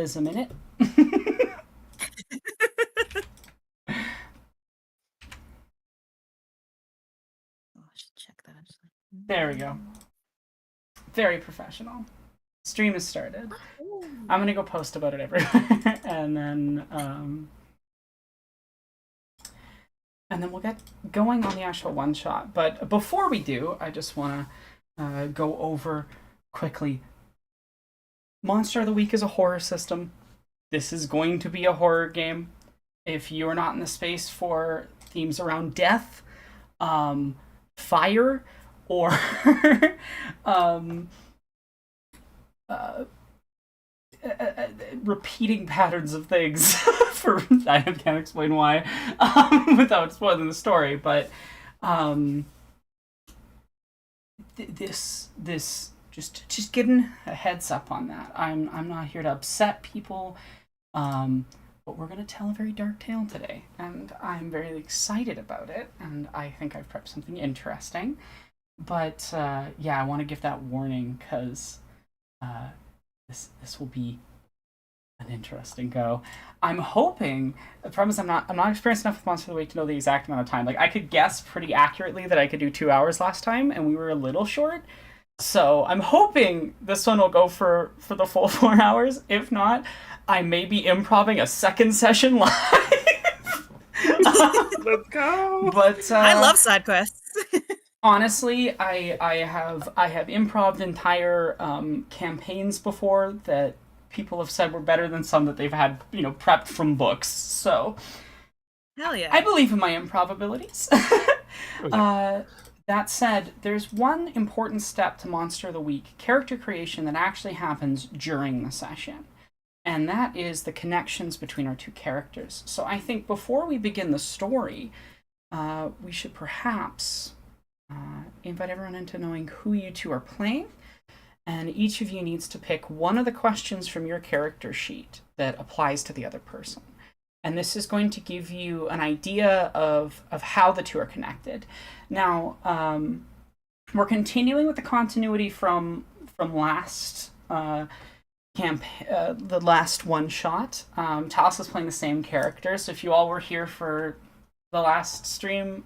realism in it. Oh, I should check that actually. There we go. Very professional. Stream has started. Ooh. I'm gonna go post about it everywhere, and then we'll get going on the actual one shot. But before we do, I just want to go over quickly. Monster of the Week is a horror system. This is going to be a horror game. If you're not in the space for themes around death, fire, or um, uh, repeating patterns of things for I can't explain why without spoiling the story, but this just getting a heads up on that. I'm not here to upset people, but we're gonna tell a very dark tale today, and I'm very excited about it, and I think I've prepped something interesting. But yeah, I want to give that warning because this will be an interesting go. I'm hoping. The problem is I'm not experienced enough with Monster of the Week to know the exact amount of time. Like I could guess pretty accurately that I could do 2 hours last time, and we were a little short. So I'm hoping this one will go for the full 4 hours. If not, I may be improving a second session live. Let's go. But I love side quests. honestly, I have improv entire campaigns before that people have said were better than some that they've had prepped from books. So Hell yeah. I believe in my improv abilities. Okay. That said, there's one important step to Monster of the Week character creation that actually happens during the session. And that is the connections between our two characters. So I think before we begin the story, we should perhaps invite everyone into knowing who you two are playing. And each of you needs to pick one of the questions from your character sheet that applies to the other person. And this is going to give you an idea of how the two are connected. Now, we're continuing with the continuity from last the last one shot. Talis is playing the same character, so if you all were here for the last stream,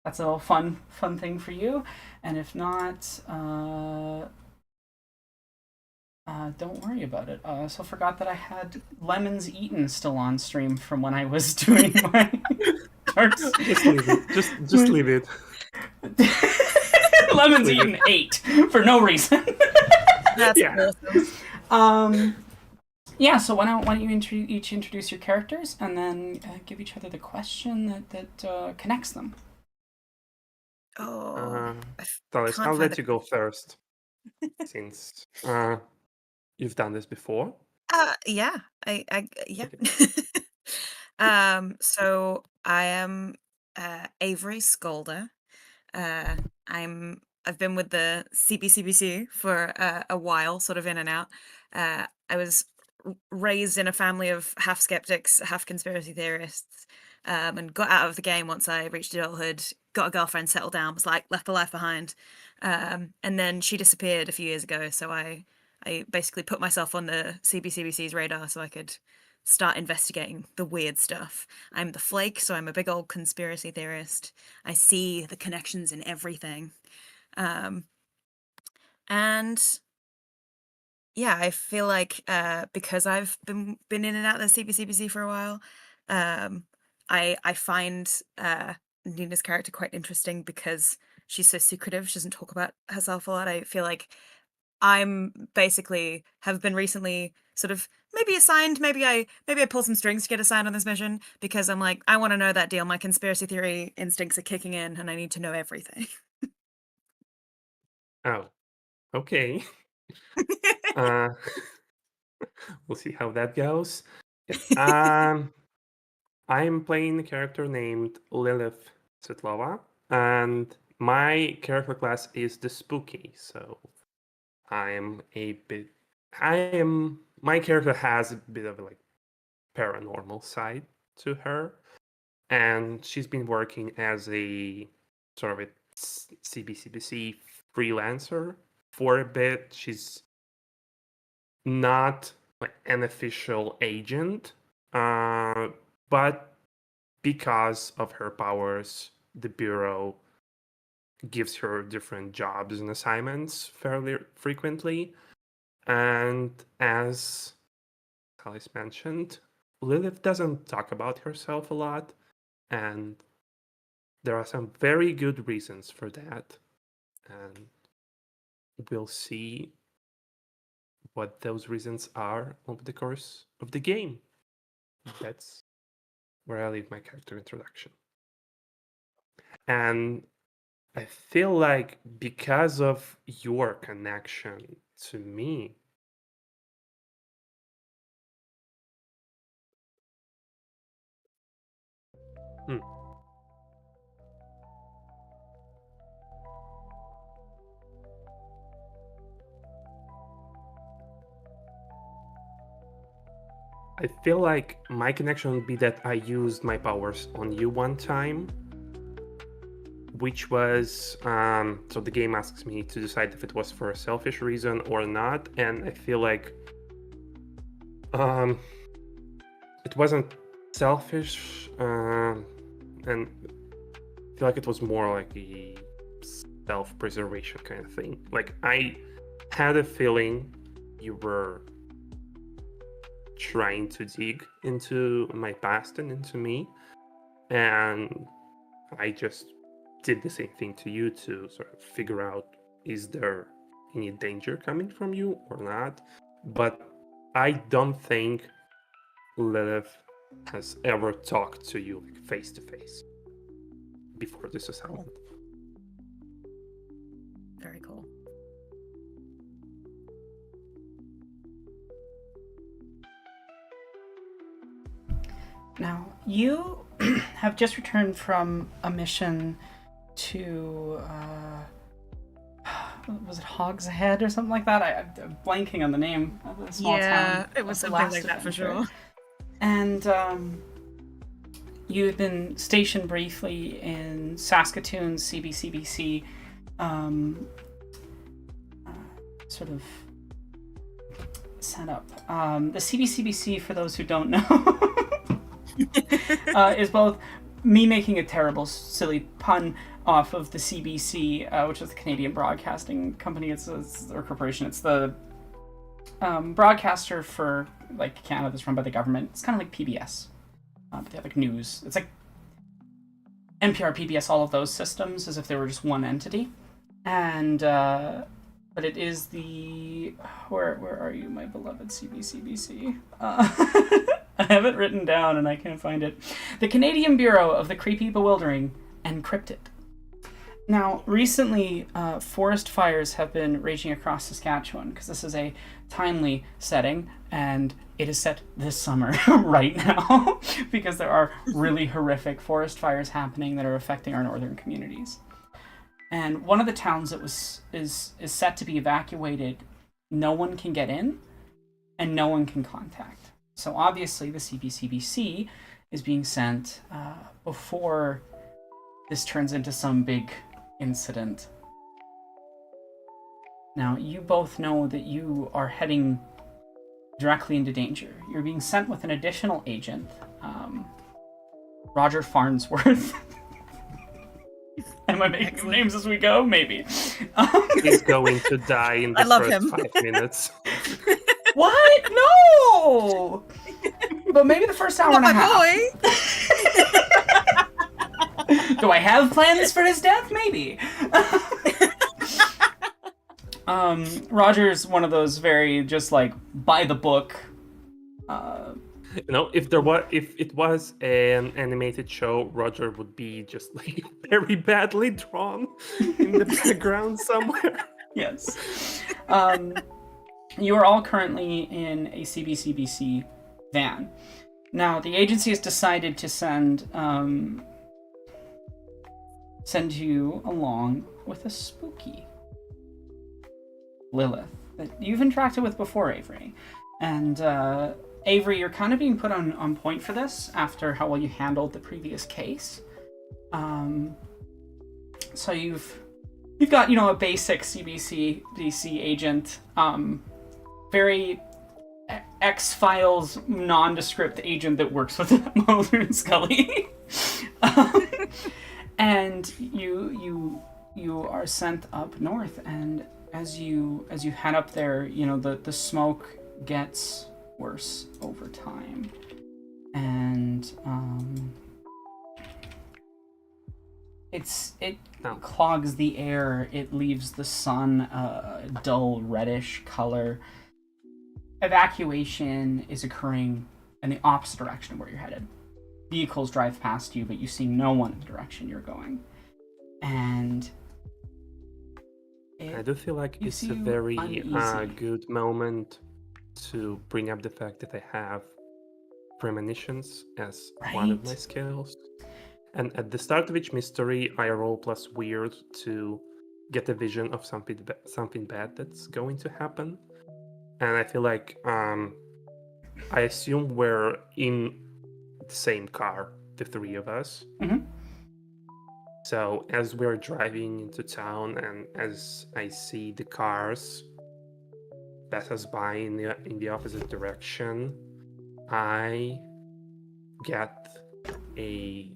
that's a little fun thing for you. And if not, don't worry about it. I also forgot that I had Lemons Eaten still on stream from when I was doing my dark. Just leave it. Just leave it. Lemons Eaten 8 for no reason. That's Yeah. awesome. Yeah, so why don't you each introduce your characters and then give each other the question that connects them. Oh, Talis, can't I'll find let it. you go first, since you've done this before. Yeah, yeah. Okay. So I am Avery Skolder. I've been with the CBCBC for a while, sort of in and out. I was raised in a family of half skeptics, half conspiracy theorists, and got out of the game once I reached adulthood. Got a girlfriend, settled down, was like left the life behind, and then she disappeared a few years ago. So I basically put myself on the CBCBC's radar so I could start investigating the weird stuff. I'm the flake, so I'm a big old conspiracy theorist. I see the connections in everything. And yeah, I feel like because I've been in and out of the CBCBC for a while, I find Nina's character quite interesting because she's so secretive. She doesn't talk about herself a lot. I feel like I'm basically have been recently sort of maybe assigned, maybe I pull some strings to get assigned on this mission because I'm like, I want to know that deal. My conspiracy theory instincts are kicking in and I need to know everything. Oh, okay. Uh, we'll see how that goes. Yeah. I'm playing a character named Lilith Svetlova, and my character class is the spooky. So my character has a bit of a paranormal side to her, and she's been working as a sort of a CBCBC freelancer for a bit. She's not an official agent, but because of her powers, the Bureau gives her different jobs and assignments fairly frequently. And as Alice mentioned, Lilith doesn't talk about herself a lot, and there are some very good reasons for that. And we'll see what those reasons are over the course of the game. That's where I leave my character introduction. And I feel like because of your connection to me, hmm, I feel like my connection would be that I used my powers on you one time, which was so the game asks me to decide if it was for a selfish reason or not, and I feel like it wasn't selfish, and I feel like it was more like a self-preservation kind of thing. Like I had a feeling you were trying to dig into my past and into me, and I just did the same thing to you to sort of figure out, is there any danger coming from you or not? But I don't think Lilith has ever talked to you like face to face before this assignment. Very cool. Now, you have just returned from a mission to, was it Hogs Ahead or something like that? I'm blanking on the name of the small town. Yeah, it was something like that for sure. And you had been stationed briefly in Saskatoon, CBCBC, sort of set up. The CBCBC, for those who don't know, is both me making a terrible, silly pun off of the CBC, which is the Canadian Broadcasting Company. It's or corporation. It's the broadcaster for like Canada that's run by the government. It's kind of like PBS, but they have like news. It's like NPR, PBS, all of those systems as if they were just one entity. And but it is the where are you, my beloved CBCBC? I have it written down and I can't find it. The Canadian Bureau of the Creepy, Bewildering, and Cryptid. Now, recently, forest fires have been raging across Saskatchewan because this is a timely setting, and it is set this summer right now because there are really horrific forest fires happening that are affecting our northern communities. And one of the towns that is set to be evacuated, no one can get in, and no one can contact. So obviously, the CBCBC is being sent before this turns into some big incident. Now, you both know that you are heading directly into danger. You're being sent with an additional agent, Roger Farnsworth. Am I making names as we go? Maybe. He's going to die in the first him. 5 minutes. What? No! But maybe the first hour and a half. Boy. Do I have plans for his death? Maybe. Roger's one of those very just like by the book. If it was an animated show, Roger would be just like very badly drawn in the background somewhere. Yes. You are all currently in a CBCBC van. Now, the agency has decided to send you along with a spooky Lilith that you've interacted with before, Avery. And Avery, you're kind of being put on point for this after how well you handled the previous case. So you've got, a basic CBCBC agent, very X-Files nondescript agent that works with Mulder and Scully. um, and you are sent up north, and as you head up there, the smoke gets worse over time, and it clogs the air. It leaves the sun a dull reddish color. Evacuation is occurring in the opposite direction of where you're headed. Vehicles drive past you, but you see no one in the direction you're going. And I do feel like it's a very good moment to bring up the fact that I have premonitions as one of my skills. And at the start of each mystery, I roll plus weird to get a vision of something bad that's going to happen. And I feel like I assume we're in the same car, the three of us. Mm-hmm. So as we're driving into town, and as I see the cars pass us by in the opposite direction, I get a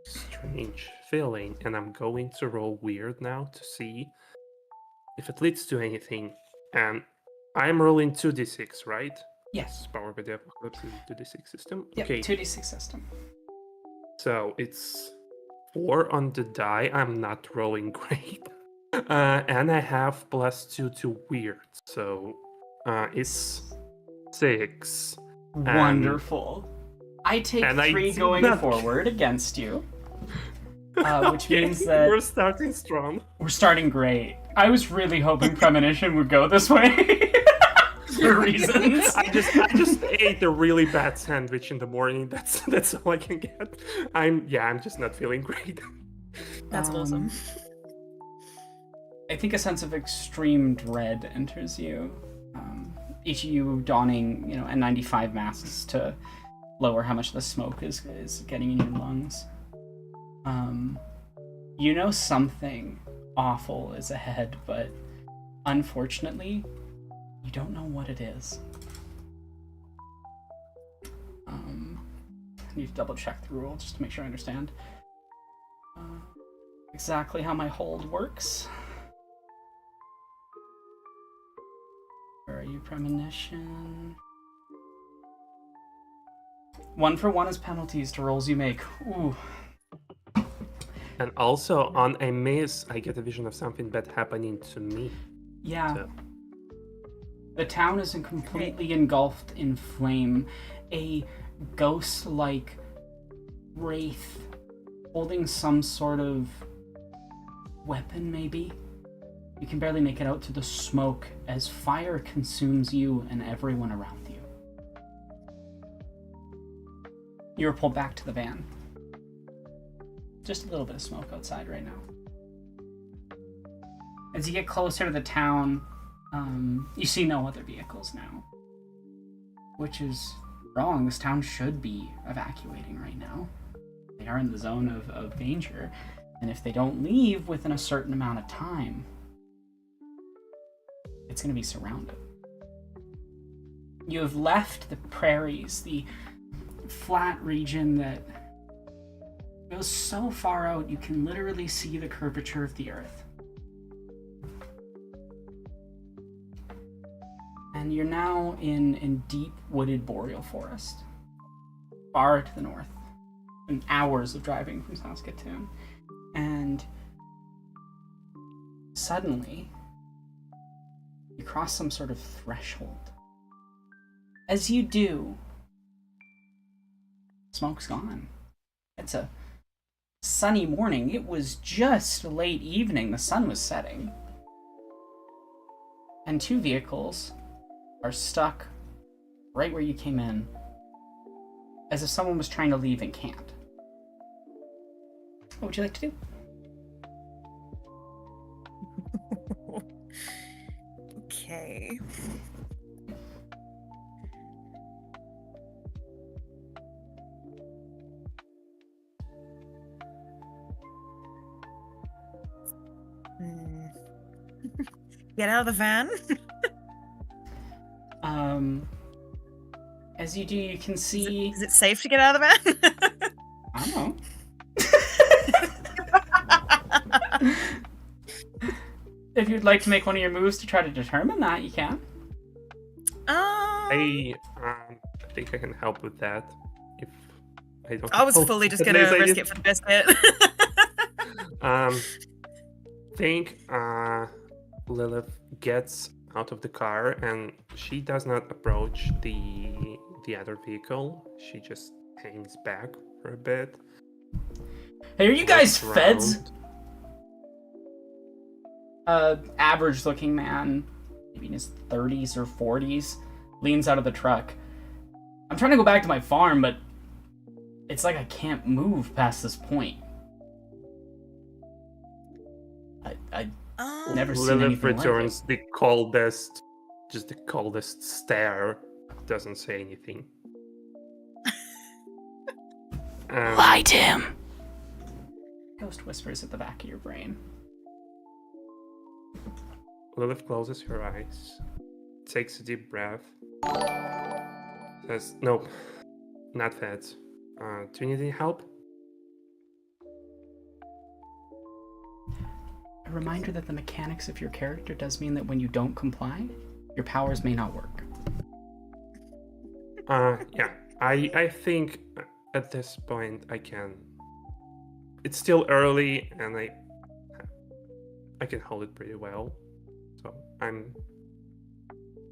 strange feeling, and I'm going to roll weird now to see if it leads to anything. And I'm rolling 2d6, right? Yes. Powered by the Apocalypse 2d6 system. Yep, Okay. 2d6 system. So it's 4 on the die. I'm not rolling great. And I have plus 2 to weird. So it's 6. Wonderful. I take 3 going forward against you. Which means that we're starting strong. We're starting great. I was really hoping premonition would go this way. For reasons. I just ate a really bad sandwich in the morning. That's all I can get. I'm just not feeling great. That's awesome. I think a sense of extreme dread enters you. Each of you donning, N95 masks to lower how much the smoke is getting in your lungs. Something awful is ahead, but unfortunately, you don't know what it is. I need to double check the rule just to make sure I understand exactly how my hold works. Where are you, premonition? 1 for 1 is penalties to rolls you make. Ooh. And also, on a miss, I get a vision of something bad happening to me. Yeah. So. The town is completely engulfed in flame. A ghost-like wraith holding some sort of weapon, maybe? You can barely make it out to the smoke as fire consumes you and everyone around you. You are pulled back to the van. Just a little bit of smoke outside right now. As you get closer to the town, you see no other vehicles now. Which is wrong. This town should be evacuating right now. They are in the zone of danger. And if they don't leave within a certain amount of time, it's going to be surrounded. You have left the prairies, the flat region that goes so far out you can literally see the curvature of the earth. And you're now in deep wooded boreal forest, far to the north, and hours of driving from Saskatoon. And suddenly, you cross some sort of threshold. As you do, smoke's gone. It's a sunny morning. It was just late evening. The sun was setting. And 2 vehicles are stuck right where you came in, as if someone was trying to leave and can't. What would you like to do? Okay. Get out of the van. As you do, you can see. Is it safe to get out of the van? I don't know. If you'd like to make one of your moves to try to determine that, you can. I think I can help with that. If I don't. I was know. fully just At gonna least I risk did. it for the biscuit. Think Lilith gets out of the car and she does not approach the other vehicle. She just hangs back for a bit. Hey, are you guys looks feds? around. Average-looking man, maybe in his 30s or 40s, leans out of the truck. I'm trying to go back to my farm, but it's like I can't move past this point. I never seen Lilith anything returns like the coldest stare. Doesn't say anything. it. Light him! Ghost whispers at the back of your brain. Lilith closes her eyes, takes a deep breath, says, "Nope, not feds. Do you need any help?" A reminder that the mechanics of your character does mean that when you don't comply, your powers may not work. Yeah. I think at this point I can. It's still early, and I can hold it pretty well. So I'm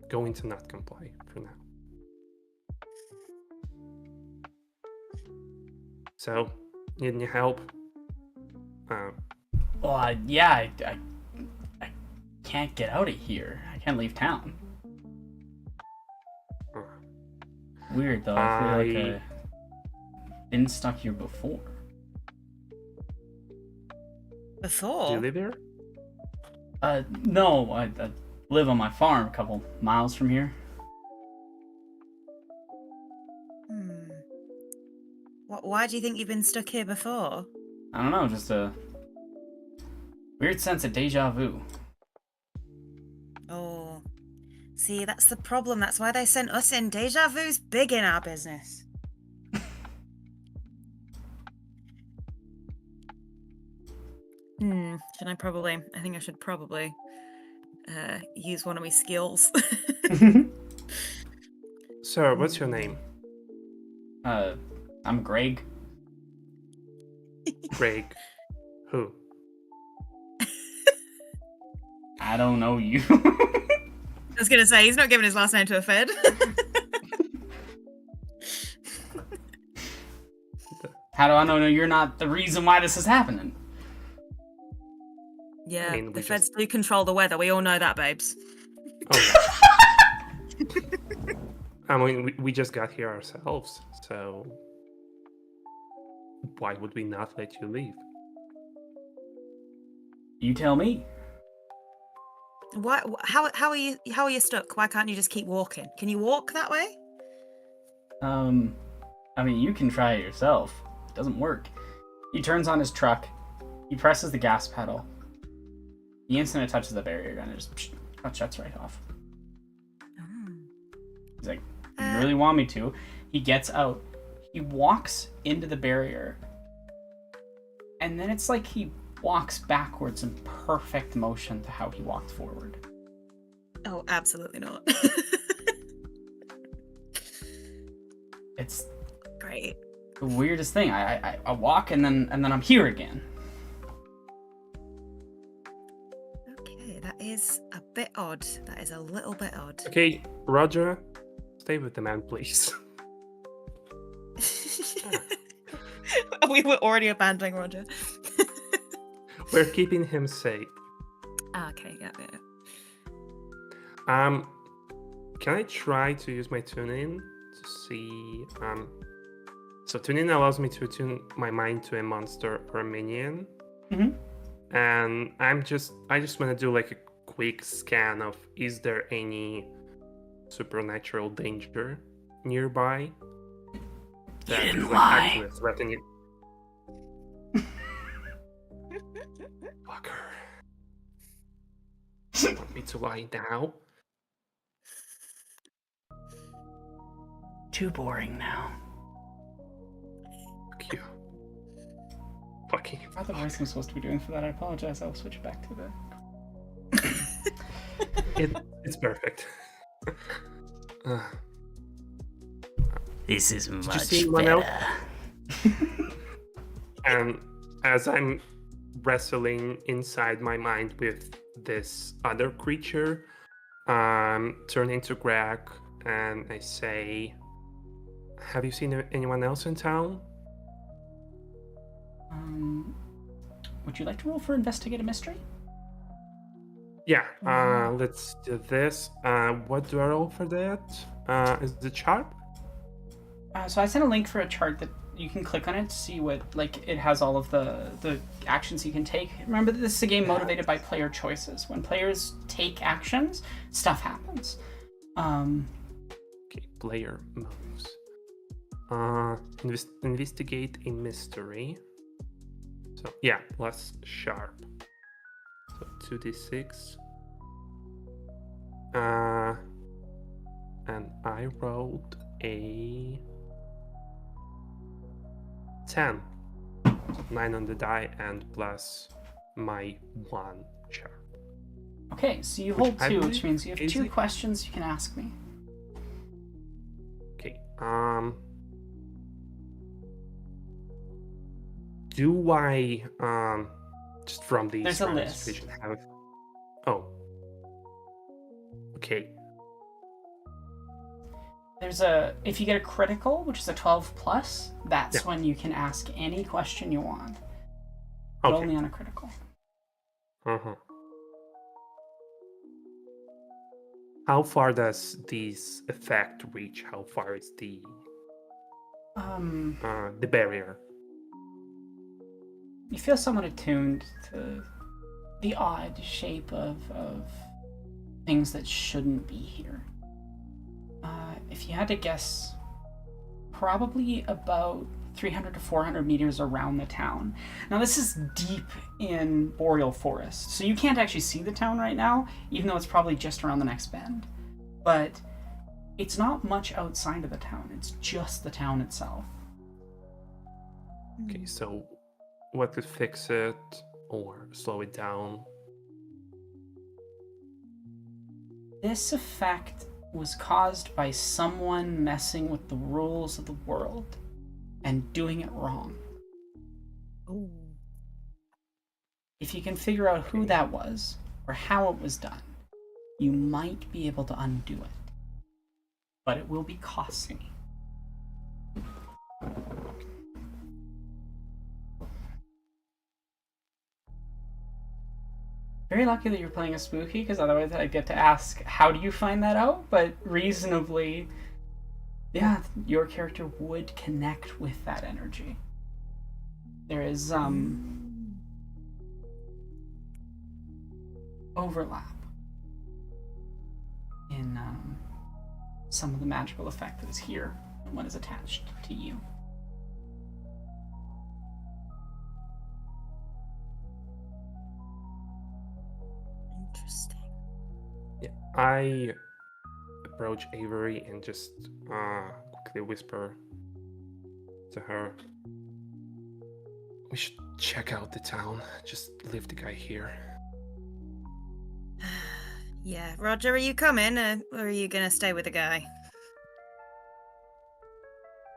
going to not comply for now. So, need any help? Well, yeah, I can't get out of here. I can't leave town. uh, Weird, though. I feel like I've been stuck here before. Do you Before? live here? No, I live on my farm a couple miles from here. Why do you think you've been stuck here before? I don't know, just a weird sense of deja vu. Oh. See, that's the problem. That's why they sent us in. Deja vu's big in our business. I think I should probably use one of my skills. Sir, what's your name? I'm Greg. Greg. Who? I don't know you. I was gonna say, he's not giving his last name to a Fed. How do I know you're not the reason why this is happening? Yeah, I mean, the Feds do control the weather. We all know that, babes. Oh, I mean, we just got here ourselves, so why would we not let you leave? You tell me. Why? How are you stuck? Why can't you just keep walking? Can you walk that way? I mean, you can try it yourself. It doesn't work. He turns on his truck. He presses the gas pedal. The instant it touches the barrier gun, it just shuts right off. He's like, you really want me to? He gets out. He walks into the barrier. And then it's like he walks backwards in perfect motion to how he walked forward. Oh, absolutely not. It's great. the weirdest thing. I walk and then I'm here again. Okay, that is a bit odd. That is a little bit odd. Okay, Roger, stay with the man, please. We were already abandoning Roger. We're keeping him safe. Okay, yeah. Can I try to use my tune-in to see? So tune-in allows me to tune my mind to a monster or a minion. Mm-hmm. And I just want to do like a quick scan of is there any supernatural danger nearby that is like actually threatening. Fucker. You want me to lie now? Too boring now. Fuck you. Fucking. What the voice I'm supposed to be doing for that? I apologize. I'll switch back to the. It's perfect. This is Did you much see anyone better. else? And as I'm wrestling inside my mind with this other creature, turn into Greg and I say, have you seen anyone else in town? Would you like to roll for investigate a mystery? Yeah, let's do this. What do I roll for that? Is it sharp? So I sent a link for a chart that you can click on it to see what, like, it has all of the actions you can take. Remember that this is a game motivated by player choices. When players take actions, stuff happens. Okay, player moves. Investigate a mystery. So yeah, plus sharp. So 2d6. And I rolled a 10. So 9 on the die and plus my 1 sharp. Okay, so you Which hold I 2, believe which means you have is 2 it? questions you can ask me. Okay. Do I just from these There's a rounds, list. we should have. Oh. Okay. If you get a critical, which is a 12 plus, that's Yeah. when you can ask any question you want. But Okay. only on a critical. Uh-huh. How far does this effect reach? How far is the barrier? You feel somewhat attuned to the odd shape of things that shouldn't be here. If you had to guess, probably about 300 to 400 meters around the town. Now, this is deep in boreal forest, so you can't actually see the town right now, even though it's probably just around the next bend. But it's not much outside of the town, it's just the town itself. Okay, so what could fix it or slow it down? This effect was caused by someone messing with the rules of the world and doing it wrong. Ooh. If you can figure out who that was or how it was done, you might be able to undo it. But it will be costly. Very lucky that you're playing a spooky, because otherwise I'd get to ask, how do you find that out? But reasonably, yeah, your character would connect with that energy. There is overlap in some of the magical effect that is here and what is attached to you. Interesting. Yeah, I approach Avery and just quickly whisper to her, we should check out the town. Just leave the guy here. Yeah, Roger, are you coming, or are you gonna stay with the guy?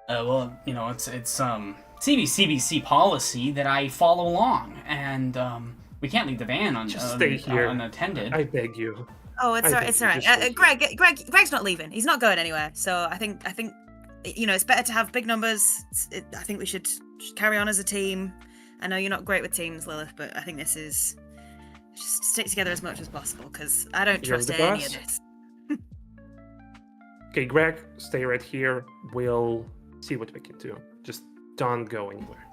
Well, you know, it's CBCBC policy that I follow along, and we can't leave the van Just stay here. unattended. I beg you. Oh, it's I alright. beg It's you, alright. just stay here. Greg's not leaving. He's not going anywhere. So I think you know it's better to have big numbers. I think we should carry on as a team. I know you're not great with teams, Lilith, but I think this is just stick together as much as possible because I don't You're trust the any boss? of this. Okay, Greg, stay right here. We'll see what we can do. Just don't go anywhere.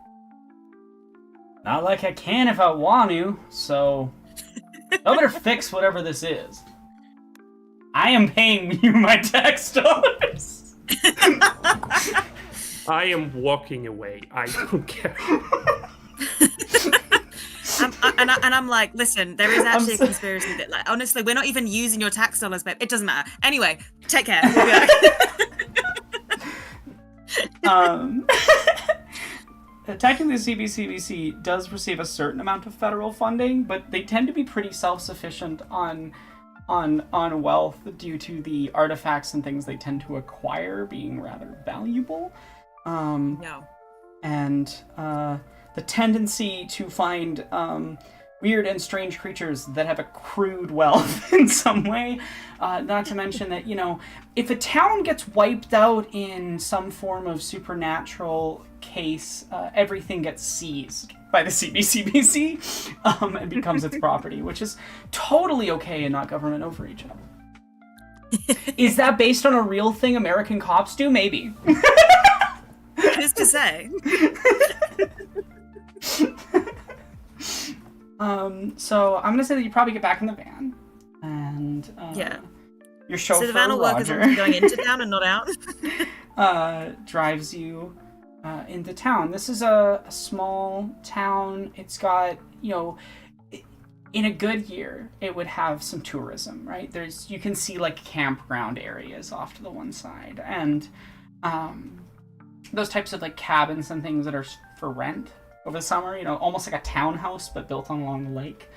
Not like I can if I want to, so I better fix whatever this is. I am paying you my tax dollars. I am walking away. I don't care. I'm like, listen, there is actually a conspiracy that, like, honestly, we're not even using your tax dollars, babe. It doesn't matter. Anyway, take care. We'll be back. Um, technically, the CBCBC does receive a certain amount of federal funding, but they tend to be pretty self-sufficient on wealth due to the artifacts and things they tend to acquire being rather valuable. No. And the tendency to find weird and strange creatures that have accrued wealth in some way. Not to mention that, if a town gets wiped out in some form of supernatural case, everything gets seized by the CBCBC and becomes its property, which is totally okay and not government overreach at all. Is that based on a real thing American cops do? Maybe. Just to say. So I'm gonna say that you probably get back in the van, and your chauffeur So the van will work as long as I'm going into town and not out. drives you into town. This is a small town. It's got, in a good year, it would have some tourism, right? You can see like campground areas off to the one side, and those types of like cabins and things that are for rent over the summer, almost like a townhouse but built along the lake.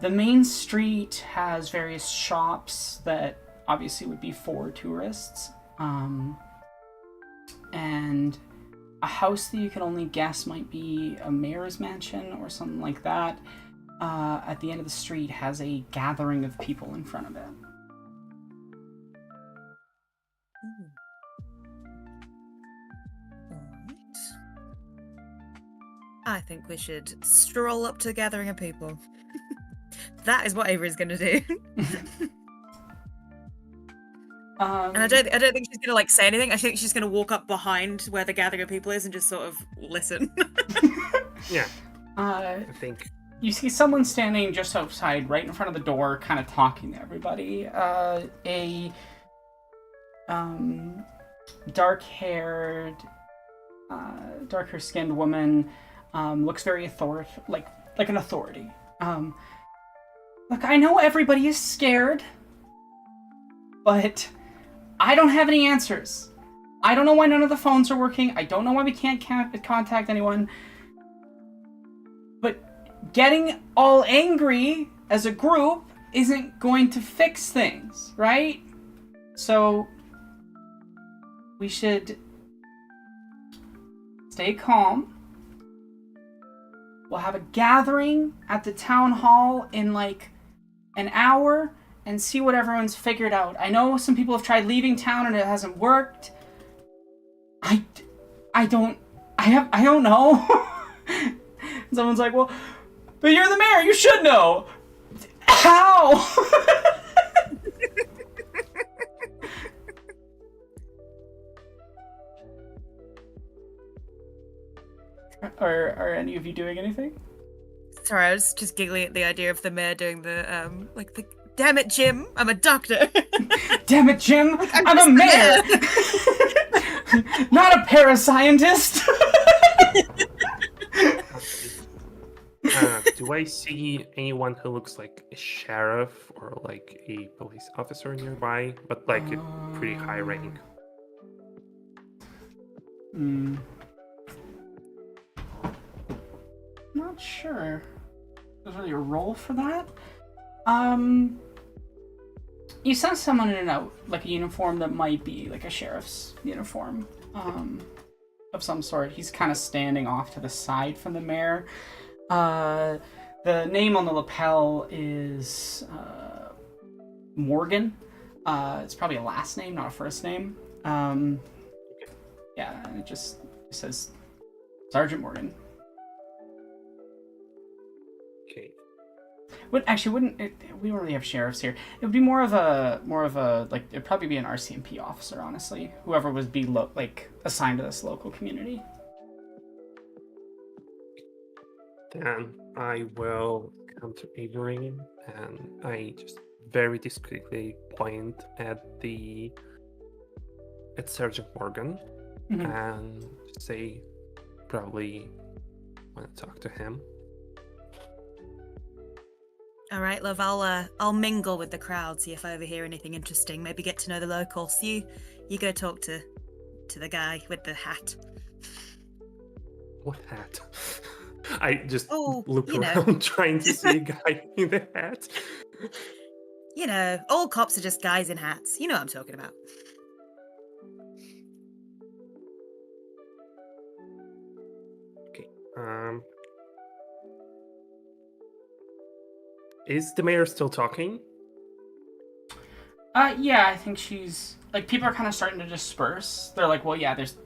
The main street has various shops that obviously would be for tourists, and a house that you can only guess might be a mayor's mansion or something like that. At the end of the street has a gathering of people in front of it. I think we should stroll up to the gathering of people. That is what Avery's going to do. And I don't think she's going to say anything. I think she's going to walk up behind where the gathering of people is and just sort of listen. Yeah. I think you see someone standing just outside, right in front of the door, kind of talking to everybody. A dark-haired, darker-skinned woman. Looks very like an authority. Look, I know everybody is scared, but I don't have any answers. I don't know why none of the phones are working. I don't know why we can't contact anyone. But getting all angry as a group isn't going to fix things, right? So we should stay calm. We'll have a gathering at the town hall in an hour and see what everyone's figured out. I know some people have tried leaving town and it hasn't worked. I don't know. Someone's like, well, but you're the mayor, you should know. How? Are any of you doing anything? Sorry, I was just giggling at the idea of the mayor doing the damn it, Jim, I'm a doctor. Damn it, Jim, I'm a mayor. Not a parascientist. Do I see anyone who looks like a sheriff or like a police officer nearby, but like a pretty high rank? Not sure. There's really a role for that. You sense someone in a uniform that might be like a sheriff's uniform, of some sort. He's kind of standing off to the side from the mayor. The name on the lapel is Morgan. It's probably a last name, not a first name. Yeah, and it just says Sergeant Morgan. Okay. We don't really have sheriffs here. It would be more of a it'd probably be an RCMP officer, honestly. Whoever would be assigned to this local community. Then I will come to Avery and I just very discreetly point at Sergeant Morgan and say, probably want to talk to him. All right, love. I'll mingle with the crowd, see if I overhear anything interesting. Maybe get to know the locals. You go talk to to the guy with the hat. What hat? I just Oh, look you know. around trying to see a guy in the hat. You know, all cops are just guys in hats. You know what I'm talking about. Okay. Is the mayor still talking? Yeah, I think she's like people are kind of starting to disperse. They're like, well, yeah, there's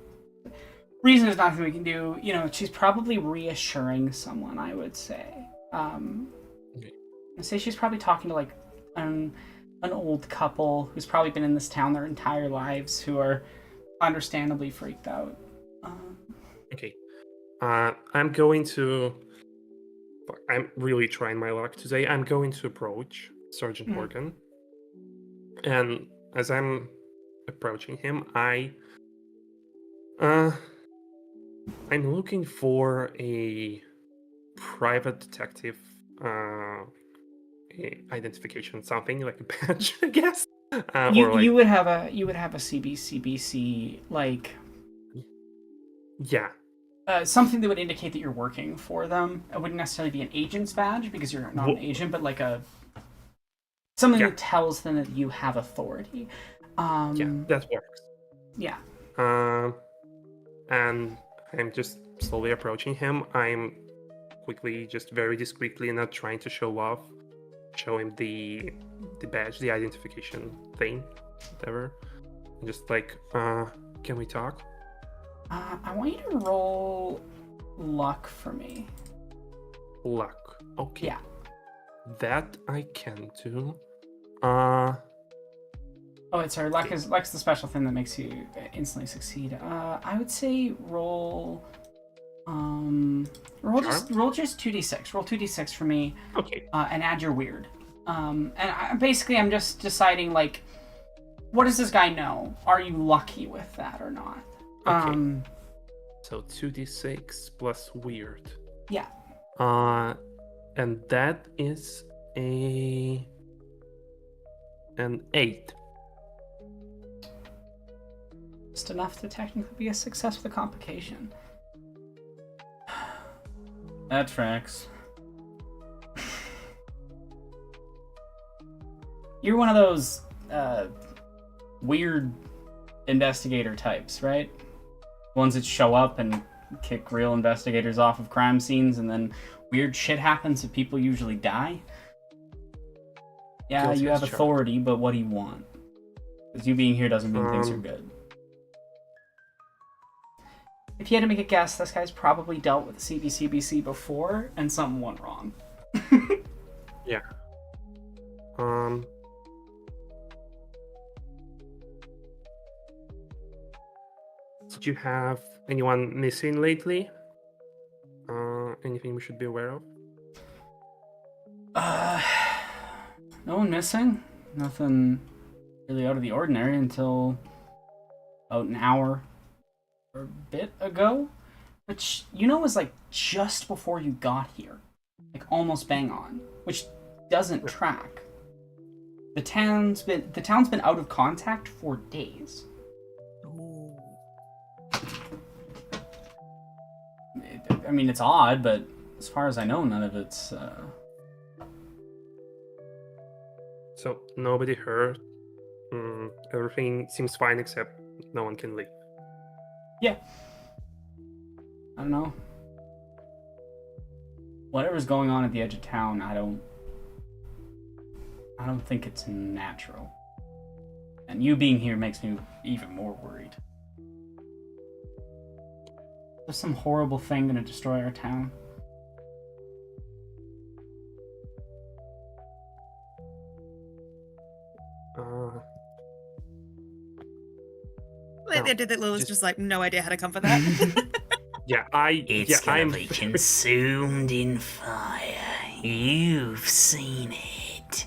reason there's nothing we can do. You know, she's probably reassuring someone. I would say. Okay. I say she's probably talking to like an old couple who's probably been in this town their entire lives, who are understandably freaked out. Okay. I'm going to. I'm really trying my luck today. I'm going to approach Sergeant Mhm. Morgan, and as I'm approaching him, uh, I'm looking for a private detective identification, something like a badge, I guess, You or like you would have a CBCBC like yeah, something that would indicate that you're working for them. It wouldn't necessarily be an agent's badge because you're not an agent, but like a something yeah, that tells them that you have authority. yeah, that works. Yeah. And I'm just slowly approaching him. I'm quickly, just very discreetly, not trying to show off, show him the badge, the identification thing, whatever. And just like, can we talk? I want you to roll luck for me. Luck. Okay. Yeah. That I can do. Uh, Oh, it's sorry. Luck's the special thing that makes you instantly succeed. I would say roll. Roll Charm? just 2d6. Roll 2d6 for me, Okay. and add your weird. Basically I'm just deciding like, what does this guy know? Are you lucky with that or not? Okay. So 2d6 plus weird. Yeah. And that is an 8. Just enough to technically be a success with a complication. That tracks. You're one of those weird investigator types, right? Ones that show up and kick real investigators off of crime scenes, and then weird shit happens and people usually die. Yeah, Guilty you as have charged. authority, but what do you want? Because you being here doesn't mean things are good. If you had to make a guess, this guy's probably dealt with the CBCBC before, and something went wrong. Yeah. Did you have anyone missing lately? Anything we should be aware of? No one missing. Nothing really out of the ordinary until about an hour or a bit ago, which you know was like just before you got here, like almost bang on, which doesn't track. The town's been out of contact for days. Ooh. I mean, it's odd, but as far as I know, none of it's. So nobody hurt. Everything seems fine except no one can leave. Yeah. I don't know. Whatever's going on at the edge of town, I don't think it's natural. And you being here makes me even more worried. There's some horrible thing gonna destroy our town. Like they did that Lula's just like no idea how to comfort that. It's gonna I'm be consumed in fire. You've seen it.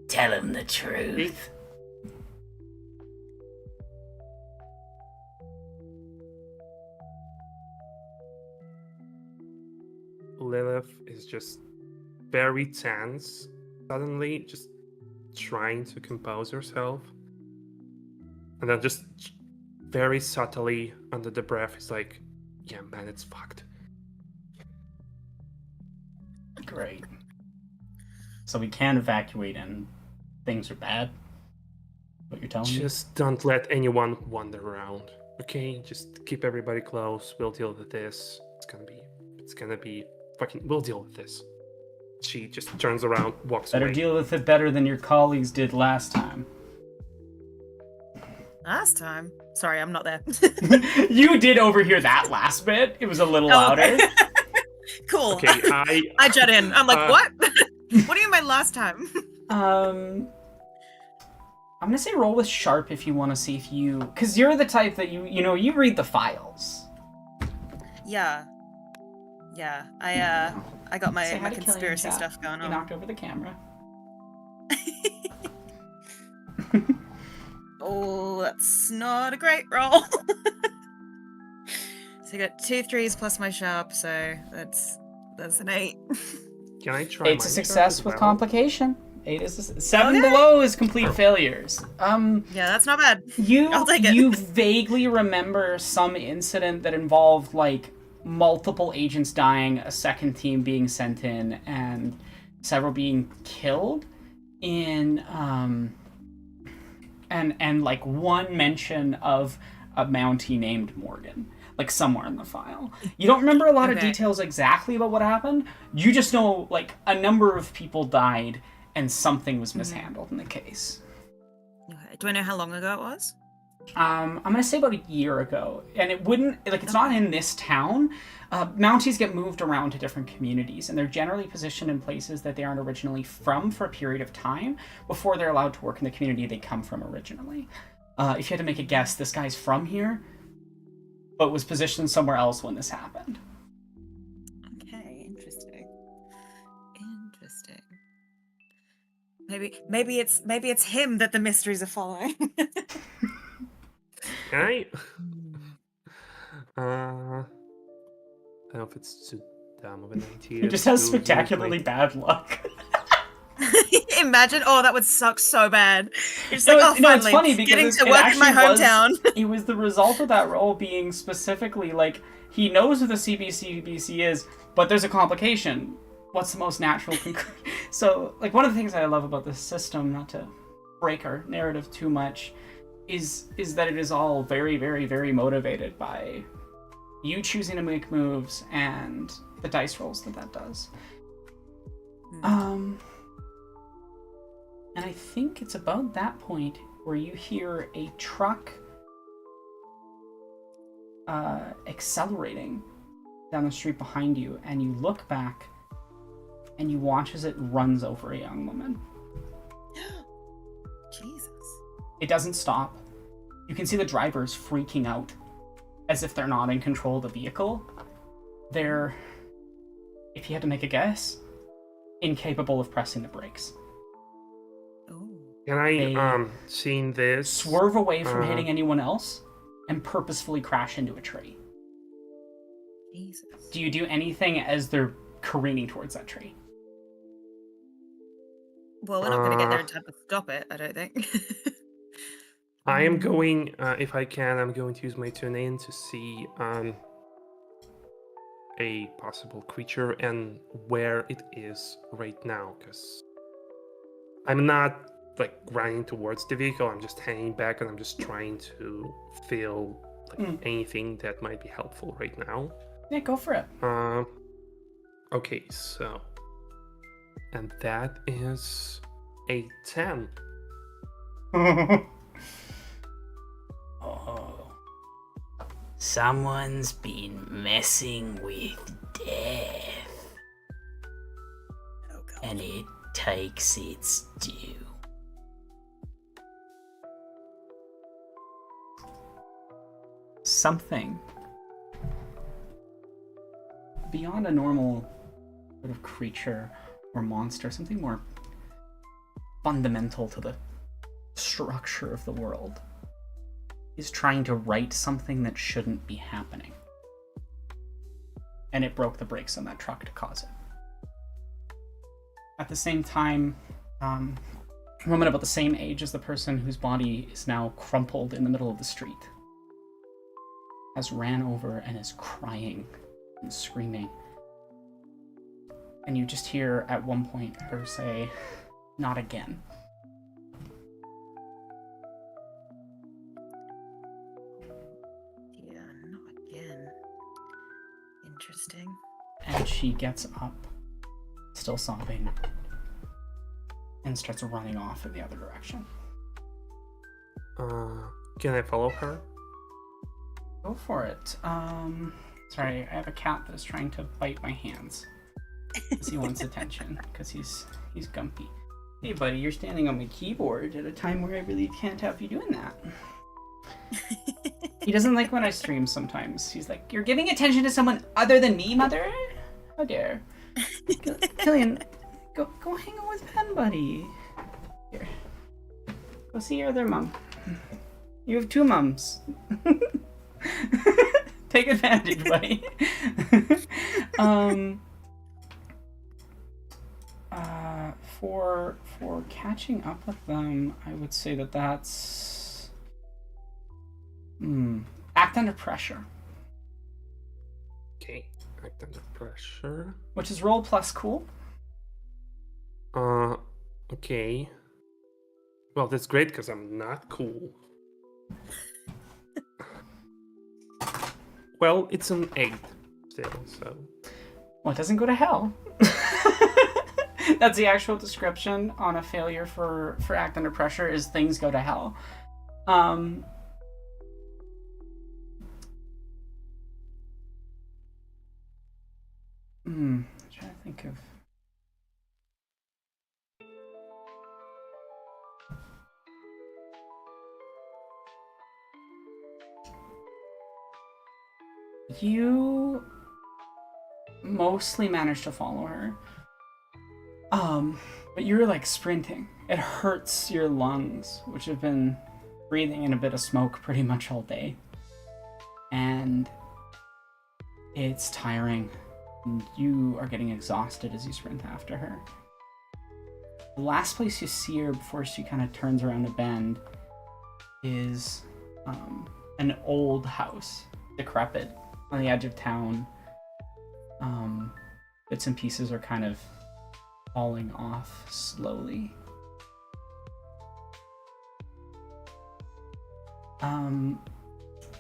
Tell him the truth. Lilith is just very tense. Suddenly, just trying to compose herself. And then just very subtly under the breath is like, yeah, man, it's fucked. Great. So we can evacuate and things are bad? What you're telling me? Just don't let anyone wander around, okay? Just keep everybody close. We'll deal with this. It's gonna be fucking. We'll deal with this. She just turns around, walks Better away. deal with it better than your colleagues did last time. Last time? Sorry, I'm not there. You did overhear that last bit. It was a little Oh, louder. okay. Cool. Okay, I jet in. I'm like, what? What do you mean by last time? I'm gonna say roll with sharp if you want to see if you, because you're the type that you read the files. Yeah. I got Say hi my to Kelly in conspiracy chat. stuff going You on. knocked over the camera. Oh, that's not a great roll. So I got 2 3s plus my sharp, so that's an 8. Can I try? 8's a success with complication. 8 is 7 Okay. below is complete failures. Yeah, that's not bad. You I'll take it. you vaguely remember some incident that involved like multiple agents dying, a second team being sent in, and several being killed in and like one mention of a Mountie named Morgan, like somewhere in the file. You don't remember a lot of Okay. details exactly about what happened. You just know like a number of people died and something was mishandled in the case. Okay. Do I know how long ago it was? I'm gonna say about a year ago, and it wouldn't like it's not in this town. Mounties get moved around to different communities, and they're generally positioned in places that they aren't originally from for a period of time before they're allowed to work in the community they come from originally. If you had to make a guess, this guy's from here, but was positioned somewhere else when this happened. Okay, interesting. Maybe it's him that the mysteries are following. Can I? I don't know if it's too dumb of an idea. He just has to use spectacularly my- bad luck. Imagine, oh, that would suck so bad. You're just No, like, oh, no, it's finally, funny because getting it to work in my actually was- hometown. It was the result of that role being specifically like he knows who the CBCBC is, but there's a complication. What's the most natural conclusion? So, like, one of the things I love about this system, not to break our narrative too much, is that it is all very, very, very motivated by you choosing to make moves and the dice rolls that does. And I think it's about that point where you hear a truck accelerating down the street behind you, and you look back and you watch as it runs over a young woman. Jesus. It doesn't stop. You can see the drivers freaking out as if they're not in control of the vehicle. They're, if you had to make a guess, incapable of pressing the brakes. Oh. Can I seeing this? Swerve away from hitting anyone else and purposefully crash into a tree. Jesus. Do you do anything as they're careening towards that tree? Well, we're not going to get there in time to stop it, I don't think. I am going, if I can, I'm going to use my tune in to see a possible creature and where it is right now, because I'm not like running towards the vehicle. I'm just hanging back and I'm just trying to feel like anything that might be helpful right now. Yeah, go for it. Okay, so, and that is a 10. Oh. Someone's been messing with death, Oh, God. and it takes its due. Something beyond a normal sort of creature or monster, something more fundamental to the structure of the world, is trying to right something that shouldn't be happening. And it broke the brakes on that truck to cause it. At the same time, a woman about the same age as the person whose body is now crumpled in the middle of the street, has ran over and is crying and screaming. And you just hear at one point her say, "Not again." Yeah, not again. Interesting. And she gets up, still sobbing, and starts running off in the other direction. Can I follow her? Go for it. Sorry, I have a cat that is trying to bite my hands. Because he wants attention, because he's gumpy. Hey buddy, you're standing on my keyboard at a time where I really can't have you doing that. He doesn't like when I stream sometimes. He's like, "You're giving attention to someone other than me, mother? How dare." Killian, go hang out with Pen Buddy. Here. Go see your other mom. You have 2 mums. Take advantage, buddy. For catching up with them, I would say that's act under pressure, Okay, act under pressure. which is roll plus cool. Okay. Well, that's great because I'm not cool. Well, it's an 8 still, so. Well, it doesn't go to hell. That's the actual description on a failure for act under pressure is things go to hell. I'm trying to think of. You mostly managed to follow her. But you're like sprinting. It hurts your lungs, which have been breathing in a bit of smoke pretty much all day. And it's tiring. And you are getting exhausted as you sprint after her. The last place you see her before she kind of turns around a bend is an old house, decrepit, on the edge of town. Bits and pieces are kind of falling off slowly.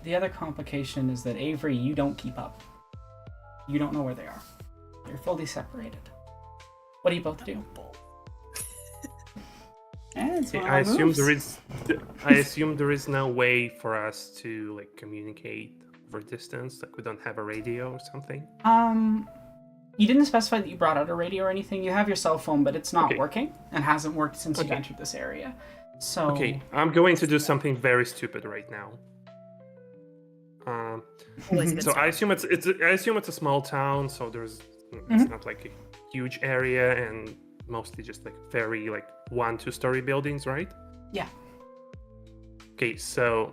The other complication is that Avery, you don't keep up. You don't know where they are. You're fully separated. What do you both do? I assume there is no way for us to like communicate over distance. Like we don't have a radio or something. You didn't specify that you brought out a radio or anything. You have your cell phone, but it's not working and hasn't worked since you entered this area. So okay, I'm going to do something very stupid right now. So I assume it's a small town, so there's it's not like a huge area and mostly just like very like 1-2 story buildings, right? Yeah. Okay, so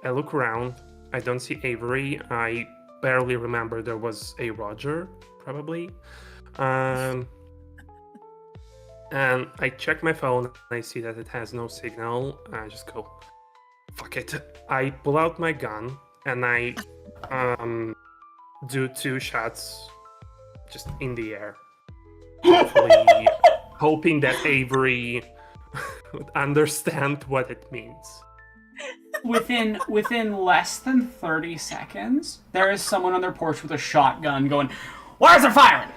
I look around. I don't see Avery. I barely remember there was a Roger, probably. And I check my phone and I see that it has no signal. I just go, fuck it. I pull out my gun and I do 2 shots just in the air. Hoping that Avery would understand what it means. Within less than 30 seconds, there is someone on their porch with a shotgun going, "Why is there firing?"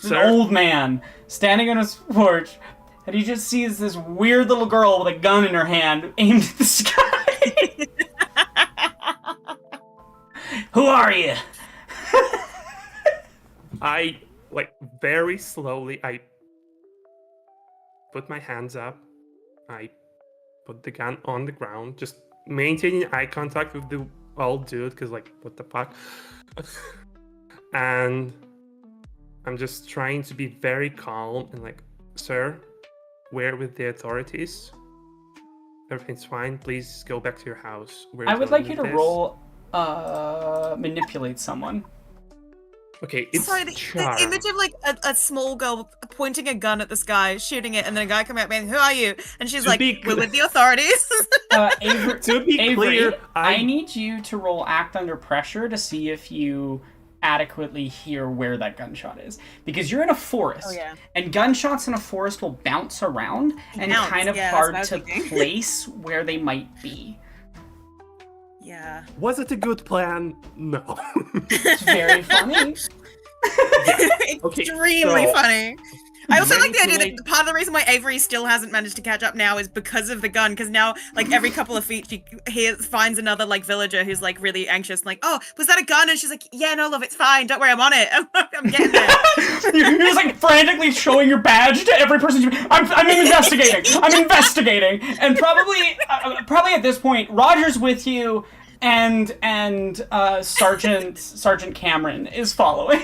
There's an old man standing on his porch, and he just sees this weird little girl with a gun in her hand aimed at the sky. "Who are you?" I, like, very slowly, I put my hands up. I put the gun on the ground, just maintaining eye contact with the old dude, because, like, what the fuck? And I'm just trying to be very calm and like, "Sir, we're with the authorities. Everything's fine. Please go back to your house." I would like you to roll manipulate someone. Okay, it's Sorry, the charm. image of like a small girl pointing a gun at the sky, shooting it, and then a guy coming up and, "Who are you?" And she's To like, be "We're cl- with the authorities." To be clear, I need you to roll act under pressure to see if you adequately hear where that gunshot is, because you're in a forest, Oh, yeah. and gunshots in a forest will bounce around and bounce, kind of yeah, that's what hard I was to thinking. place where they might be. Yeah. Was it a good plan? No. It's very funny. Okay, Extremely so- funny. I also like the idea Manipulate- that part of the reason why Avery still hasn't managed to catch up now is because of the gun. Because now, like every couple of feet, she finds another like villager who's like really anxious, and, like, "Oh, was that a gun?" And she's like, "Yeah, no, love, it's fine. Don't worry, I'm on it. I'm getting there." You're just like frantically showing your badge to every person. I'm investigating. I'm investigating. And probably at this point, Roger's with you, and Sergeant Cameron is following.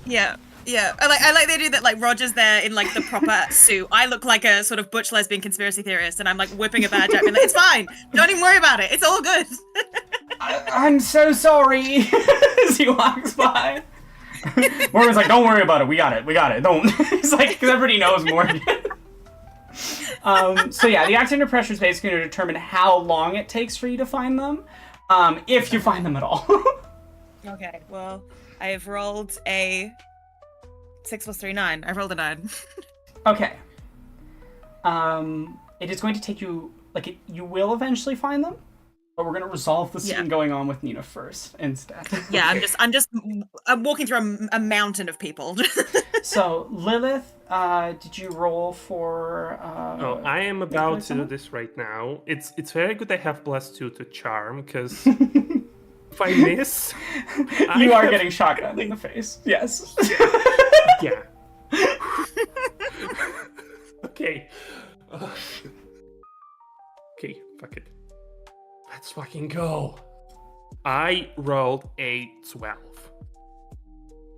Yeah. Yeah, I like the idea that like Roger's there in like the proper suit. I look like a sort of butch lesbian conspiracy theorist, and I'm like whipping a badge at me. Like, it's fine. Don't even worry about it. It's all good. I'm so sorry. As he walks by, Morgan's like, "Don't worry about it. We got it. Don't." He's like, because everybody knows Morgan. So yeah, the act under pressure is basically to determine how long it takes for you to find them, if you find them at all. Okay, well, I have rolled a 6 + 3 9. I rolled a 9. Okay. It is going to take you, you will eventually find them, but we're going to resolve the scene going on with Nina first instead. Yeah, I'm walking through a mountain of people. So, Lilith, did you roll for... Oh, I am about to do someone? this right now. It's very good I have +2 to charm, because if I miss... You are getting shotgunned in the face. Yes. Yeah. Okay. Okay, fuck it. Let's fucking go. I rolled a 12.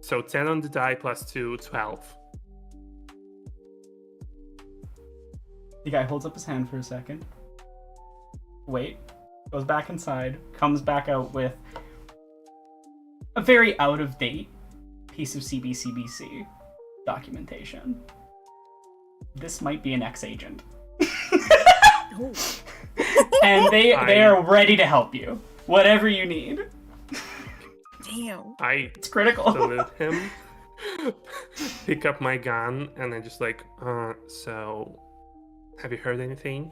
So 10 on the die +2, 12. The guy holds up his hand for a second. Wait. Goes back inside. Comes back out with a very out-of-date piece of CBCBC documentation. This might be an ex-agent. And they are ready to help you. Whatever you need. Damn. It's critical. Salute him. Pick up my gun and then just like, so have you heard anything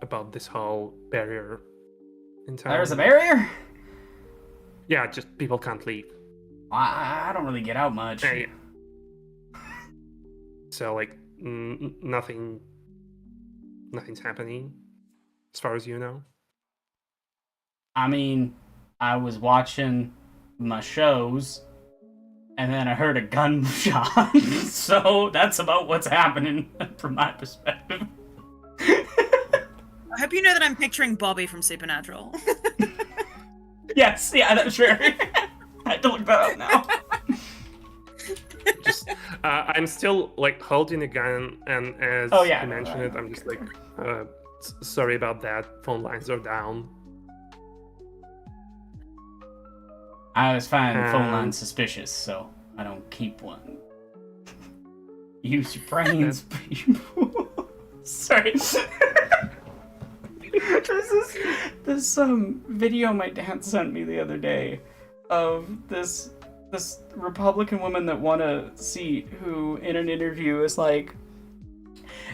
about this whole barrier in town? There's a barrier? Yeah, just people can't leave. I don't really get out much. Yeah. So like nothing's happening as far as you know. I mean, I was watching my shows, and then I heard a gunshot. So that's about what's happening from my perspective. I hope you know that I'm picturing Bobby from Supernatural. Yes, yeah, that's sure. I had to look that up now. Just I'm still like holding a gun, and as yeah, you no, mentioned I it, know. I'm just like, sorry about that. Phone lines are down. I always find phone lines suspicious, so I don't keep one. Use your brains, people. Sorry. This video my dad sent me the other day of this Republican woman that won a seat who in an interview is like,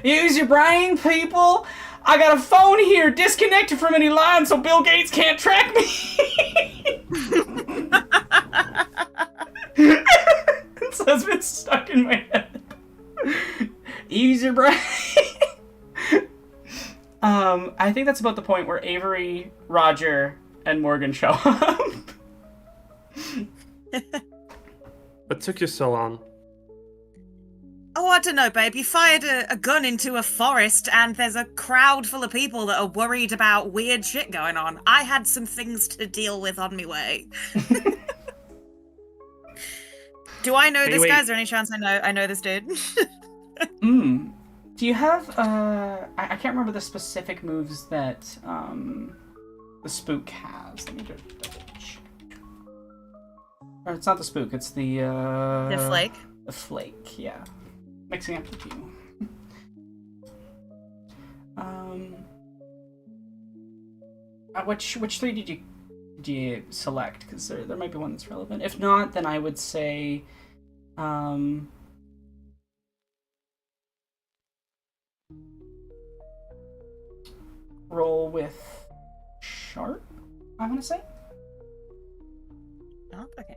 "Use your brain, people. I got a phone here disconnected from any line so Bill Gates can't track me." So it's been stuck in my head. Use your brain. I think that's about the point where Avery, Roger, and Morgan show up. What took you so long? Oh, I don't know, babe. You fired a gun into a forest, and there's a crowd full of people that are worried about weird shit going on. I had some things to deal with on my way. Do I know this Anyway. guy? Is there any chance I know this dude? Do you have I can't remember the specific moves that the spook has. Let me just double check. Or it's not the spook, it's the flake. The flake, yeah. Mixing up the two. Which three did you select? Because there might be one that's relevant. If not, then I would say roll with sharp, I want to say. Oh, okay.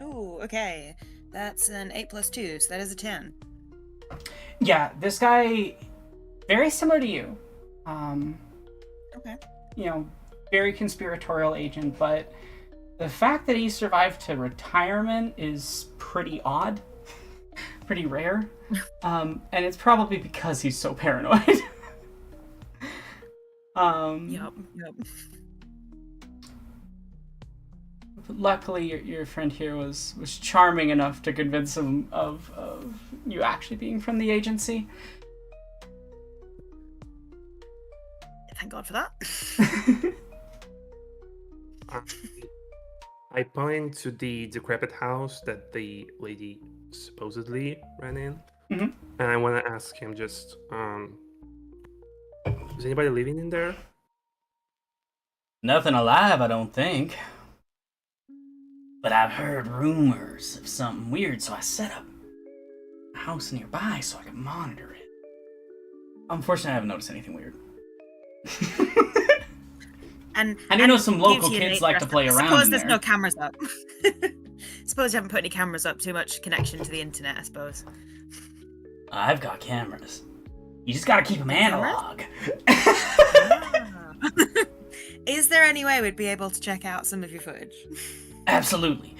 Ooh, okay. That's an 8 + 2, so that is a 10. Yeah, this guy, very similar to you. Okay. You know, very conspiratorial agent, but the fact that he survived to retirement is pretty odd, pretty rare. And it's probably because he's so paranoid. Yep. But luckily, your friend here was charming enough to convince him of you actually being from the agency. Thank God for that. I point to the decrepit house that the lady supposedly ran in, Mm-hmm. and I want to ask him just, is anybody living in there? Nothing alive, I don't think. But I've heard rumors of something weird, so I set up a house nearby so I could monitor it. Unfortunately, I haven't noticed anything weird. And I do know some local gives you an kids like to interest. play around Suppose in there's there. no cameras up. Suppose you haven't put any cameras up. Too much connection to the internet, I suppose. I've got cameras. You just gotta keep them analog. Is there any way we'd be able to check out some of your footage? Absolutely.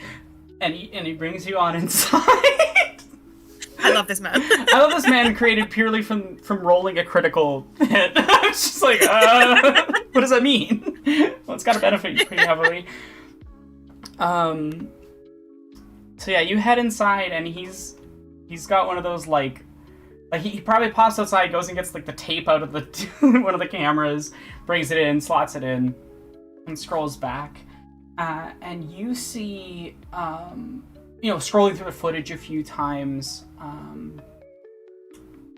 And he brings you on inside. I love this man. I love this man created purely from rolling a critical hit. It's just like, what does that mean? Well, it's got to benefit you pretty heavily. So yeah, you head inside, and he's got one of those like he probably pops outside, goes and gets like the tape out of the one of the cameras, brings it in, slots it in, and scrolls back, and you see scrolling through the footage a few times,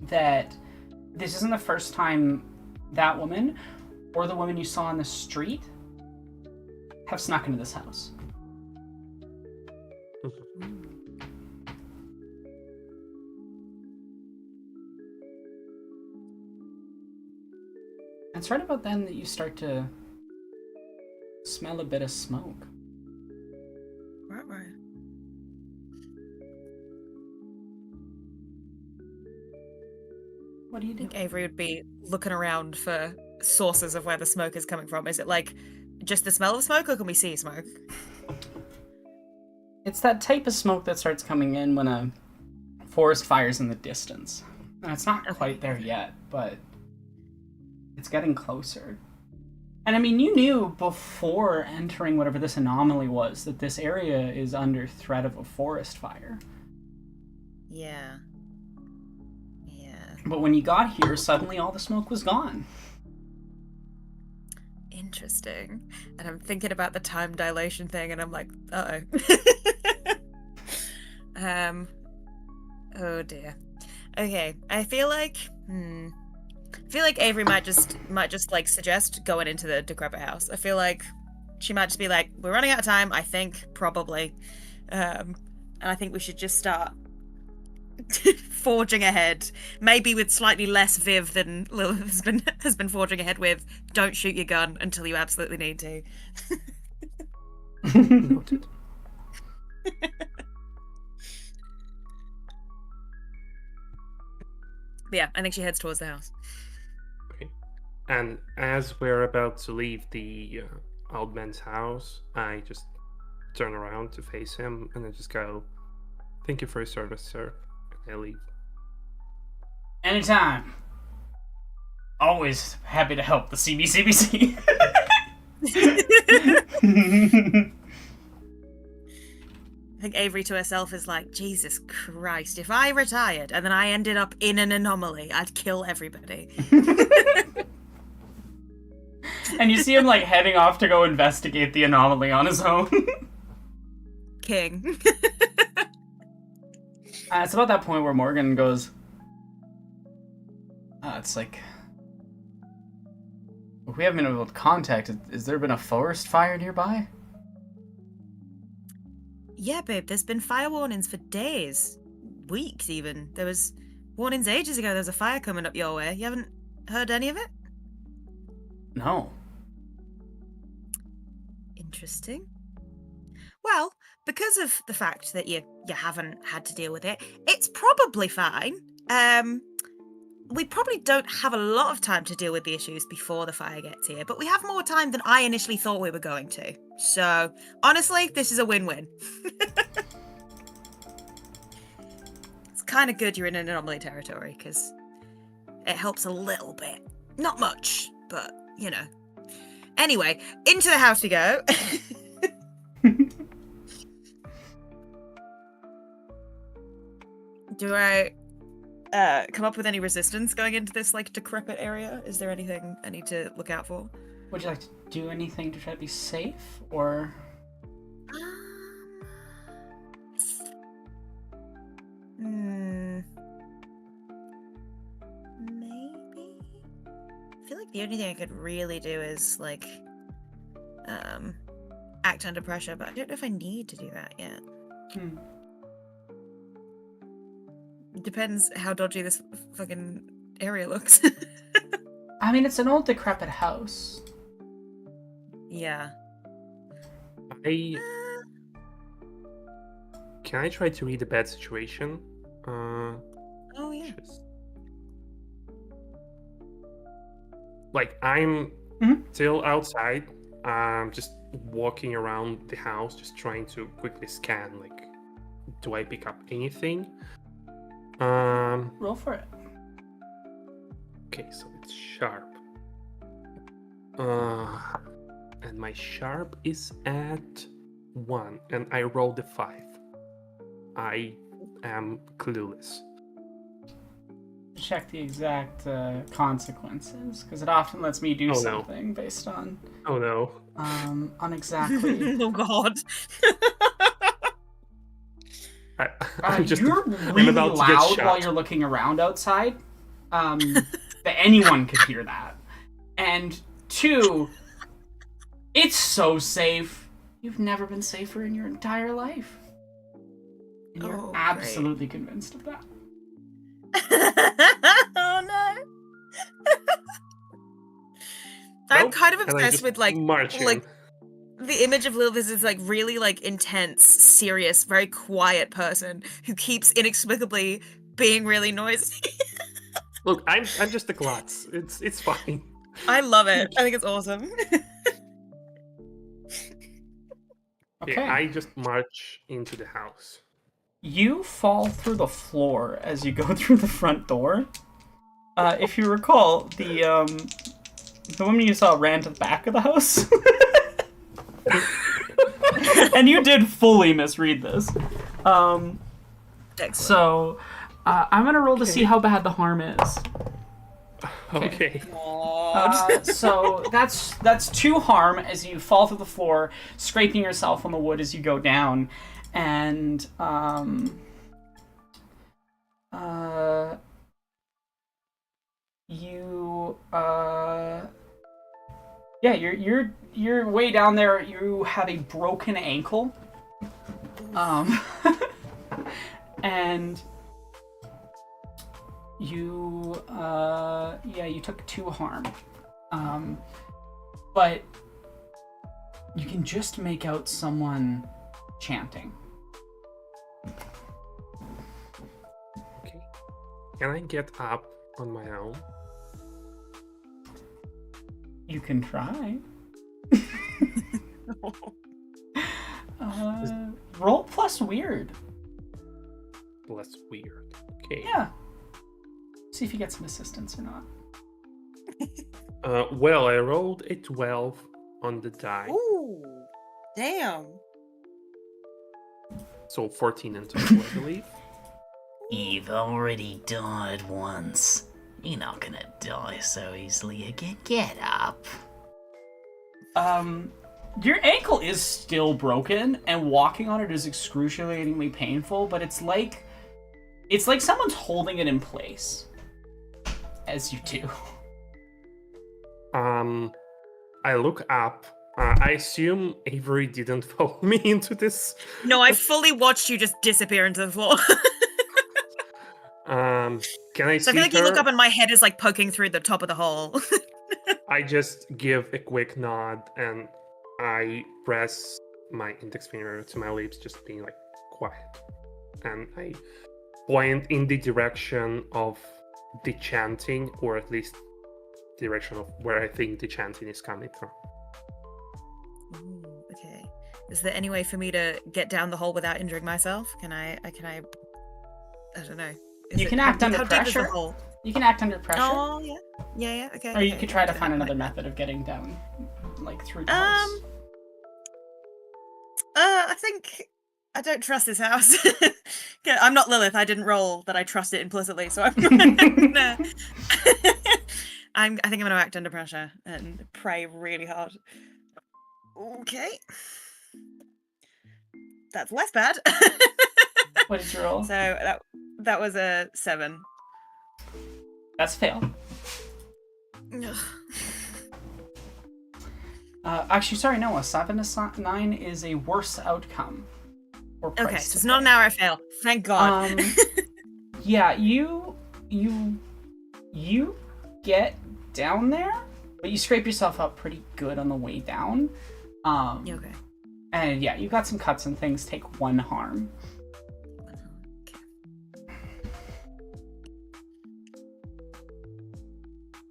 that this isn't the first time that woman or the woman you saw on the street have snuck into this house. And it's right about then that you start to smell a bit of smoke. Right. What do you I do? think Avery would be looking around for sources of where the smoke is coming from. Is it like just the smell of smoke, or can we see smoke? It's that type of smoke that starts coming in when a forest fire's in the distance. And it's not quite there yet, but it's getting closer. And I mean, you knew before entering whatever this anomaly was that this area is under threat of a forest fire. Yeah. But when you got here, suddenly all the smoke was gone. Interesting. And I'm thinking about the time dilation thing, and I'm like, uh-oh. Oh dear. Okay, I feel like Avery might just like suggest going into the decrepit house. I feel like she might just be like, we're running out of time, I think, probably. And I think we should just start forging ahead, maybe with slightly less viv than Lilith has been forging ahead with. Don't shoot your gun until you absolutely need to. Noted. But yeah, I think she heads towards the house. Okay. And as we're about to leave the old man's house, I just turn around to face him and I just go, "Thank you for your service, sir." And I leave. Anytime. Always happy to help the CBCBC. I think Avery to herself is like, Jesus Christ, if I retired and then I ended up in an anomaly, I'd kill everybody. And you see him like heading off to go investigate the anomaly on his own. King. It's about that point where Morgan goes, it's like, we haven't been able to contact. Has there been a forest fire nearby? Yeah, babe, there's been fire warnings for days. Weeks, even. There was warnings ages ago there's a fire coming up your way. You haven't heard any of it? No. Interesting. Well, because of the fact that you haven't had to deal with it, it's probably fine. We probably don't have a lot of time to deal with the issues before the fire gets here, but we have more time than I initially thought we were going to. So, honestly, this is a win-win. It's kind of good you're in an anomaly territory, because it helps a little bit. Not much, but, you know. Anyway, into the house we go. Do I come up with any resistance going into this, like, decrepit area? Is there anything I need to look out for? Would you like to do anything to try to be safe, or? Maybe? I feel like the only thing I could really do is, like, act under pressure, but I don't know if I need to do that yet. It depends how dodgy this fucking area looks. I mean, it's an old decrepit house. Yeah. Can I try to read a bad situation? Oh, yeah. Like, I'm Mhm. still outside, just walking around the house, just trying to quickly scan, like, do I pick up anything? Roll for it. Okay, so it's sharp. And my sharp is at 1, and I rolled a 5. I am clueless. Check the exact consequences, because it often lets me do Oh, no. something based on Oh no. on exactly. Oh, God. I'm just You're I'm really about to get loud shot. while you're looking around outside. That anyone could hear that. And 2, it's so safe. You've never been safer in your entire life. And you're Oh, absolutely convinced of that. Oh, no. I'm Nope. kind of And I obsessed just with, like, march in. the image of Lilith is this, like, really, like, intense, serious, very quiet person who keeps inexplicably being really noisy. Look, I'm just a klutz. It's fine. I love it. I think it's awesome. Okay. Yeah, I just march into the house. You fall through the floor as you go through the front door. If you recall, the woman you saw ran to the back of the house. And you did fully misread this. Excellent. So, I'm gonna roll to see how bad the harm is. Okay. So that's 2 harm as you fall through the floor, scraping yourself on the wood as you go down, and you're way down there. You have a broken ankle, and you you took 2 harm, but you can just make out someone chanting. Okay. Can I get up on my own? You can try. Roll plus weird. Less weird. Okay. Yeah. See if you get some assistance or not. Well, I rolled a 12 on the die. Ooh. Damn. So 14 in total, I believe. You've already died once. You're not gonna die so easily again. Get up. Your ankle is still broken, and walking on it is excruciatingly painful, but it's like someone's holding it in place as you do. I look up. I assume Avery didn't follow me into this. No, I fully watched you just disappear into the floor. Can I So I see feel like her? you look up and my head is like poking through the top of the hole. I just give a quick nod and I press my index finger to my lips, just being like quiet. And I point in the direction of the chanting, or at least direction of where I think the chanting is coming from. Ooh, okay. Is there any way for me to get down the hole without injuring myself? Can I don't know. You can act under how deep is the pressure. hole? You can act under pressure. Oh, yeah. Yeah, okay. Or you okay, could try to okay, find like another that. method of getting down, like through the house. I think I don't trust this house. Okay, I'm not Lilith. I didn't roll that I trust it implicitly, so I'm gonna... I think I'm gonna act under pressure and pray really hard. Okay. That's less bad. What did you roll? So that was a 7. That's fail. Ugh. Actually, sorry, no. A 7 to 9 is a worse outcome. Or price Okay, to so it's not pay. an hour I fail. Thank God. Yeah, you get down there, but you scrape yourself up pretty good on the way down. Okay. And yeah, you got some cuts and things. Take 1 harm.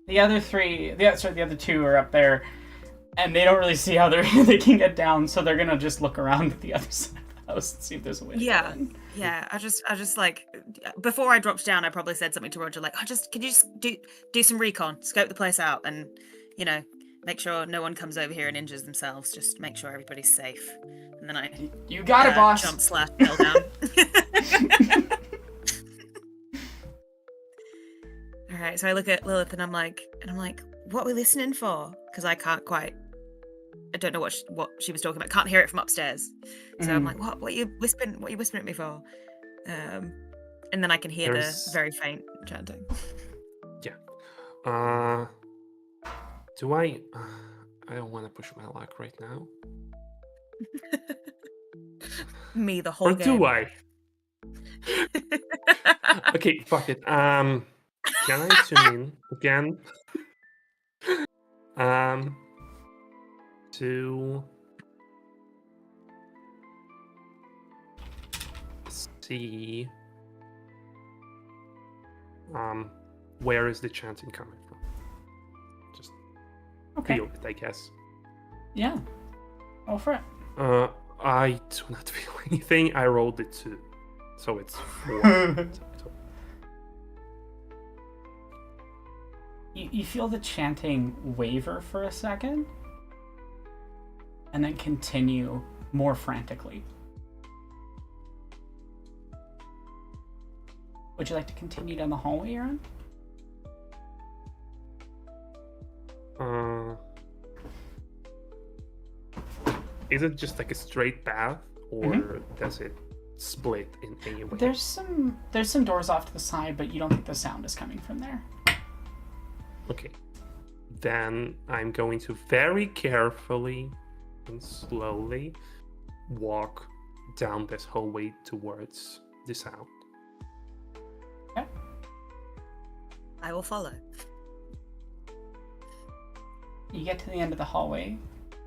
The other 2 are up there, and they don't really see how they can get down, so they're gonna just look around at the other side of the house and see if there's a way to get in. Yeah. I just like before I dropped down, I probably said something to Roger like, could you just do some recon, scope the place out, and make sure no one comes over here and injures themselves. Just make sure everybody's safe. And then I You got it, boss. jump slash fell down. All right, so I look at Lilith and I'm like, what are we listening for? Because I don't know what she was talking about. Can't hear it from upstairs. So I'm like, what are you whispering? What are you whispering at me for? And then I can hear the very faint chanting. Yeah. Do I? I don't want to push my luck right now. Me the whole Or game. do I? Okay, fuck it. Can I tune in again? To see where is the chanting coming from? Just feel it, I guess. Yeah. Go for it. I do not feel anything. I rolled it 2, so it's 4. You feel the chanting waver for a second, and then continue more frantically. Would you like to continue down the hallway you're in? Is it just like a straight path, or does it split in any way? There's some doors off to the side, but you don't think the sound is coming from there. Okay. Then I'm going to very carefully and slowly walk down this hallway towards the sound. Okay. I will follow. You get to the end of the hallway,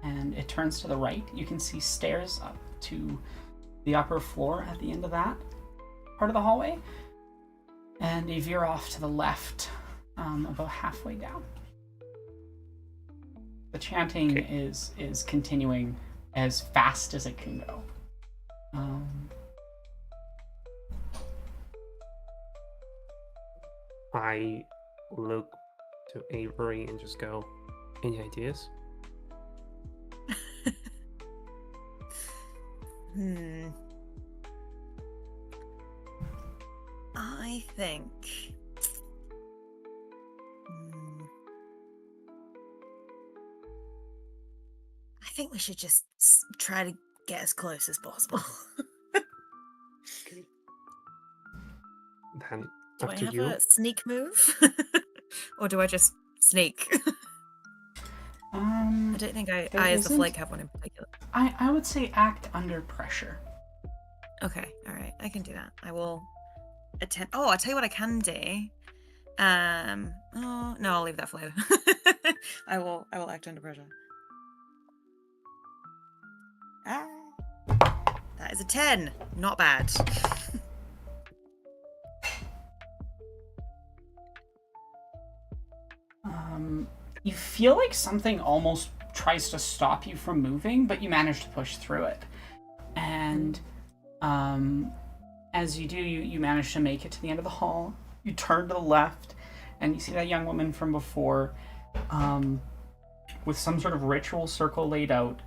and it turns to the right. You can see stairs up to the upper floor at the end of that part of the hallway. And you veer off to the left, about halfway down. The chanting is continuing as fast as it can go. I look to Avery and just go, any ideas? I think think we should just try to get as close as possible. Okay. Then Do I after have you. a sneak move? Or do I just sneak? I don't think I there as the isn't. flake have one in particular. I would say act under pressure. Okay, alright, I can do that. I will attempt. Oh, I'll tell you what I can do. Oh no, I'll leave that for later. I will act under pressure. Ah, that is a 10. Not bad. You feel like something almost tries to stop you from moving, but you manage to push through it. And as you do, you manage to make it to the end of the hall. You turn to the left, and you see that young woman from before, with some sort of ritual circle laid out,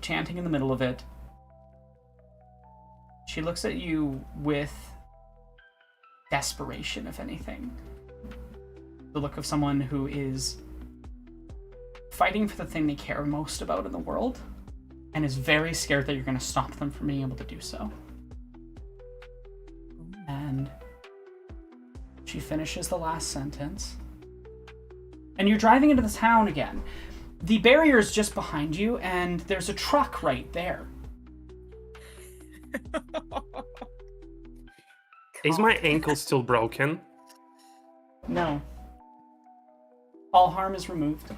chanting in the middle of it. She looks at you with desperation, if anything. The look of someone who is fighting for the thing they care most about in the world, and is very scared that you're going to stop them from being able to do so. And she finishes the last sentence. And you're driving into the town again. The barrier is just behind you, and there's a truck right there. Is my ankle still broken? No. All harm is removed.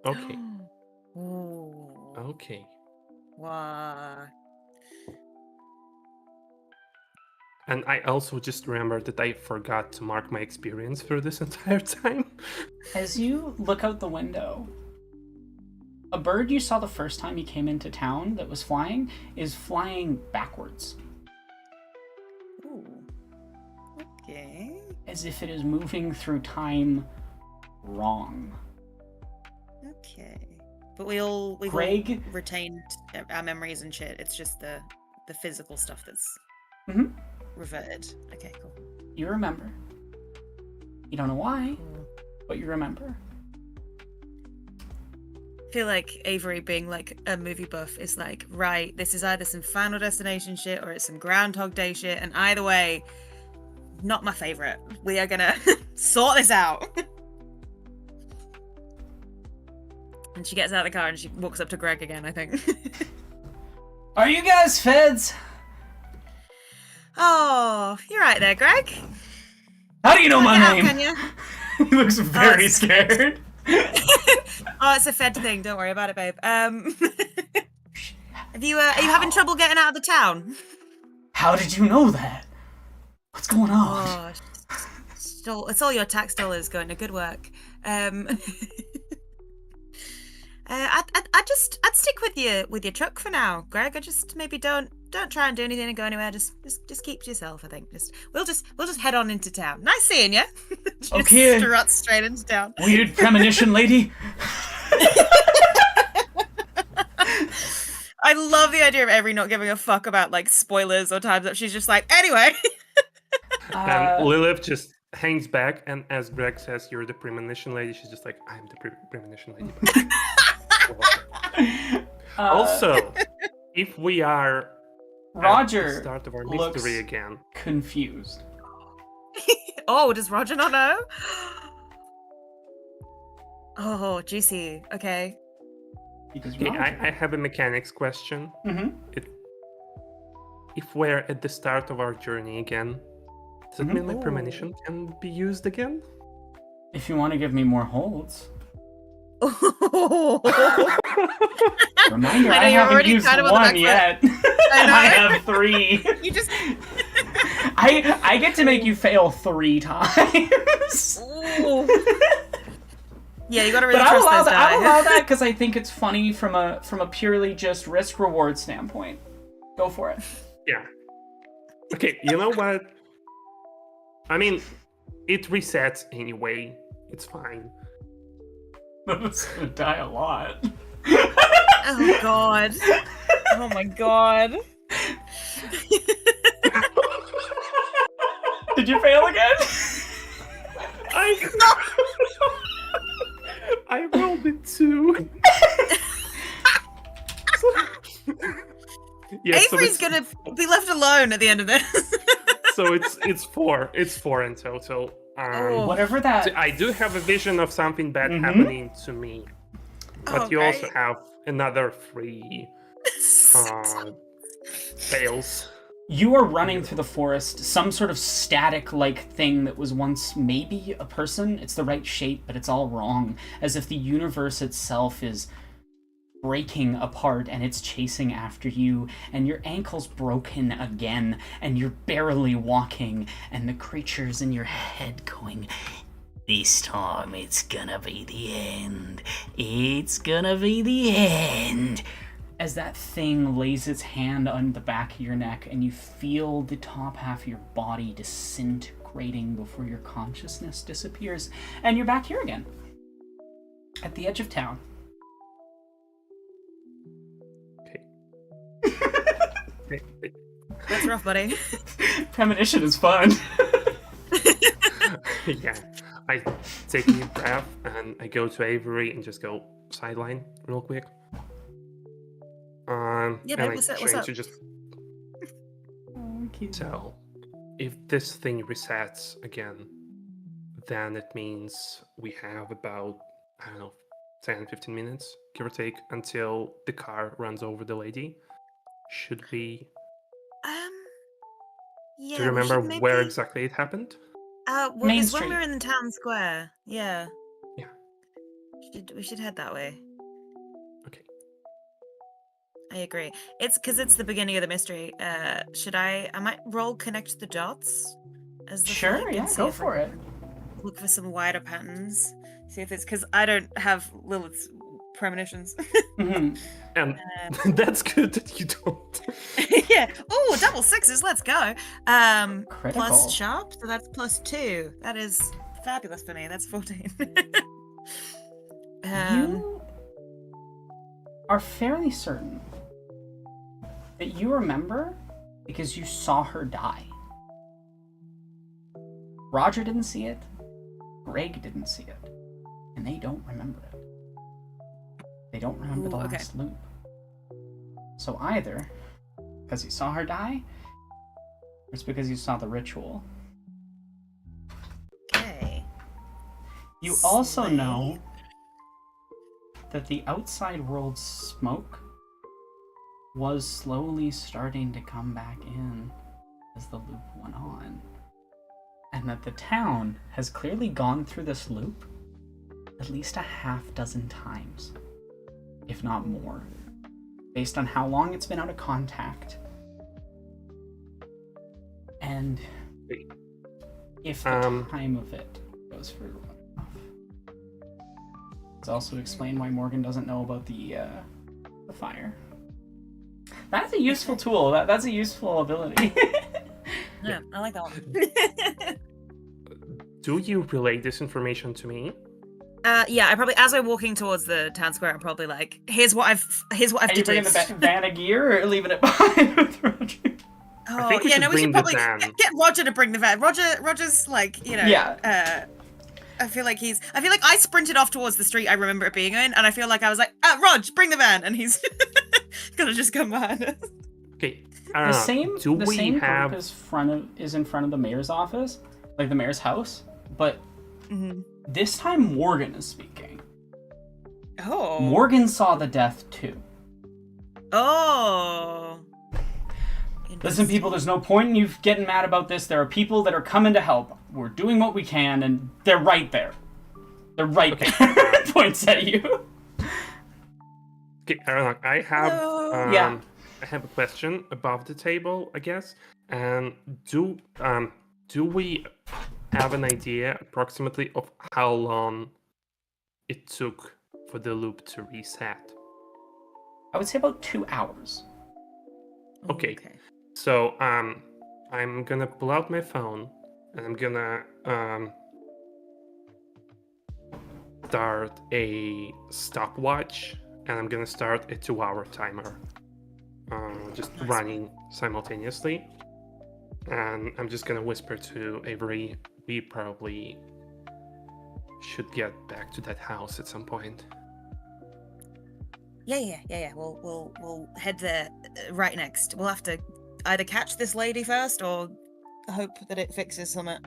Okay. Ooh. Okay. Wow. And I also just remembered that I forgot to mark my experience for this entire time. As you look out the window, a bird you saw the first time you came into town that was flying is flying backwards, Ooh. Okay. as if it is moving through time wrong. Okay. But we've all Greg? retained our memories and shit. It's just the physical stuff that's Mhm. reverted. Okay, cool. You remember. You don't know why, but you remember. I feel like Avery being like a movie buff is like, right, this is either some Final Destination shit or it's some Groundhog Day shit, and either way, not my favorite. We are gonna sort this out. And she gets out of the car and she walks up to Greg again, I think. Are you guys feds? Oh, you're right there, Greg. How do you know my Get out, name? can you? He looks very it's- scared. Oh, it's a Fed thing. Don't worry about it, babe. Are you having trouble getting out of the town? How did you know that? What's going on? Oh, it's all your tax dollars going to good work. I'd stick with your truck for now, Greg. I just maybe don't try and do anything and go anywhere. Just keep to yourself. I think. We'll just head on into town. Nice seeing you. Just Okay. strut straight into town. Weird premonition, lady. I love the idea of Avery not giving a fuck about like spoilers or times up. She's just like, anyway. And Lilith just hangs back, and as Greg says, "You're the premonition lady," she's just like, "I'm the premonition lady." Also, if we are at Roger the start of our looks mystery again, confused. Oh, does Roger not know? Oh, juicy. Okay. Because okay, Roger. I have a mechanics question. Mm-hmm. If we're at the start of our journey again, does it mean my premonition can be used again? If you want to give me more holds. Reminder, I know I you're haven't already used kind of on the one back yet. I know. I have 3. You just. I get to make you fail 3 times. Ooh. Yeah, you gotta really But I'll trust allow those that. die. I'll allow that because I think it's funny from a purely just risk reward standpoint. Go for it. Yeah. Okay, you know what? I mean, it resets anyway. It's fine. That's gonna die a lot. Oh god. Oh my god. Did you fail again? I rolled it too. Yeah, so Avery's gonna be left alone at the end of this. so it's four. It's four in total. Oh. Whatever that. So I do have a vision of something bad Mhm. happening to me, but Oh, you also great. have another three fails. You are running through the forest, some sort of static-like thing that was once maybe a person. It's the right shape, but it's all wrong. As if the universe itself is breaking apart and it's chasing after you, and your ankle's broken again, and you're barely walking, and the creature's in your head going, "This time it's gonna be the end. It's gonna be the end." As that thing lays its hand on the back of your neck and you feel the top half of your body disintegrating before your consciousness disappears, and you're back here again at the edge of town. Okay. That's rough, buddy. Premonition is fun. Yeah, I take a deep breath and I go to Avery and just go sideline real quick. Yeah, and babe, I what's change up? to just so if this thing resets again, then it means we have about, I don't know, 10-15 minutes, give or take, until the car runs over the lady. Should we? Yeah, Do you we remember should maybe. where exactly it happened? Well, Main it's when Street. we're in the town square. Yeah. Yeah. We should head that way. Okay. I agree. It's because it's the beginning of the mystery. I might roll connect the dots as the Sure, flag yeah, and see go if for I it. look for some wider patterns. See if it's because I don't have Lilith's premonitions. Mhm. And that's good that you don't. Yeah. Oh, double sixes. Let's go. Critical. Plus sharp, so that's +2. That is fabulous for me. That's 14. You are fairly certain that you remember because you saw her die. Roger didn't see it, Greg didn't see it, and they don't remember it. They don't remember the okay. last loop. So either because you saw her die, or it's because you saw the ritual. Okay. You also know that the outside world's smoke was slowly starting to come back in as the loop went on. And that the town has clearly gone through this loop at least a half dozen times, if not more, based on how long it's been out of contact. And if the time of it goes for long enough. It's also explain why Morgan doesn't know about the fire. That's a useful tool. That's a useful ability. Yeah, I like that one. Do you relay this information to me? Yeah, I probably, as we're walking towards the town square, I'm probably like, here's what I've Are you bringing deduced. the van of gear or leaving it behind with Roger? Oh, I think we yeah, should no, we bring should the probably van. get Roger to bring the van. Roger's like, you know, Yeah. I feel like I sprinted off towards the street I remember it being in, and I feel like I was like, Rog, bring the van, and he's gonna just come behind us. Okay. The same do we same have? group is in front of the mayor's office, like the mayor's house, but Mm-hmm. this time Morgan is speaking. Oh. Morgan saw the death too. Oh. Listen, people, there's no point in you getting mad about this. There are people that are coming to help. We're doing what we can, and they're right there. They're right there. Points at you. Okay, Aronok, I have Yeah. I have a question above the table, I guess. And do we have an idea approximately of how long it took for the loop to reset? I would say about 2 hours. Okay. So I'm gonna pull out my phone and I'm gonna start a stopwatch and I'm gonna start a 2-hour timer. Just running simultaneously. And I'm just gonna whisper to Avery, we probably should get back to that house at some point. Yeah. We'll head there right next. We'll have to either catch this lady first or hope that it fixes something.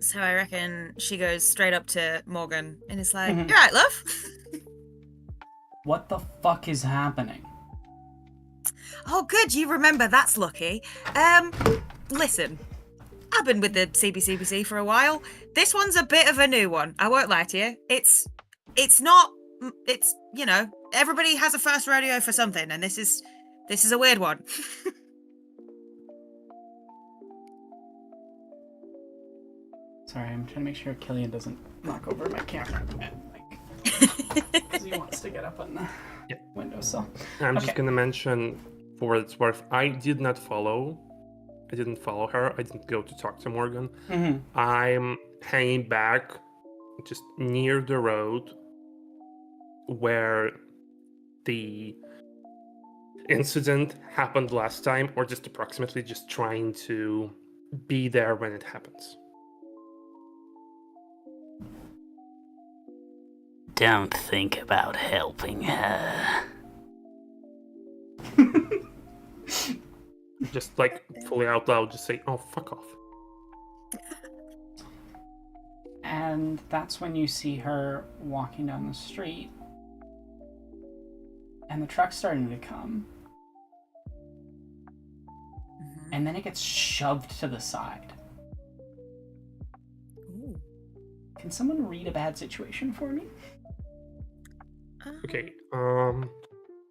So I reckon she goes straight up to Morgan and is like, Mhm. "You right, love?" What the fuck is happening? Oh, good, you remember. That's lucky. Listen, I've been with the CBCBC for a while. This one's a bit of a new one. I won't lie to you. It's not. It's, you know, everybody has a first rodeo for something, and this is a weird one. Sorry, I'm trying to make sure Killian doesn't knock over my camera. Because he wants to get up on the Yeah. windowsill. I'm just Okay. gonna mention, for what it's worth, I didn't follow her. I didn't go to talk to Morgan. Mm-hmm. I'm hanging back just near the road where the incident happened last time, or just approximately, just trying to be there when it happens. Don't think about helping her. Just like fully out loud, just say, "Oh, fuck off." And that's when you see her walking down the street. And the truck's starting to come. And then it gets shoved to the side. Ooh. Can someone read a bad situation for me? Okay,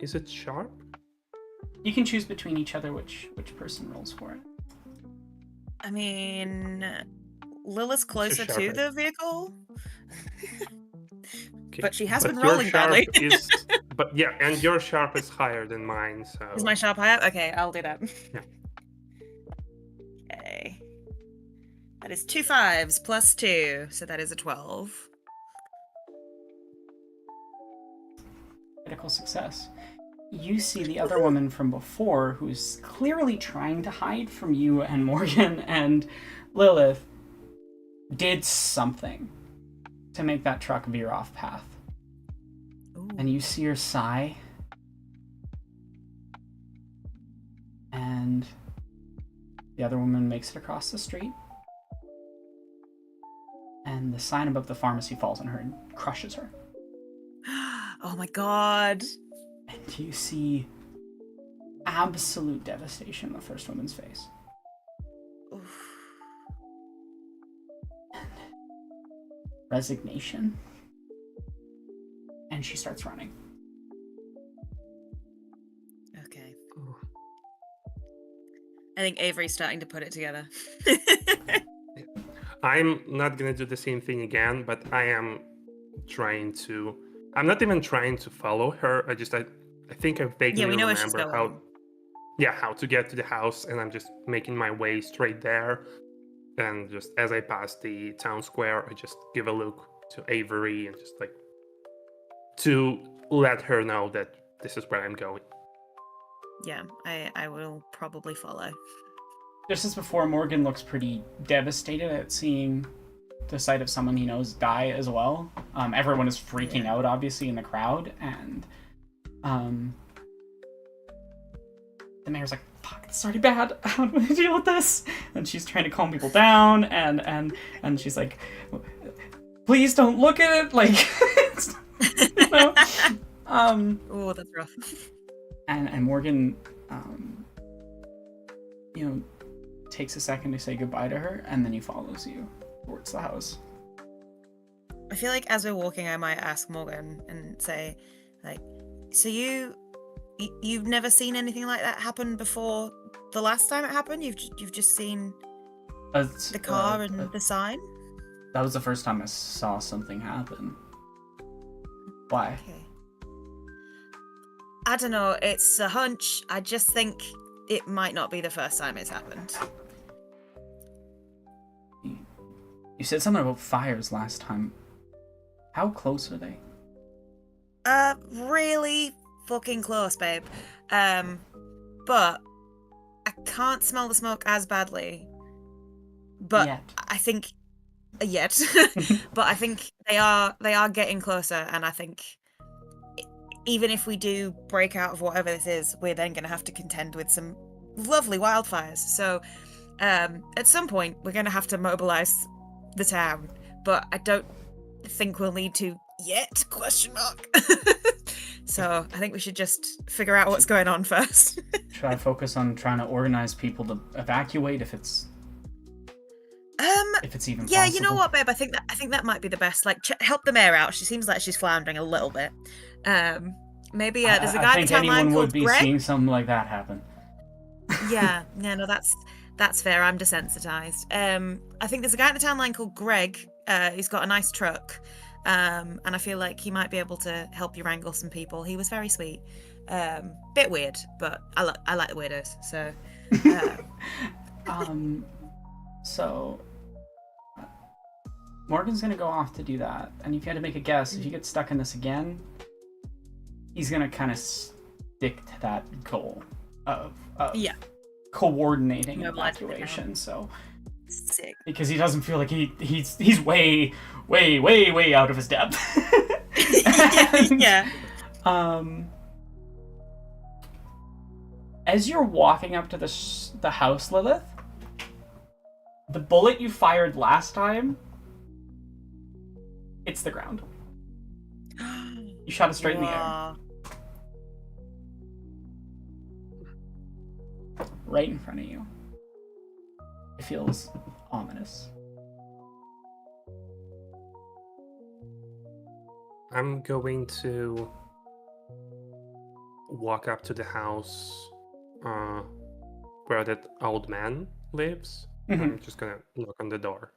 is it sharp? You can choose between each other which person rolls for it. I mean, Lila's closer sharp to edge. the vehicle, Okay. but she has been your rolling sharp badly. is, but yeah, and your sharp is higher than mine, so. Is my sharp higher? Okay, I'll do that. Yeah. Okay. That is 2 5s plus 2, so that is a 12. Critical success. You see the other woman from before who's clearly trying to hide from you and Morgan and Lilith did something to make that truck veer off path. Ooh. And you see her sigh. And the other woman makes it across the street. And the sign above the pharmacy falls on her and crushes her. Oh my god. And you see absolute devastation in the first woman's face. Oof. Resignation. And she starts running. Okay. Oh. I think Avery's starting to put it together. I'm not gonna do the same thing again, but I am I'm not even trying to follow her. I think I vaguely Yeah, we know where she's remember going. how to get to the house, and I'm just making my way straight there. And just as I pass the town square, I just give a look to Avery and just like to let her know that this is where I'm going. Yeah, I will probably follow. Just as before, Morgan looks pretty devastated at seeing the sight of someone he knows die as well. Everyone is freaking out, obviously, in the crowd, and the mayor's like, fuck, this is already bad. How do I deal with this? And she's trying to calm people down, and she's like, please don't look at it, like, you know? Oh, that's rough. And Morgan, you know, takes a second to say goodbye to her, and then he follows you towards the house. I feel like as we're walking, I might ask Morgan and say, like, so you've never seen anything like that happen before the last time it happened? You've just seen the car and the sign? That was the first time I saw something happen. Why? Okay. I don't know, it's a hunch. I just think it might not be the first time it's happened. You said something about fires last time. How close are they? Really fucking close, babe. But I can't smell the smoke as badly. But Yet. I think yet, but I think they are getting closer, and I think even if we do break out of whatever this is, we're then going to have to contend with some lovely wildfires. So at some point, we're going to have to mobilize the town, but I don't think we'll need to yet, question mark. So I think we should just figure out what's going on first. Should I focus on trying to organize people to evacuate if it's even yeah, possible? you know what, babe? I think that might be the best. Like, help the mayor out. She seems like she's floundering a little bit. Maybe there's a guy I at think the town line anyone called would be Greg. seeing something like that happen. Yeah, no, that's fair. I'm desensitized. I think there's a guy at the town line called Greg. Who's got a nice truck, and I feel like he might be able to help you wrangle some people. He was very sweet. Bit weird, but I like the weirdos. So, So Morgan's gonna go off to do that, and if you had to make a guess, if you get stuck in this again, he's gonna kind of stick to that goal of coordinating evacuation. So sick, because he doesn't feel like he's way out of his depth. And, yeah. As you're walking up to the house, Lilith, the bullet you fired last time, it's the ground. You shot it straight in the air. Right in front of you. It feels ominous. I'm going to walk up to the house where that old man lives. Mm-hmm. I'm just gonna knock on the door.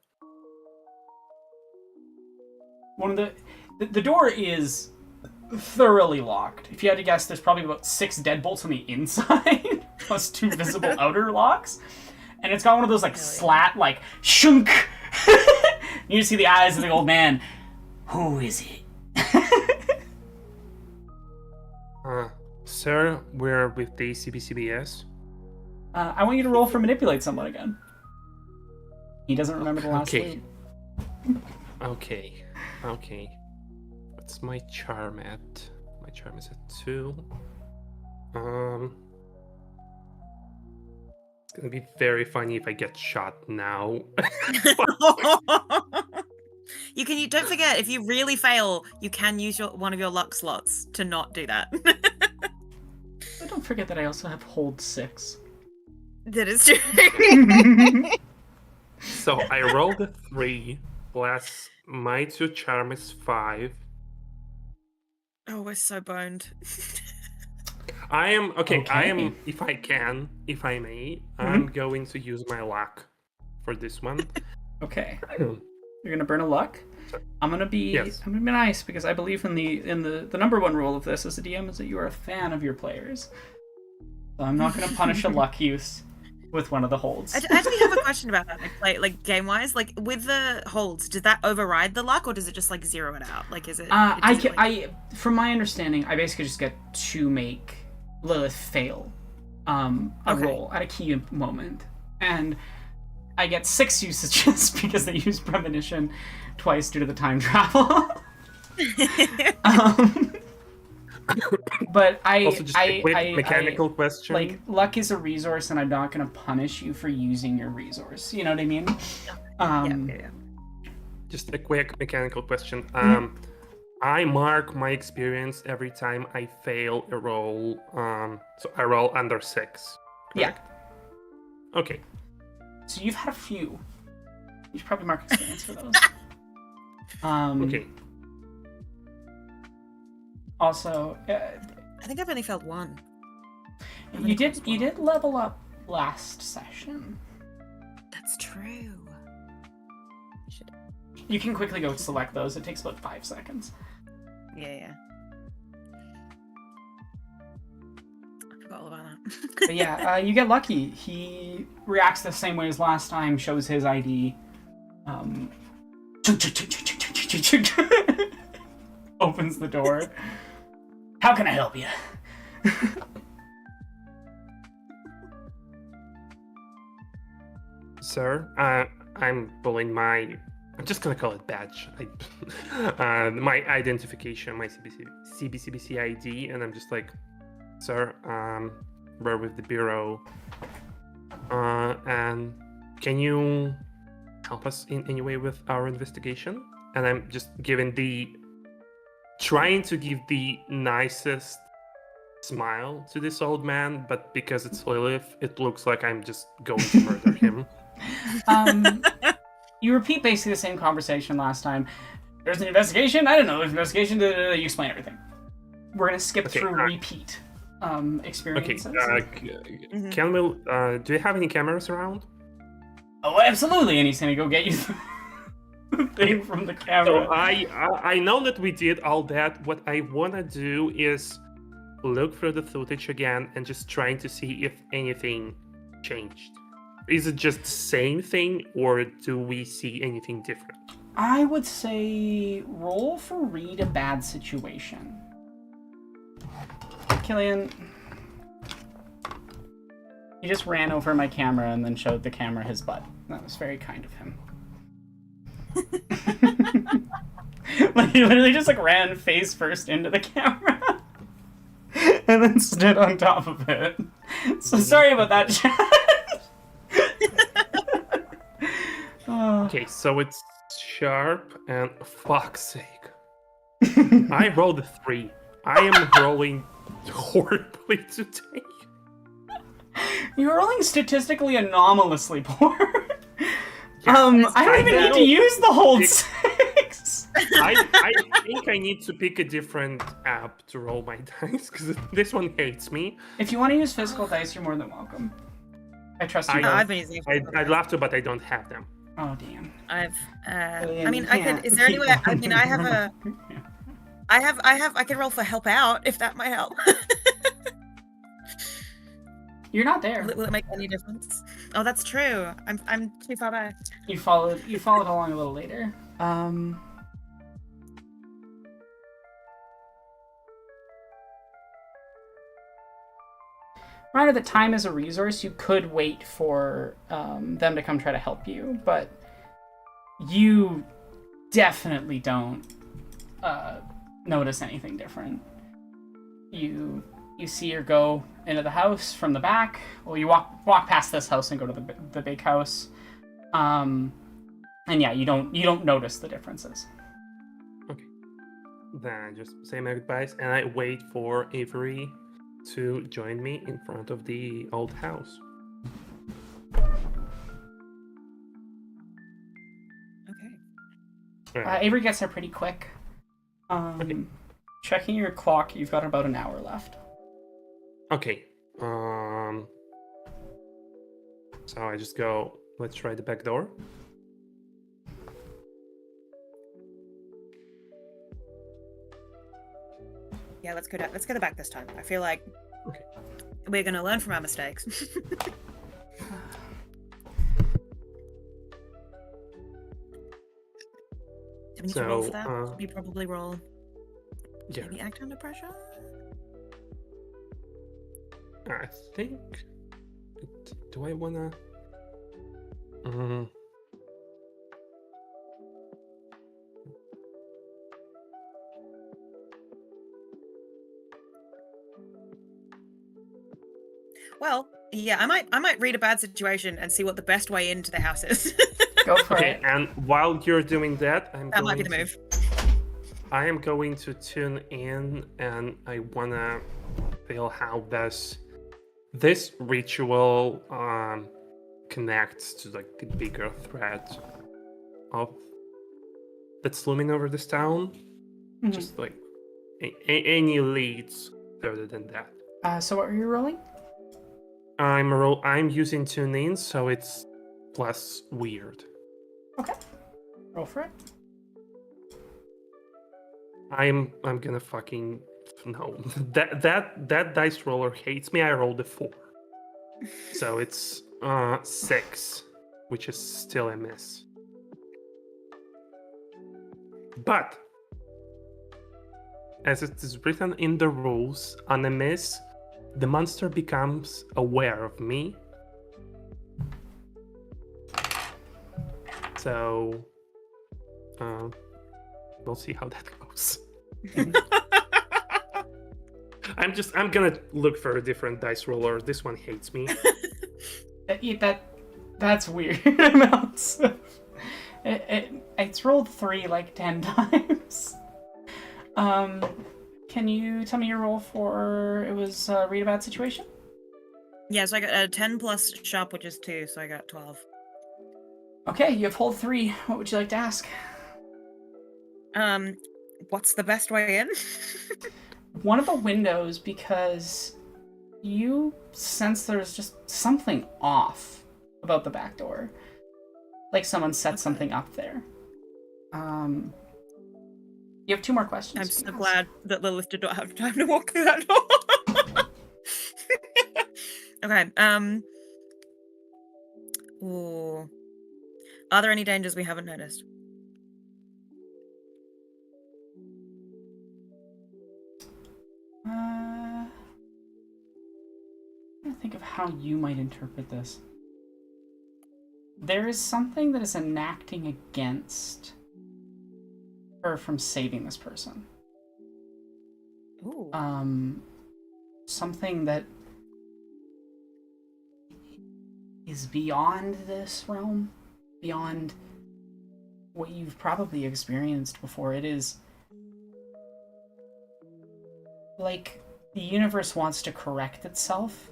One of the door is thoroughly locked. If you had to guess, there's probably about 6 deadbolts on the inside, plus 2 visible outer locks, and it's got one of those like slat, like shunk. You see the eyes of the old man. Who is it? Sir, we're with the CBCBS. I want you to roll for manipulate someone again. He doesn't remember the last Okay. lead. Okay. What's my charm at? My charm is at 2. It's gonna be very funny if I get shot now. You don't forget, if you really fail, you can use one of your luck slots to not do that. But don't forget that I also have hold 6. That is true. So I rolled a 3 plus my 2 charm is 5. Oh, we're so boned. I am Okay. if I may, I'm going to use my luck for this one. Okay. You're gonna burn a luck. I'm gonna be nice because I believe in the number one rule of this as a DM is that you are a fan of your players. So I'm not gonna punish a luck use with one of the holds. I actually have a question about that. Like game wise, like with the holds, does that override the luck, or does it just like zero it out? Like, is it? From my understanding, I basically just get to make Lilith fail a roll at a key moment, and I get 6 usages because they use premonition twice due to the time travel. But Also, just a quick mechanical question. Like, luck is a resource, and I'm not going to punish you for using your resource. You know what I mean? Yeah. Just a quick mechanical question. I mark my experience every time I fail a roll. So I roll under 6. Correct? Yeah. Okay. So you've had a few. You should probably mark experience for those. Okay. Also, I think I've only failed 1. you did level up last session. That's true. You can quickly go select those. It takes about 5 seconds. Yeah. I forgot all about that. But yeah, you get lucky. He reacts the same way as last time, shows his ID. Opens the door. How can I help you? Sir, I'm pulling my I'm just gonna call it badge. My identification, my CBCBC ID, and I'm just like, sir, we're with the bureau, and can you help us in any way with our investigation? And I'm just trying to give the nicest smile to this old man, but because it's Lilith, it looks like I'm just going to murder him. You repeat basically the same conversation last time. There's an investigation. I don't know. There's an investigation. You explain everything. We're gonna skip through repeat experiences. Mhm. Can we? Do you have any cameras around? Oh, absolutely. And he's gonna go get you the thing from the camera. So I know that we did all that. What I wanna do is look through the footage again and just trying to see if anything changed. Is it just the same thing, or do we see anything different? I would say roll for read a bad situation. Killian, he just ran over my camera and then showed the camera his butt. That was very kind of him. Like he literally just like ran face first into the camera and then stood on top of it. So sorry about that, chat. Okay, so it's sharp and fuck's sake. I rolled a 3. I am rolling horribly today. You're rolling statistically anomalously poor. Yeah, I don't even need to use the hold 6. I think I need to pick a different app to roll my dice because this one hates me. If you want to use physical dice, you're more than welcome. I trust you. I've been using. I'd love to, but I don't have them. Oh damn. I mean, I could. Is there any way? I mean, I have a. I could roll for help out if that might help. You're not there. Will it make any difference? Oh, that's true. I'm too far back. You followed along a little later. Reminder that time is a resource. You could wait for them to come try to help you, but you definitely don't notice anything different. You see her go into the house from the back. Well, you walk past this house and go to the big house. And yeah, you don't notice the differences. Okay. Then I just say my goodbyes and I wait for Avery to join me in front of the old house. Okay. Avery gets there pretty quick. Okay. Checking your clock, you've got about an hour left. Okay. So I just go, let's try the back door. Yeah, let's go the back this time. I feel like we're gonna learn from our mistakes. Do we need to roll for that? Should we probably roll? Yeah. Maybe act under pressure? I think. Do I wanna? Well, yeah, I might read a bad situation and see what the best way into the house is. Go for Okay, it. and while you're doing that, That might be the move. I am going to tune in, and I wanna feel how this ritual connects to like the bigger threat of that's looming over this town. Mhm. Just like any leads further than that. So what are you rolling? I'm using tune in, so it's plus weird. Okay. Roll for it. I'm gonna fucking no. That dice roller hates me. I rolled a 4, so it's 6, which is still a miss. But as it is written in the rules, on a miss, the monster becomes aware of me. So We'll see how that goes. I'm gonna look for a different dice roller. This one hates me. That's weird amounts. It's rolled 3 like 10 times. Can you tell me your roll for it was read a bad situation? Yeah, so I got a 10 plus sharp, which is 2, so I got 12. Okay, you have hold 3. What would you like to ask? What's the best way in? One of the windows, because you sense there's just something off about the back door. Like someone set something up there. You have 2 more questions. I'm so glad that Lilith did not have time to walk through that door. Okay, ooh. Are there any dangers we haven't noticed? I'm trying to think of how you might interpret this. There is something that is enacting against her from saving this person. Ooh. Something that is beyond this realm, beyond what you've probably experienced before. It is like the universe wants to correct itself,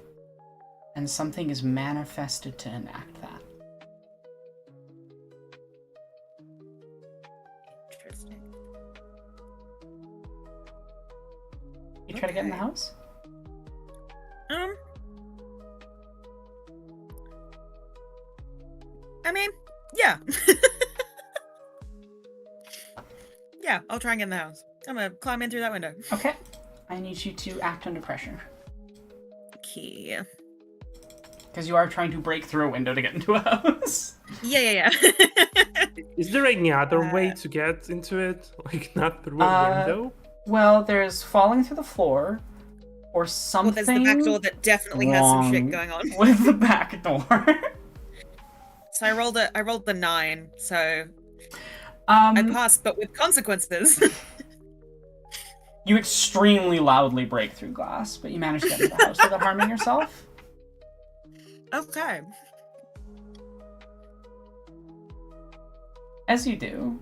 and something is manifested to enact that. Interesting. You try to get in the house? I mean, yeah. Yeah, I'll try and get in the house. I'm gonna climb in through that window. Okay. I need you to act under pressure. Okay. Because you are trying to break through a window to get into a house. Yeah. Is there any other way to get into it? Like, not through a window? Well, there's falling through the floor, or something. Well, there's the back door that definitely has some shit going on. With the back door. So I rolled the 9, so I I passed, but with consequences. You extremely loudly break through glass, but you manage to get into the house without harming yourself. Okay. As you do,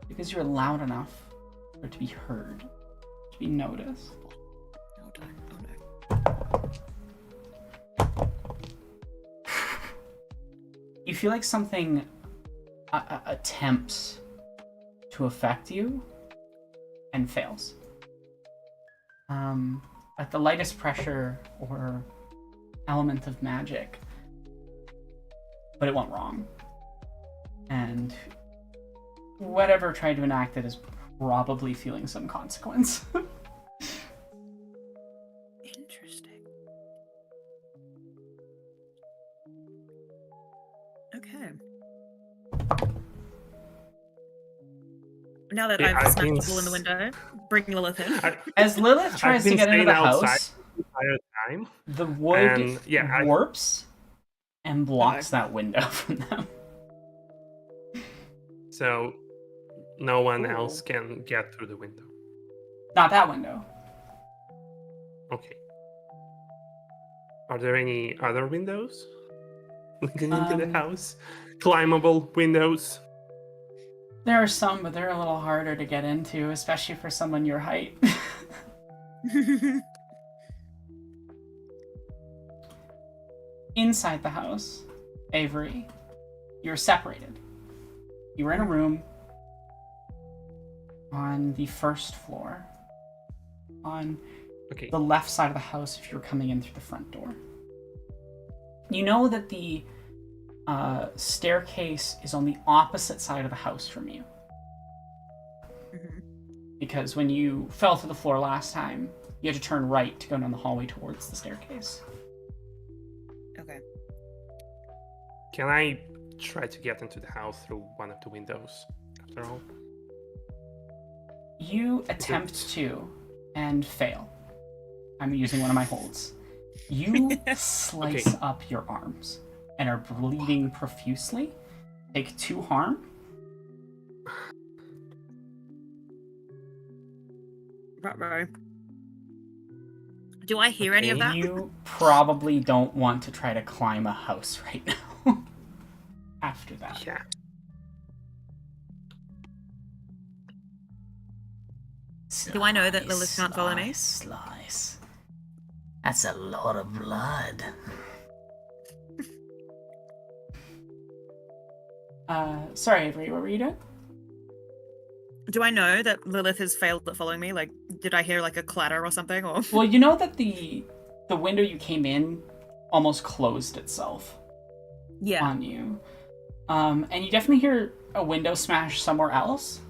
because you're loud enough for it to be heard, to be noticed. Oh darn. Oh no. You feel like something attempts to affect you and fails. At the lightest pressure or element of magic, but it went wrong. And whatever tried to enact it is probably feeling some consequence. Interesting. Okay. Now that I've smashed a hole in the window, bring Lilith in. As Lilith tries to get into the house, the entire time. The wood And, warps and blocks that window from them. So no one else can get through the window. Not that window. Okay. Are there any other windows leading into the house? Climbable windows? There are some, but they're a little harder to get into, especially for someone your height. Inside the house, Avery, you're separated. You were in a room on the first floor, on the left side of the house if you were coming in through the front door. You know that the staircase is on the opposite side of the house from you. Mm-hmm. Because when you fell to the floor last time, you had to turn right to go down the hallway towards the staircase. Okay. Can I try to get into the house through one of the windows, after all? You attempt to, and fail. I'm using one of my holds. You slice up your arms and are bleeding profusely, take 2 harm. Right. Do I hear any of Okay. that? You probably don't want to try to climb a house right now. After that. Yeah. Do I know that Lilith can't follow me? Slice. That's a lot of blood. Sorry, Avery, what were you doing? Do I know that Lilith has failed at following me? Like, did I hear like a clatter or something? Or Well, you know that the window you came in almost closed itself yeah. on you. And you definitely hear a window smash somewhere else.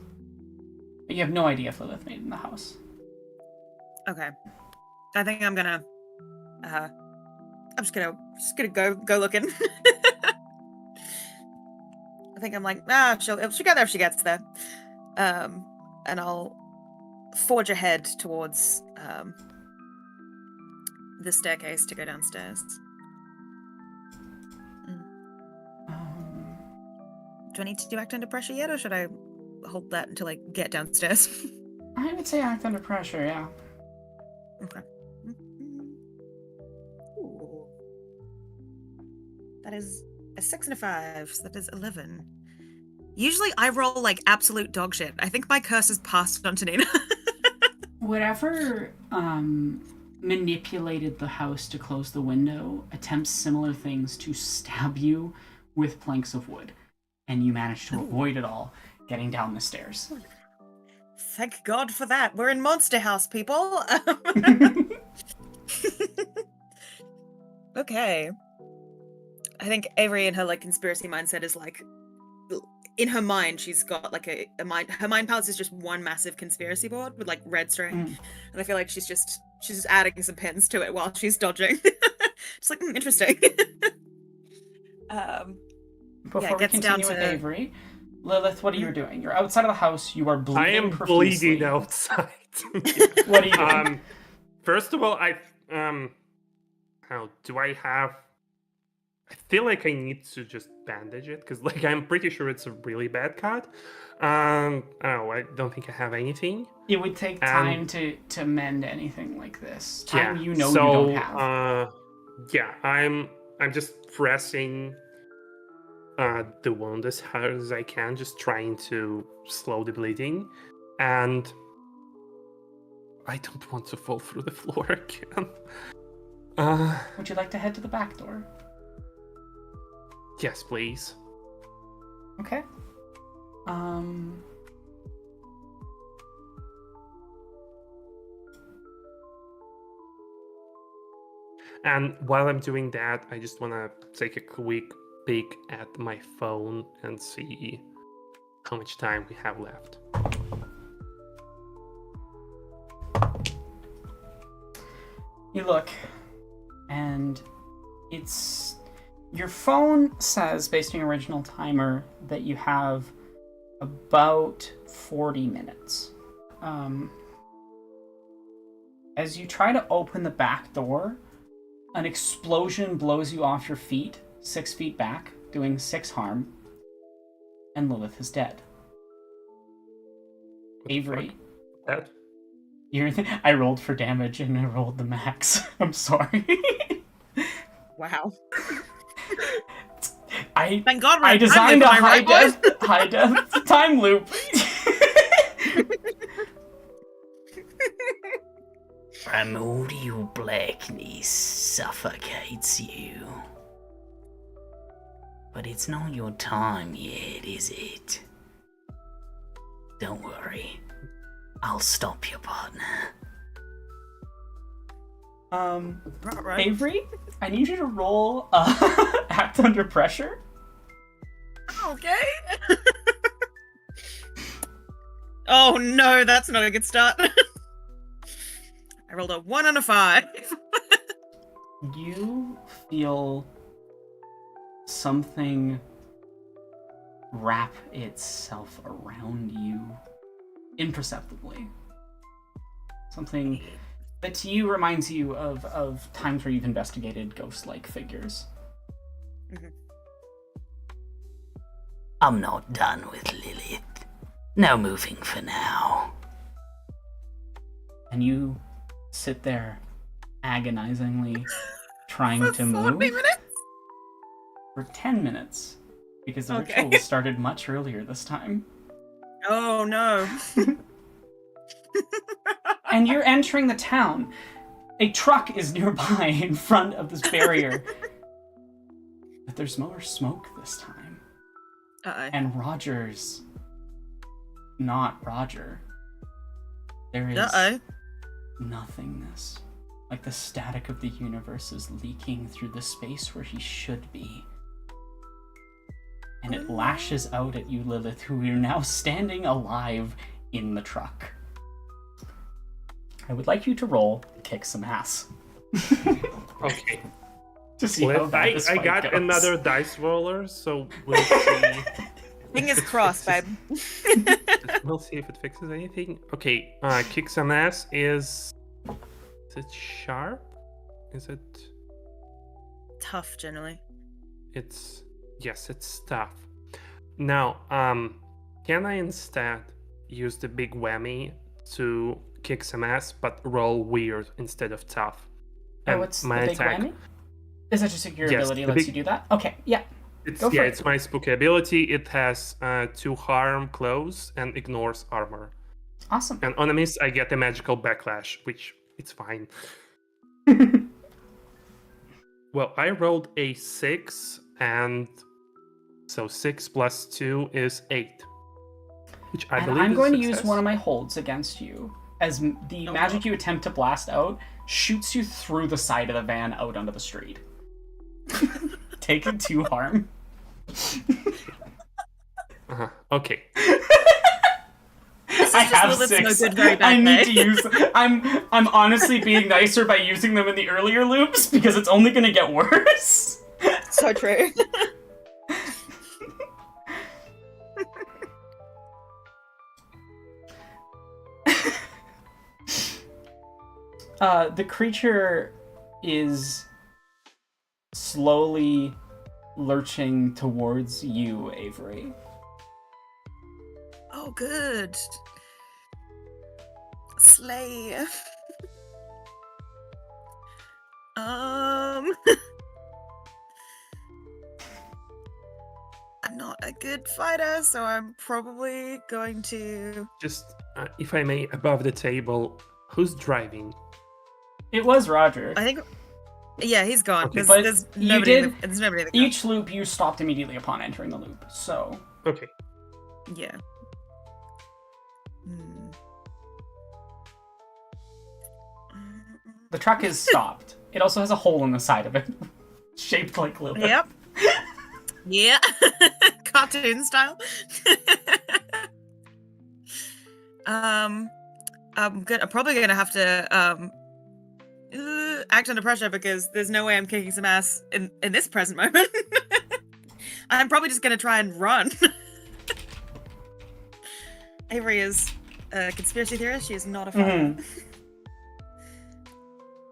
But you have no idea if Lilith made it in the house. Okay. I think I'm gonna. I'm just gonna go looking. I think I'm like, she'll get there if she gets there. And I'll forge ahead towards the staircase to go downstairs. Do I need to do act under pressure yet, or should I hold that until I get downstairs? I would say act under pressure, yeah. Okay. Ooh. That is a 6 and a 5, so that is 11. Usually I roll like absolute dog shit. I think my curse is passed on to Nina. Whatever manipulated the house to close the window attempts similar things to stab you with planks of wood. And you manage to avoid it all, getting down the stairs. Thank God for that. We're in Monster House, people. Okay. I think Avery in her like conspiracy mindset is like, in her mind she's got like a mind. Her mind palace is just one massive conspiracy board with like red string, and I feel like she's just adding some pins to it while she's dodging. Just like interesting. Before we continue with Avery, Lilith, what are you doing? You're outside of the house. You are bleeding I am profusely. bleeding outside. What are you doing? First of all, how do I have? I feel like I need to just bandage it because, like, I'm pretty sure it's a really bad cut. I don't know. I don't think I have anything. It would take time to mend anything like this. Time Yeah. you know So, you don't have. Yeah, I'm just pressing the wound as hard as I can, just trying to slow the bleeding, and I don't want to fall through the floor again. Would you like to head to the back door? Yes, please. Okay. And while I'm doing that, I just want to take a quick peek at my phone and see how much time we have left. You look, and it's... Your phone says, based on your original timer, that you have about 40 minutes. As you try to open the back door, an explosion blows you off your feet, 6 feet back, doing 6 harm, and Lilith is dead. Avery. That? I rolled for damage and I rolled the max. I'm sorry. Wow. Thank God I designed a high boys? def time loop. Primordial blackness suffocates you. But it's not your time yet, is it? Don't worry. I'll stop your partner. Right. Avery, I need you to roll act under pressure. Okay. Oh no, that's not a good start. I rolled a 1 and a 5. You feel something wrap itself around you imperceptibly. Something that to you reminds you of times where you've investigated ghost-like figures. Mm-hmm. I'm not done with Lilith. No moving for now. And you sit there agonizingly trying For to 40 move minutes? for 10 minutes. Because the Okay. ritual started much earlier this time. Oh no. And you're entering the town. A truck is nearby in front of this barrier. But there's more smoke this time. Uh-oh. And Roger's not Roger. There is Uh-oh. nothingness. Like the static of the universe is leaking through the space where he should be. And it lashes out at you, Lilith, who are now standing alive in the truck. I would like you to roll kick some ass. Okay. To see how bad this I fight got goes. another dice roller, so we'll see. Fingers crossed, babe. We'll see if it fixes anything. Okay, kick some ass is it sharp? Is it? Tough, generally. Yes, it's tough. Now, can I instead use the big whammy to kick some ass, but roll weird instead of tough? Oh, what's the big whammy? Is that just your Yes, ability the lets big- you do that? Okay, yeah. Go for it. It's my spooky ability. It has 2 harm close and ignores armor. Awesome. And on a miss, I get a magical backlash, which it's fine. Well, I rolled a 6, and so 6 plus 2 is 8. Which I And believe I'm is going a to use success. one of my holds against you, as the Oh, magic you attempt to blast out shoots you through the side of the van out onto the street. Taking 2 harm. Okay. I have Lilith's 6. no good, very bad I need day. to use. I'm honestly being nicer by using them in the earlier loops because it's only going to get worse. So true. The creature is slowly lurching towards you, Avery. Oh, good. Slay. I'm not a good fighter, so I'm probably going to... Just, if I may, above the table, who's driving? It was Roger. I think... Yeah, he's gone. Okay. But There's you nobody did- there's nobody in the car. Each loop you stopped immediately upon entering the loop, so... Okay. Yeah. Hmm. The truck is stopped. It also has a hole in the side of it, shaped like Lilith. Yep. Yeah. Cartoon style. I'm probably gonna have to act under pressure because there's no way I'm kicking some ass in this present moment. I'm probably just gonna try and run. Avery is a conspiracy theorist. She is not a fighter.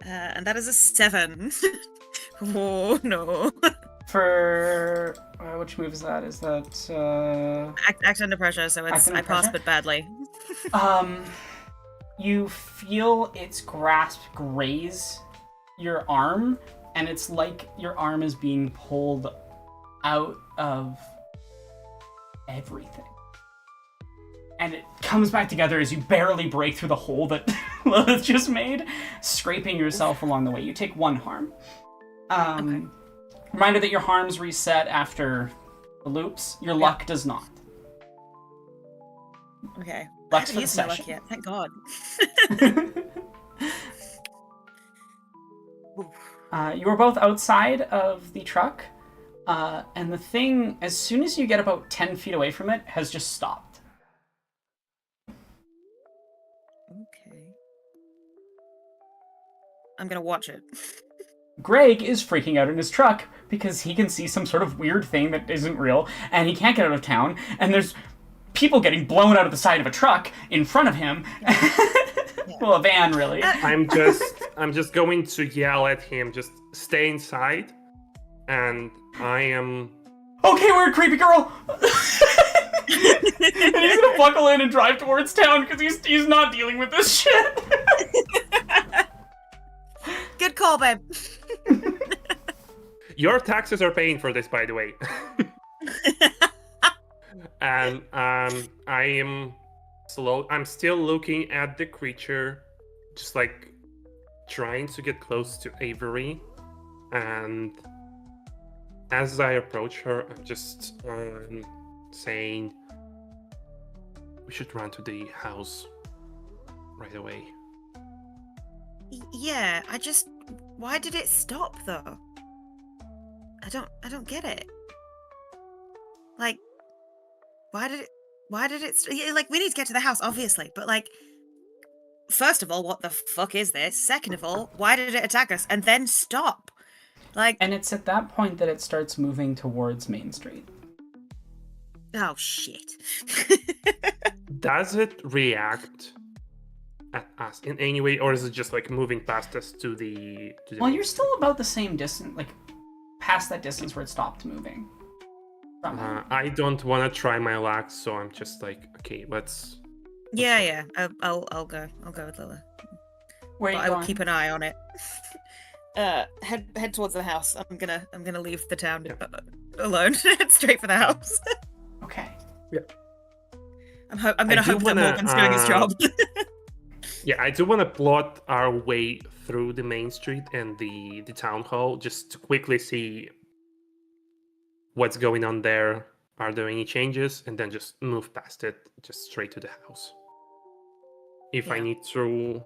And that is a 7. Oh no. For... which move is that? Is that... Act under pressure, so Act it's under I pass pressure? but badly. You feel its grasp graze your arm, and it's like your arm is being pulled out of everything. And it comes back together as you barely break through the hole that Lilith just made, scraping yourself along the way. You take 1 harm. Okay. Reminder that your harms reset after the loops. Your luck does not. Okay. Luck's I for the haven't used my luck session. yet. Thank God. You are both outside of the truck, and the thing, as soon as you get about 10 feet away from it, has just stopped. Okay. I'm gonna watch it. Greg is freaking out in his truck because he can see some sort of weird thing that isn't real, and he can't get out of town, and there's people getting blown out of the side of a truck in front of him. Well, a van, really. I'm just going to yell at him, just stay inside, and I am okay, weird creepy girl. And he's gonna buckle in and drive towards town because he's not dealing with this shit. Good call, babe. Your taxes are paying for this, by the way. And I'm still looking at the creature, just like trying to get close to Avery. And as I approach her, I'm just saying, we should run to the house right away. Yeah, why did it stop though? I don't get it. Like, why did it like, we need to get to the house, obviously, but like, first of all, what the fuck is this? Second of all, why did it attack us and then stop? Like, And it's at that point that it starts moving towards Main Street. oh shit. Does it react at us in any way, or is it just like moving past us to the Well, you're still about the same distance, like past that distance where it stopped moving. From it. I don't want to try my luck, so I'm just like, okay, let's. Yeah. I'll go with Lila. Where are But you I will going? keep an eye on it. Head towards the house. I'm gonna leave the town alone. Head straight for the house. Okay. I'm gonna hope that Morgan's doing his job. Yeah, I do want to plot our way through the main street and the town hall, just to quickly see what's going on there. Are there any changes? And then just move past it, just straight to the house. If I Yeah. need to,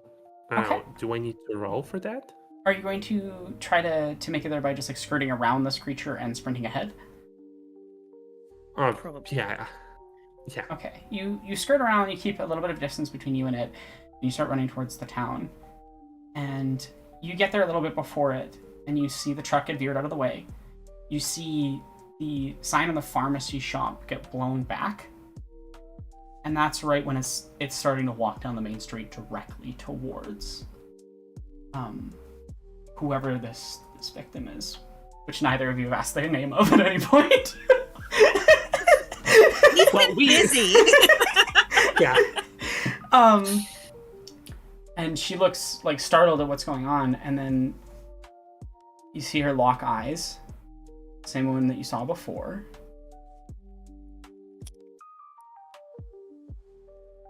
Okay. do I need to roll for that? Are you going to try to make it there by just like skirting around this creature and sprinting ahead? Probably. Yeah. Okay. You skirt around, you keep a little bit of distance between you and it, and you start running towards the town. And you get there a little bit before it, and you see the truck get veered out of the way. You see the sign on the pharmacy shop get blown back. And that's right when it's starting to walk down the main street directly towards whoever this victim is, which neither of you have asked the name of at any point. He's been busy. Yeah. And she looks like startled at what's going on, and then you see her lock eyes, same one that you saw before,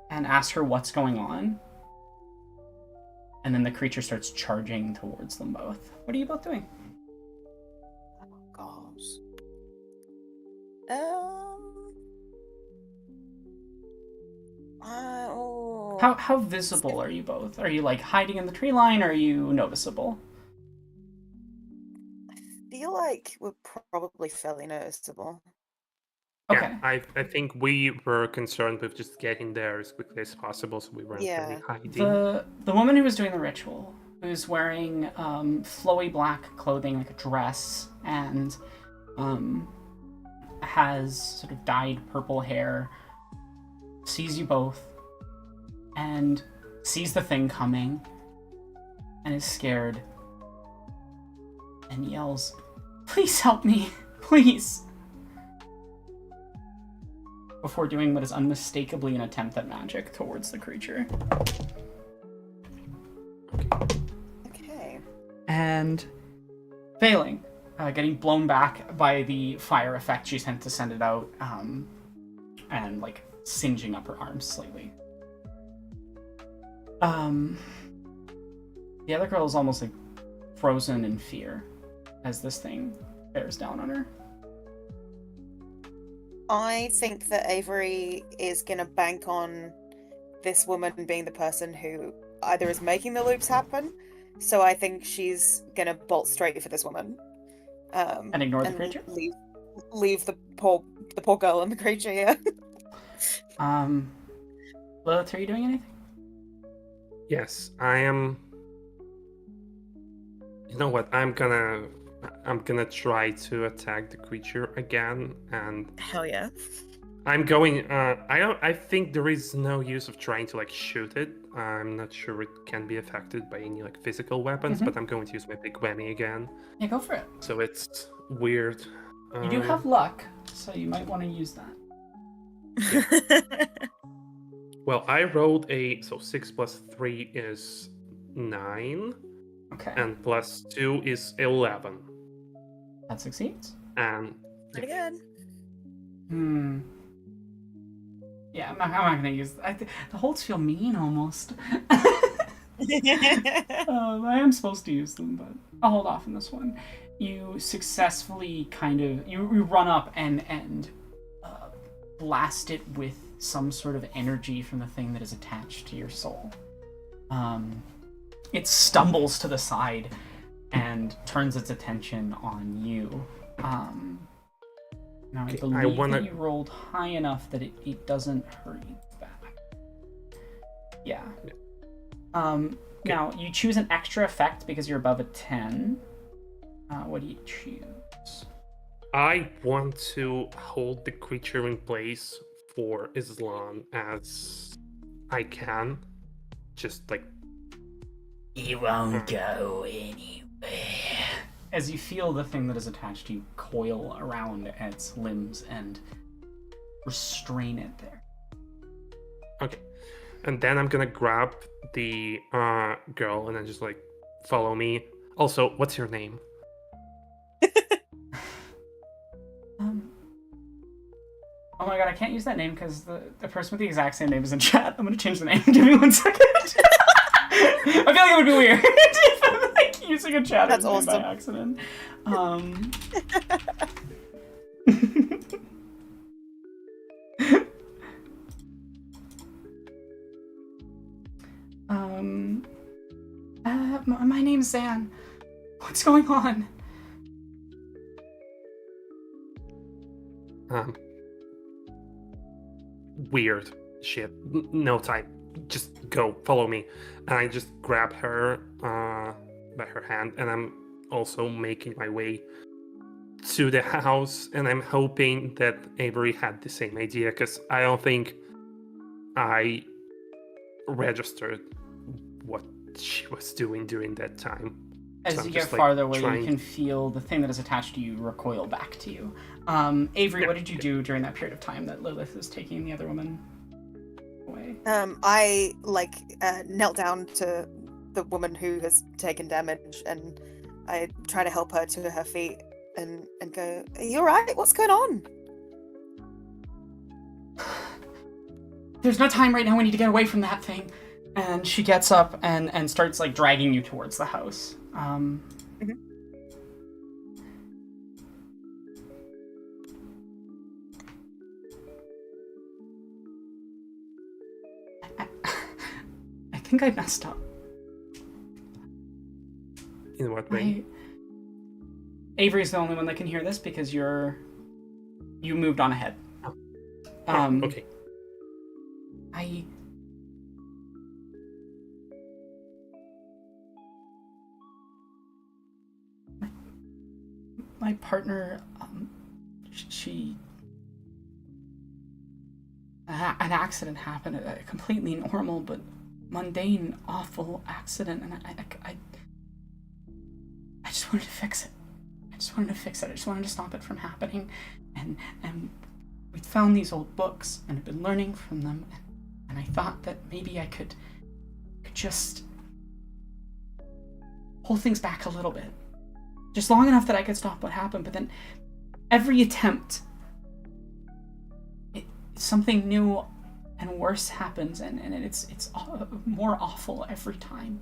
and ask her what's going on. And then the creature starts charging towards them both. What are you both doing? Gosh. How visible are you both? Are you like hiding in the tree line, or are you noticeable? I feel like we're probably fairly noticeable. Okay. Yeah, I think we were concerned with just getting there as quickly as possible, so we weren't really hiding. The woman who was doing the ritual, who's wearing flowy black clothing, like a dress, and has sort of dyed purple hair, sees you both, and sees the thing coming, and is scared, and yells, "Please help me, please!" Before doing what is unmistakably an attempt at magic towards the creature. Okay. And failing, getting blown back by the fire effect she sent to send it out, and like singeing up her arms slightly. The other girl is almost like frozen in fear as this thing bears down on her. I think that Avery is gonna bank on this woman being the person who either is making the loops happen, so I think she's gonna bolt straight for this woman. And ignore the creature? Leave the poor girl and the creature, yeah. Lilith, are you doing anything? Yes, I am. You know what? I'm gonna try to attack the creature again, and Hell yeah. I'm going. I think there is no use of trying to like shoot it. I'm not sure it can be affected by any like physical weapons, but I'm going to use my big whammy again. Yeah, go for it. So it's weird. You do have luck, so you might want to use that. Well, I rolled so 6 plus 3 is 9, Okay. and plus 2 is 11. That succeeds. And Pretty good. Yeah, I'm not gonna use. The holds feel mean almost. I am supposed to use them, but I'll hold off on this one. You successfully you run up and blast it with some sort of energy from the thing that is attached to your soul. It stumbles to the side and turns its attention on you. Now I believe that you rolled high enough that it doesn't hurt you back. Yeah. Now you choose an extra effect because you're above a 10. What do you choose? I want to hold the creature in place for as long as I can. Just like... You won't go anywhere. As you feel the thing that is attached to you coil around its limbs and restrain it there. Okay. And then I'm gonna grab the girl and then just like follow me. Also, what's your name? Oh my god, I can't use that name because the person with the exact same name is in chat. I'm gonna change the name. Give me 1 second. I feel like it would be weird if I'm like using a chat That's name awesome. by accident. My name's Zan. What's going on? Weird shit. No time. Just go. Follow me. And I just grab her by her hand, and I'm also making my way to the house. And I'm hoping that Avery had the same idea, because I don't think I registered what she was doing during that time. As So you I'm get just, like, farther away, trying- you can feel the thing that is attached to you recoil back to you. Avery, Yeah, what did you do during that period of time that Lilith is taking the other woman away? I knelt down to the woman who has taken damage, and I try to help her to her feet and go, "Are you alright? What's going on?" There's no time right now. We need to get away from that thing. And she gets up and starts like dragging you towards the house. I think I messed up. In what way? Avery's the only one that can hear this because you moved on ahead. Okay. My partner, an accident happened, a completely normal but mundane, awful accident, and I just wanted to fix it. I just wanted to stop it from happening, and we'd found these old books and had been learning from them, and I thought that maybe I could just hold things back a little bit. Just long enough that I could stop what happened, but then every attempt, something new and worse happens, and it's more awful every time.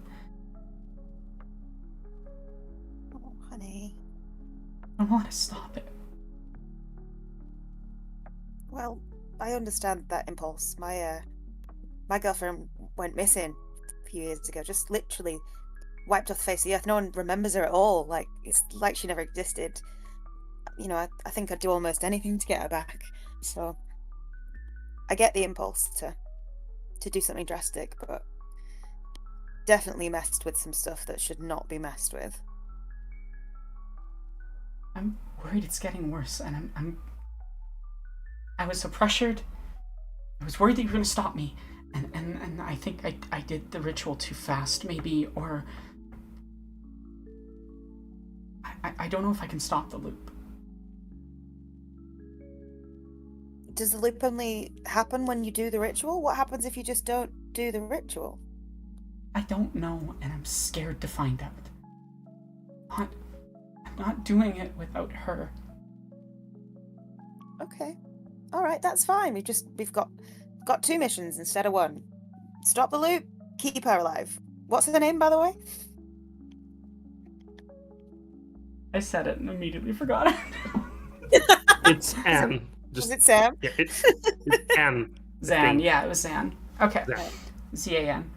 Oh, honey. I don't want to stop it. Well, I understand that impulse. My girlfriend went missing a few years ago, just literally wiped off the face of the earth. No one remembers her at all. Like, it's like she never existed. You know, I think I'd do almost anything to get her back. So I get the impulse to do something drastic, but definitely messed with some stuff that should not be messed with. I'm worried it's getting worse, and I was so pressured. I was worried that you were going to stop me, and I think I did the ritual too fast, maybe, or I don't know if I can stop the loop. does the loop only happen when you do the ritual? What happens if you just don't do the ritual? I don't know, and I'm scared to find out. I'm not doing it without her. Okay. All right, that's fine. We've got 2 missions instead of 1. Stop the loop, keep her alive. What's her name, by the way? I said it and immediately forgot it. It's Anne. Was it Sam? Yeah, it's Anne. I Zan, think. yeah, it was Zan. Okay. Zan. Z-A-N.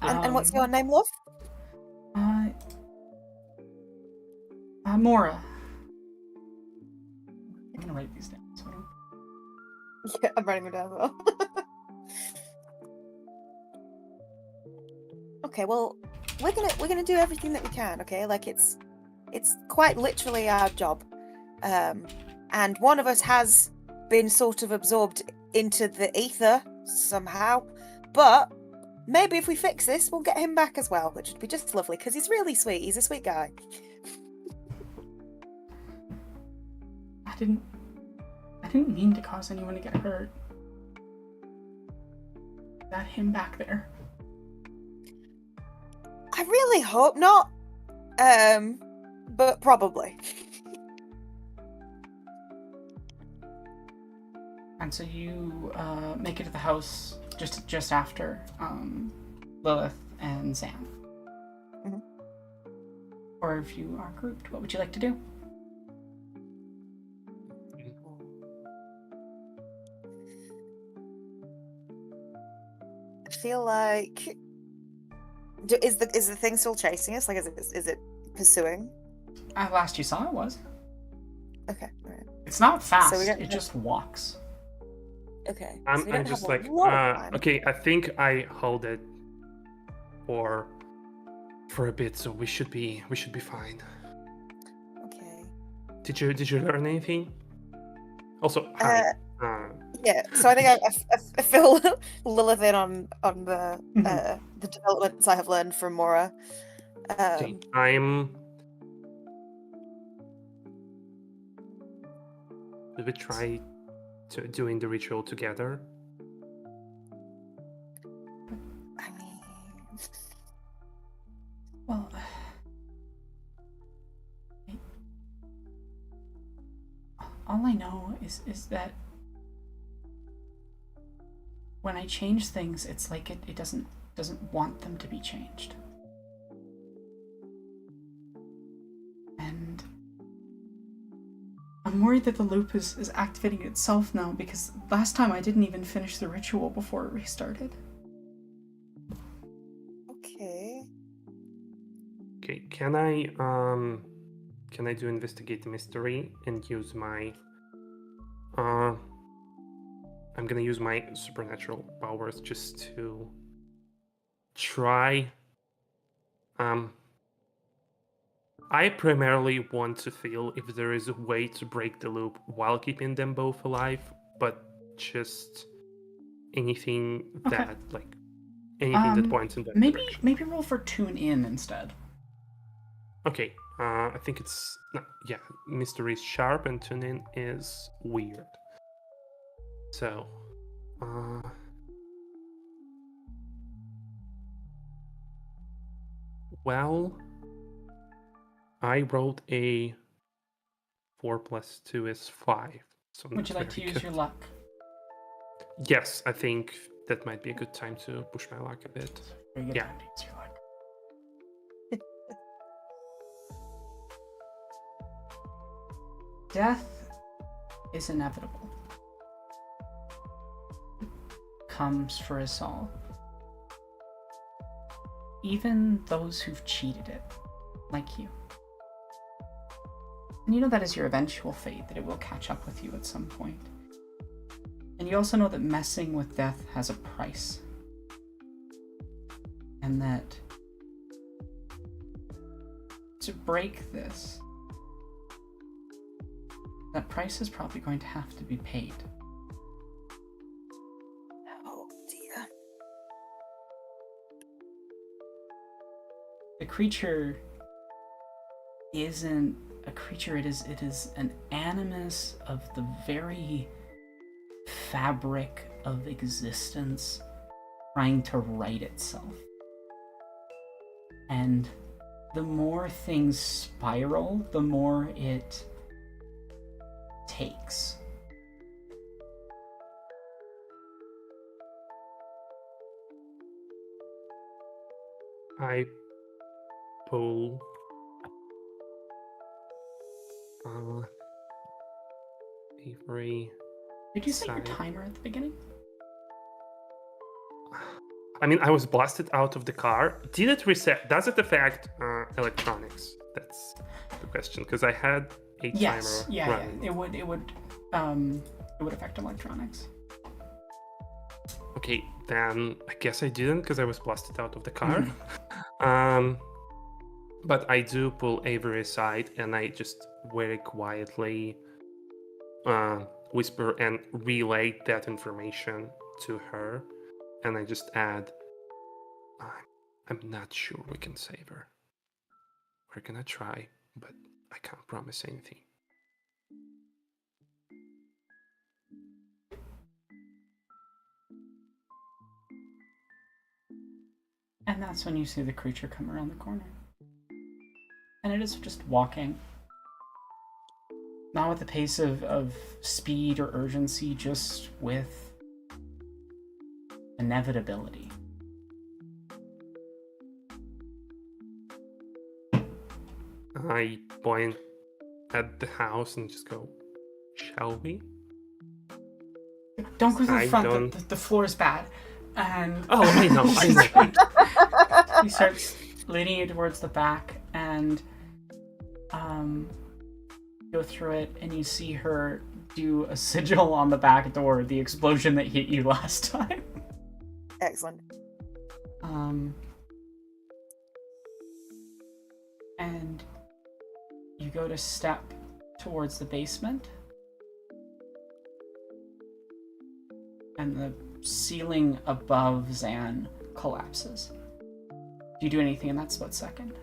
And what's your name, love? Mora. I'm gonna write these down. So I don't... Yeah, I'm writing them down as well. Okay, well, we're gonna do everything that we can. Okay, like it's quite literally our job, and one of us has been sort of absorbed into the ether somehow, but maybe if we fix this, we'll get him back as well, which would be just lovely because he's really sweet. He's a sweet guy. I didn't mean to cause anyone to get hurt. That him back there. I really hope not, but probably. And so you make it to the house just after Lilith and Sam. Mm-hmm. Or if you are grouped, what would you like to do? I feel like is the thing still chasing us? Like, is it pursuing? Last you saw it was. Okay, all right. It's not fast. So It just walks. Okay. I'm just like, okay, I think I hold it for a bit, so we should be fine. Okay. Did you learn anything? Also, hi. Yeah, so I think I fill Lilith in on the developments I have learned from Mora. Okay, Did we try doing the ritual together? I mean, Well, all I know is that when I change things, it's like it doesn't want them to be changed. And I'm worried that the loop is activating itself now, because last time I didn't even finish the ritual before it restarted. okay. Okay, can I do investigate the mystery and use my I'm gonna use my supernatural powers just to try. I primarily want to feel if there is a way to break the loop while keeping them both alive, but just anything that that points in that direction. Maybe roll for tune in instead. Okay, I think it's mystery is sharp and tune in is weird. So, well, I rolled a 4 + 2 is 5. So Would you like to use your luck? Yes, I think that might be a good time to push my luck a bit. Very good time to use your luck. Death is inevitable. It comes for us all. Even those who've cheated it, like you. And you know that is your eventual fate, that it will catch up with you at some point. And you also know that messing with death has a price. And that to break this, that price is probably going to have to be paid. Oh dear. The creature isn't a creature, it is an animus of the very fabric of existence trying to right itself. And the more things spiral, the more it takes. I pull Avery. Did you set your Side. timer at the beginning? I mean, I was blasted out of the car. Did it reset? Does it affect electronics? That's the question. Because I had a Yes. timer Yeah. running. It would affect electronics. Okay, then I guess I didn't because I was blasted out of the car. Mhm. But I do pull Avery aside and I just very quietly whisper and relay that information to her. And I just add, I'm not sure we can save her. We're gonna try, but I can't promise anything. And that's when you see the creature come around the corner. And it is just walking. Not with the pace of speed or urgency, just with inevitability. I point at the house and just go, shall we? Don't go to the I front, don't- the floor is bad. And Oh, I know, I know. he starts leading you towards the back and go through it, and you see her do a sigil on the back door, the explosion that hit you last time. Excellent. And you go to step towards the basement, and the ceiling above Zan collapses. Do you do anything in that split second?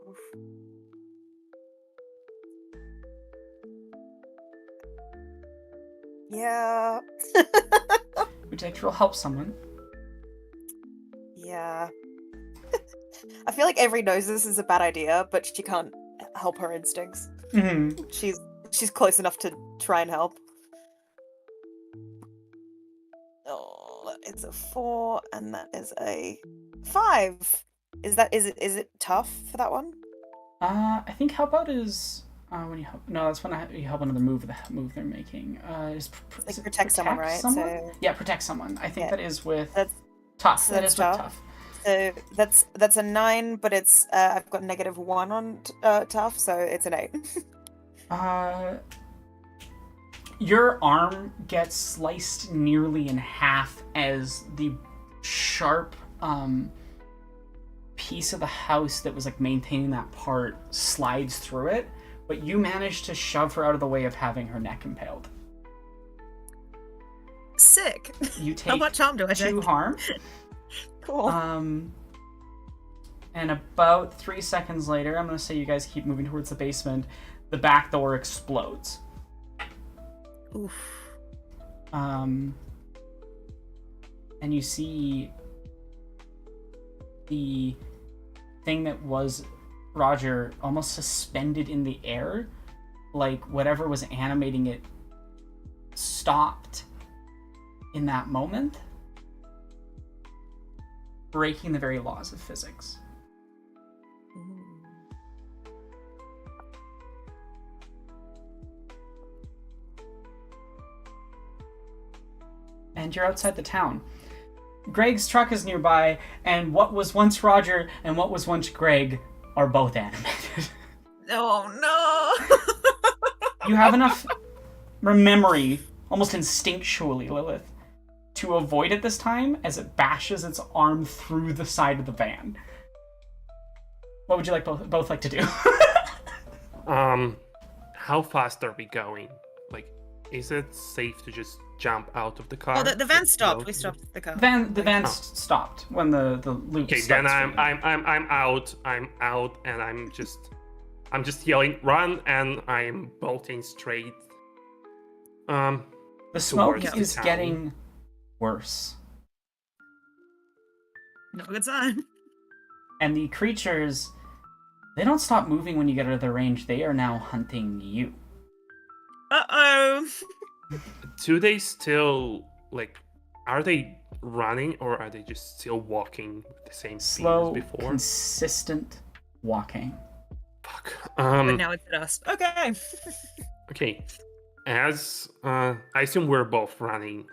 Oof. Yeah. Would you like to roll help someone? Yeah. I feel like Avery knows this is a bad idea, but she can't help her instincts. Mm-hmm. She's close enough to try and help. Oh, it's a 4, and that is a 5. Is it tough for that one? I think help out is when you help. No, that's when you help another move. The move they're making is Like it protect someone, right? someone? So Yeah, protect someone. I think Yeah. that is with that's tough. so That that's is with tough. tough. so that's a 9, but it's I've got -1 on tough, so it's an 8. Your arm gets sliced nearly in half as the sharp piece of the house that was like maintaining that part slides through it, but you manage to shove her out of the way of having her neck impaled. Sick. You take How much harm do I 2 take? harm. Cool. And about 3 seconds later, I'm gonna say you guys keep moving towards the basement. The back door explodes. Oof. And you see the thing that was Roger almost suspended in the air, like whatever was animating it stopped in that moment, breaking the very laws of physics. And you're outside the town. Greg's truck is nearby, and what was once Roger and what was once Greg are both animated. Oh no! You have enough memory, almost instinctually, Lilith, to avoid it this time as it bashes its arm through the side of the van. What would you like both like to do? How fast are we going? Like, is it safe to just jump out of the car? Well, the van Like, stopped. go We to- stopped the car. The van Oh. stopped when the loop Okay, starts. then I'm for you. I'm out, and I'm just yelling, run, and I'm bolting straight. The smoke towards the is town. getting worse. Not a good sign. And the creatures, they don't stop moving when you get out of their range. They are now hunting you. Uh-oh. Do they still, like, are they running or are they just still walking with the same speed as Slow, before? consistent walking. Fuck. But now it's dust. Okay. Okay. As I assume we're both running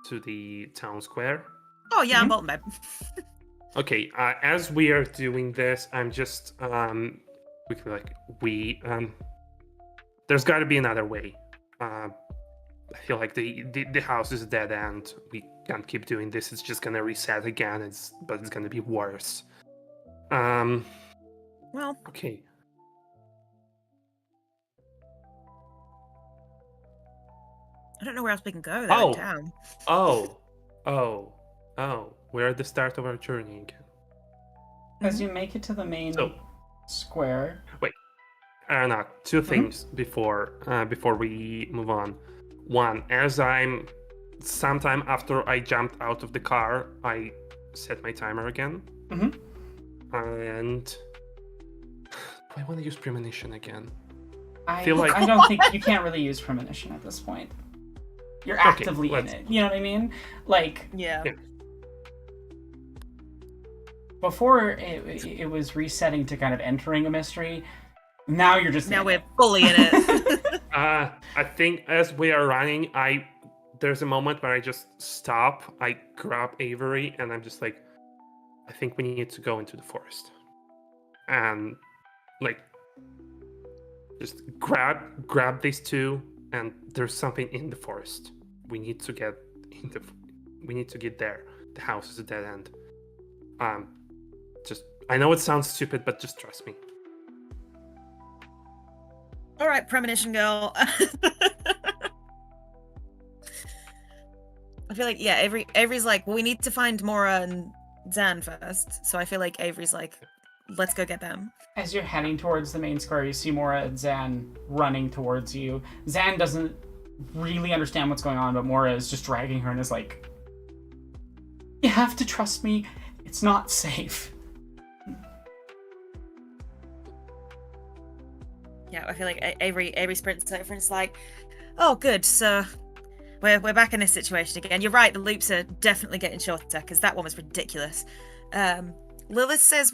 to the town square. Oh, yeah, I'm bolting, babe. Okay, as we are doing this, I'm just quickly like there's got to be another way. I feel like the house is a dead end. We can't keep doing this. It's just gonna reset again. But it's gonna be worse. Well, Okay. I don't know where else we can go, though, Oh. in town. Oh. We're at the start of our journey again. As you make it to the main So- square, Anna, two things before we move on. One, sometime after I jumped out of the car, I set my timer again. Mhm. And do I want to use premonition again? I feel like- I don't think you can't really use premonition at this point. You're actively in let's- it. You know what I mean? Like Yeah. Yeah. before, it was resetting to kind of entering a mystery. Now you're just Now in we're it. fully in it. I think as we are running, there's a moment where I just stop. I grab Avery, and I'm just like, I think we need to go into the forest, and like, just grab these two, and there's something in the forest. We need to get there. The house is a dead end. I know it sounds stupid, but just trust me. All right, premonition girl. I feel like, yeah, Avery's like, well, we need to find Mora and Zan first. So I feel like Avery's like, let's go get them. As you're heading towards the main square, you see Mora and Zan running towards you. Zan doesn't really understand what's going on, but Mora is just dragging her and is like, you have to trust me. It's not safe. Yeah, I feel like Avery sprints over and it's like, oh, good. So we're back in this situation again. You're right. The loops are definitely getting shorter because that one was ridiculous. Lilith says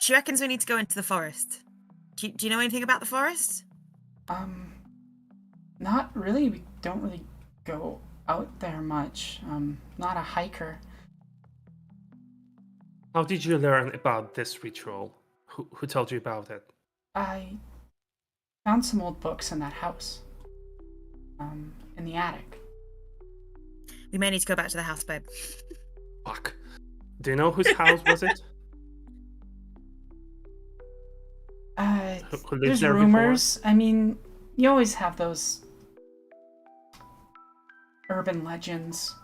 she reckons we need to go into the forest. Do you know anything about the forest? Not really. We don't really go out there much. Not a hiker. How did you learn about this ritual? Who told you about it? I found some old books in that house. In the attic. We may need to go back to the house, babe. Fuck. Do you know whose house was it? Who lived There's there rumors. I mean, you always have those urban legends.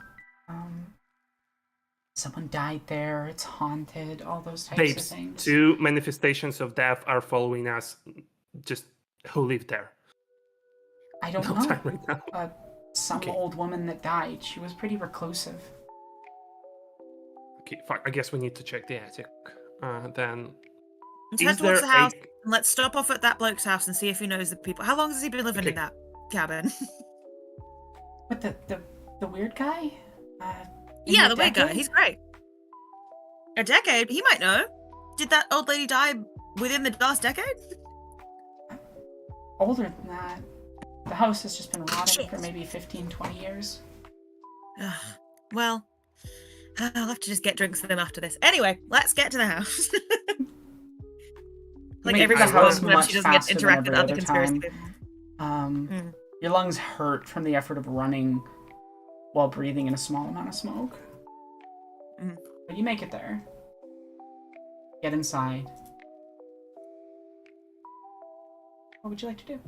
Someone died there, it's haunted, all those types of Babes, things. two manifestations of death are following us. Just who lived there? I don't No know. time right now. Some Okay. old woman that died. She was pretty reclusive. Okay, fuck. I guess we need to check the attic. Then. Let's Is head towards there the house a- and let's stop off at that bloke's house and see if he knows the people. How long has he been living in Okay. that cabin? But the weird guy? In Yeah, the the weird guy. decade? He's great. A decade? He might know. Did that old lady die within the last decade? Older than that. The house has just been rotting Shit. for maybe 15, 20 years. Ugh. Well, I'll have to just get drinks with him after this. Anyway, let's get to the house. Like Make every the time house she much doesn't get faster than interact with every other other conspiracy time. people. Your lungs hurt from the effort of running while breathing in a small amount of smoke. Mhm. But you make it there. Get inside. What would you like to do?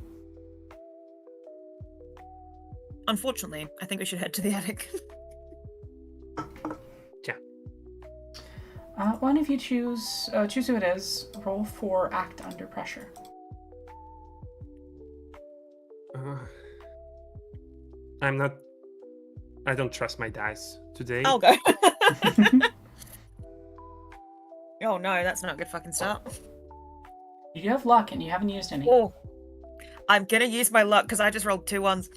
Unfortunately, I think we should head to the attic. One of you choose who it is. Roll for act under pressure. I'm not I don't trust my dice today. I'll go. Oh no, that's not a good fucking start. You do have luck, and you haven't used any. Oh, I'm gonna use my luck because I just rolled 2 ones.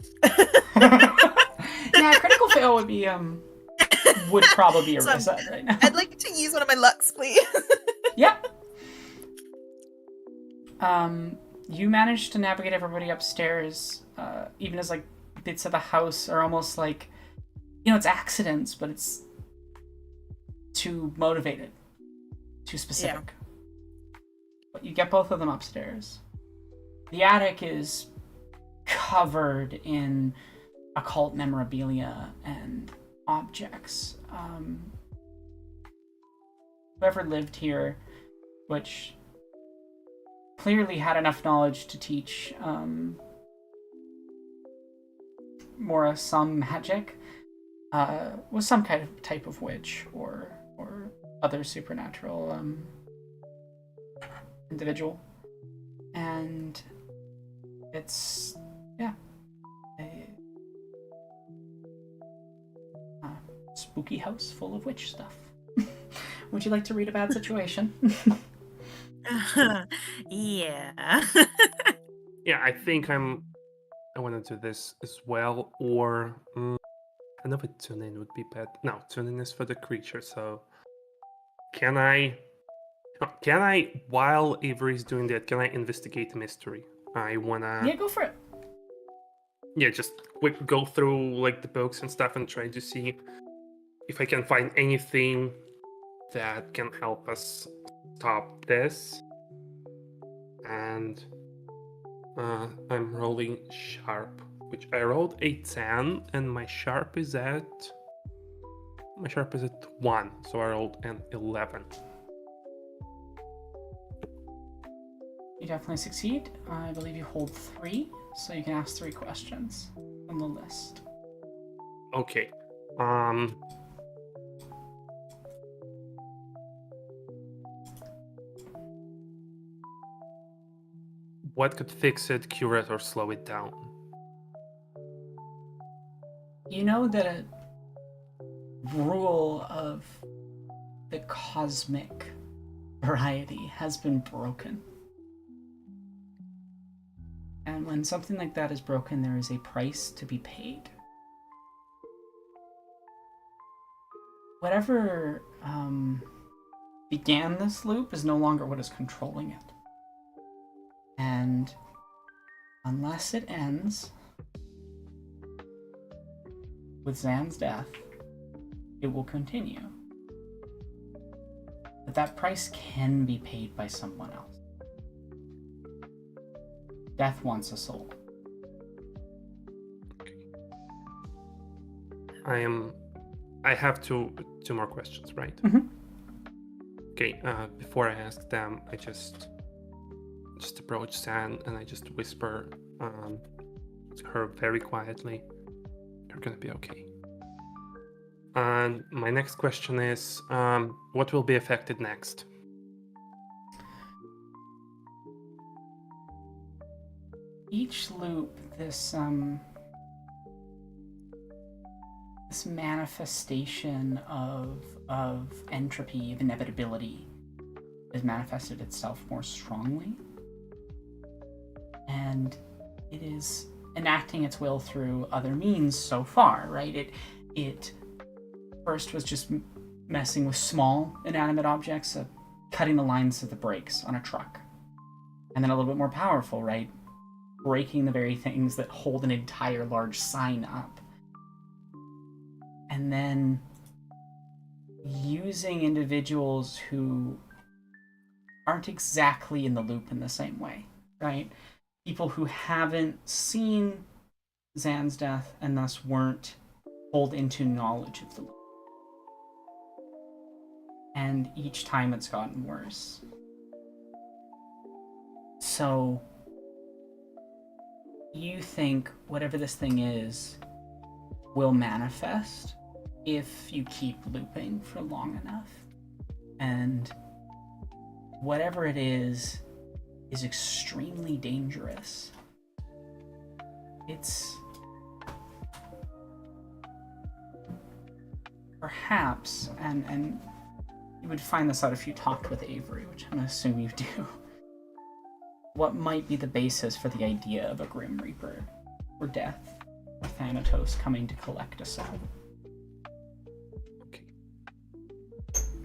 Yeah, critical fail would probably be a So I'm- reset right now. I'd like to use one of my lucks, please. Yep. You managed to navigate everybody upstairs, even as like bits of the house are almost like, it's accidents, but it's too motivated, too specific. But you get both of them upstairs. The attic is covered in occult memorabilia and objects. Whoever lived here, which clearly had enough knowledge to teach Mora some magic, was some kind of type of witch or other supernatural individual. And it's a spooky house full of witch stuff. Would you like to read a bad situation? Yeah. Yeah, I think I want to do this as well, or I know if tune in would be bad. No, tune in is for the creature. So can I, while Avery's doing that, can I investigate the mystery? I wanna, Yeah, go for it. yeah, just quick go through like the books and stuff and try to see if I can find anything that can help us stop this. And I'm rolling sharp, which I rolled a 10, and my sharp is at 1, so I rolled an 11. You definitely succeed. I believe you hold 3, so you can ask 3 questions from the list. Okay. What could fix it, cure it, or slow it down? You know that a rule of the cosmic variety has been broken. And when something like that is broken, there is a price to be paid. Whatever began this loop is no longer what is controlling it. And unless it ends with Zan's death, it will continue. But that price can be paid by someone else. Death wants a soul. I have two more questions, right? Mhm. Okay. Before I ask them, I just approach Zan and I just whisper to her very quietly, "You're gonna be okay." And my next question is, what will be affected next? Each loop, this manifestation of entropy, of inevitability, has manifested itself more strongly. And it is enacting its will through other means so far, right? It first was just messing with small inanimate objects, cutting the lines of the brakes on a truck. And then a little bit more powerful, right? Breaking the very things that hold an entire large sign up. And then using individuals who aren't exactly in the loop in the same way, right? People who haven't seen Zan's death and thus weren't pulled into knowledge of the loop. And each time it's gotten worse. So you think whatever this thing is will manifest if you keep looping for long enough. And whatever it is extremely dangerous. It's perhaps, and you would find this out if you talked with Avery, which I'm going to assume you do, what might be the basis for the idea of a Grim Reaper, or death, or Thanatos coming to collect us all. Okay.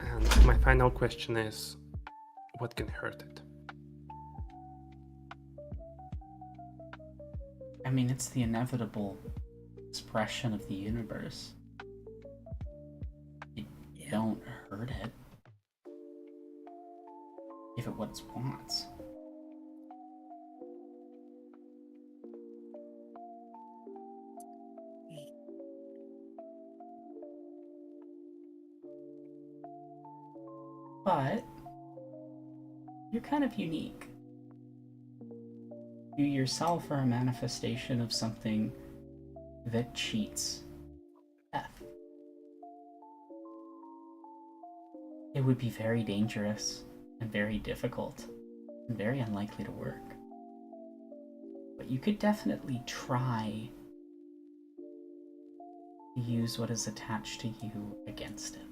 And my final question is, what can hurt it? I mean, it's the inevitable expression of the universe. You don't hurt it. Give it what it wants. But you're kind of unique. You yourself are a manifestation of something that cheats death. It would be very dangerous and very difficult and very unlikely to work. But you could definitely try to use what is attached to you against it.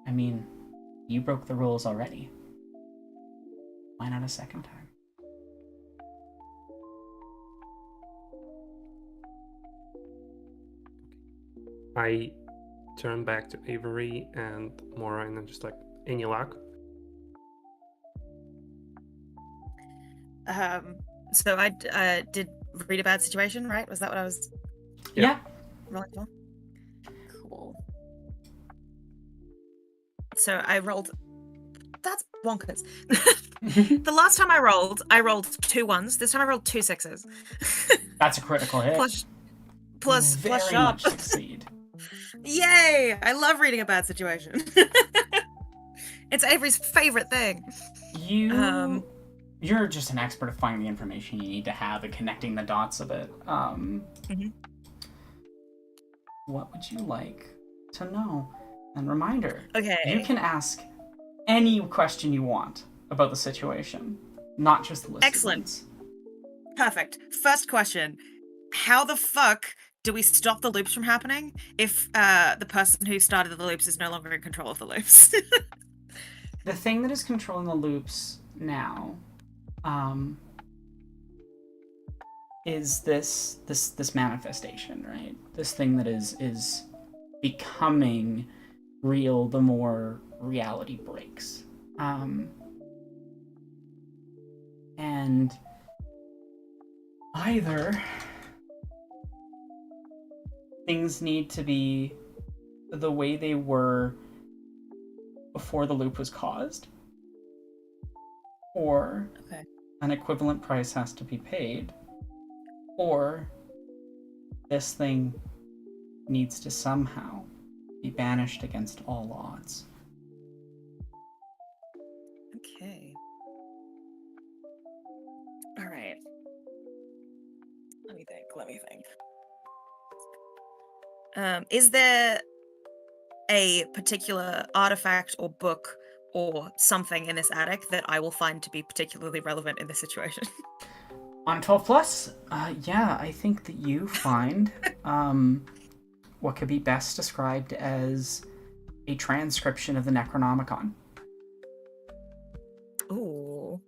I mean, you broke the rules already. Why not a second time? I turn back to Avery and Mora, and I'm just like, any luck? So I did read a bad situation, right? Was that what I was Yeah. rolling for? Cool. So I rolled. That's bonkers. The last time I rolled 2 1s. This time I rolled 2 6s. That's a critical hit. Plus very sharp. much succeed. Yay! I love reading a bad situation. It's Avery's favorite thing. You're just an expert at finding the information you need to have and connecting the dots of it. What would you like to know? And reminder, Okay. you can ask any question you want about the situation, not just the list. Excellent. Perfect. First question. How the fuck do we stop the loops from happening if the person who started the loops is no longer in control of the loops? The thing that is controlling the loops now is this manifestation, right? This thing that is becoming real the more reality breaks. And either things need to be the way they were before the loop was caused, or an equivalent price has to be paid, or this thing needs to somehow be banished against all odds. Okay. All right. Let me think. Is there a particular artifact or book or something in this attic that I will find to be particularly relevant in this situation? On 12 plus, yeah, I think that you find what could be best described as a transcription of the Necronomicon. Ooh.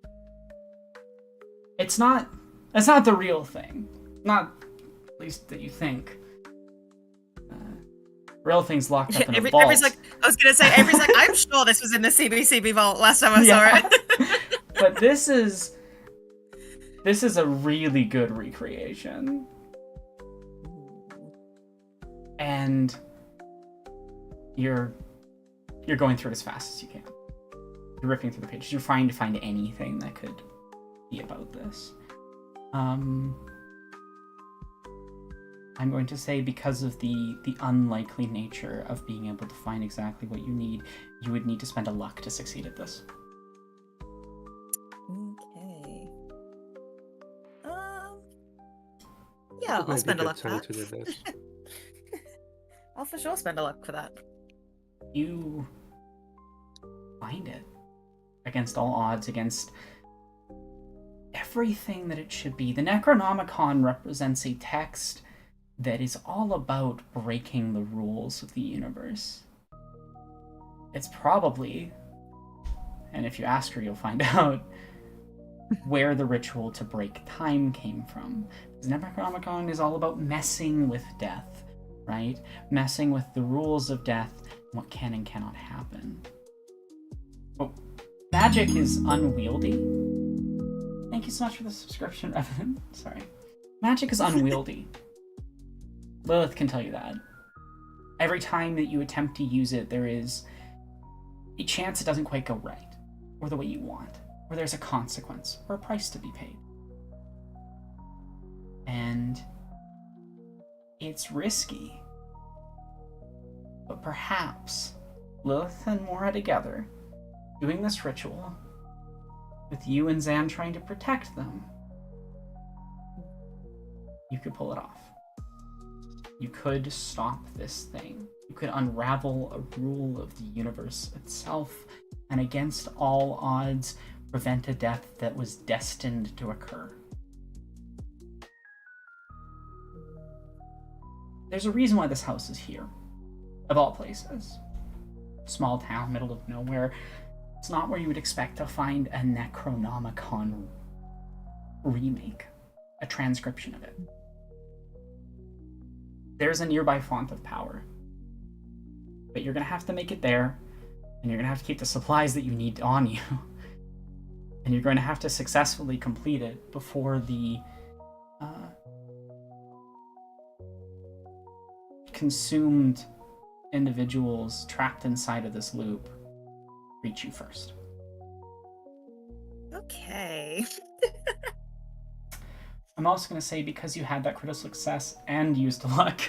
It's not the real thing. Not at least that you think. Real thing's locked up in a vault. Avery's like, I was gonna say, Avery's like, I'm sure this was in the CBCB vault last time I saw it. But this is a really good recreation. And you're going through it as fast as you can. You're ripping through the pages. You're trying to find anything that could be about this. I'm going to say because of the unlikely nature of being able to find exactly what you need, you would need to spend a luck to succeed at this. Okay. Yeah, I'll spend a luck for that. To do this. I'll for sure spend a luck for that. You find it against all odds, against everything that it should be. The Necronomicon represents a text that is all about breaking the rules of the universe. It's probably, and if you ask her, you'll find out, where the ritual to break time came from. Because Necronomicon is all about messing with death, right? Messing with the rules of death, what can and cannot happen. Oh, magic is unwieldy. Thank you so much for the subscription, Evan. Sorry. Magic is unwieldy. Lilith can tell you that. Every time that you attempt to use it, there is a chance it doesn't quite go right, or the way you want, or there's a consequence, or a price to be paid. And it's risky. But perhaps Lilith and Mora together, doing this ritual, with you and Zan trying to protect them, you could pull it off. You could stop this thing. You could unravel a rule of the universe itself, and against all odds, prevent a death that was destined to occur. There's a reason why this house is here, of all places. Small town, middle of nowhere. It's not where you would expect to find a Necronomicon remake, a transcription of it. There's a nearby font of power, but you're gonna have to make it there, and you're gonna have to keep the supplies that you need on you, and you're going to have to successfully complete it before the consumed individuals trapped inside of this loop reach you first. Okay. I'm also going to say, because you had that critical success and used luck,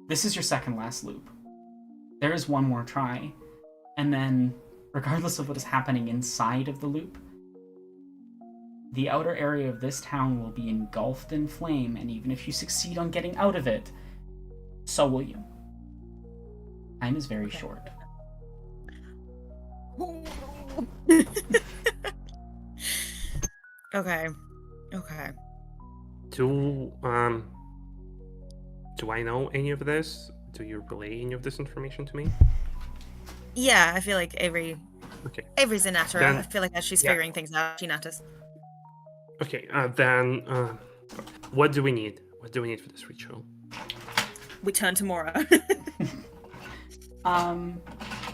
this is your second last loop. There is one more try, and then, regardless of what is happening inside of the loop, the outer area of this town will be engulfed in flame, and even if you succeed on getting out of it, so will you. Time is very short. Okay. Okay. Do I know any of this? Do you relay any of this information to me? Yeah, I feel like Avery's a natter. Then- I feel like as she's yeah. figuring things out, she natters. Okay, then what do we need? What do we need for this ritual? We turn to Mora.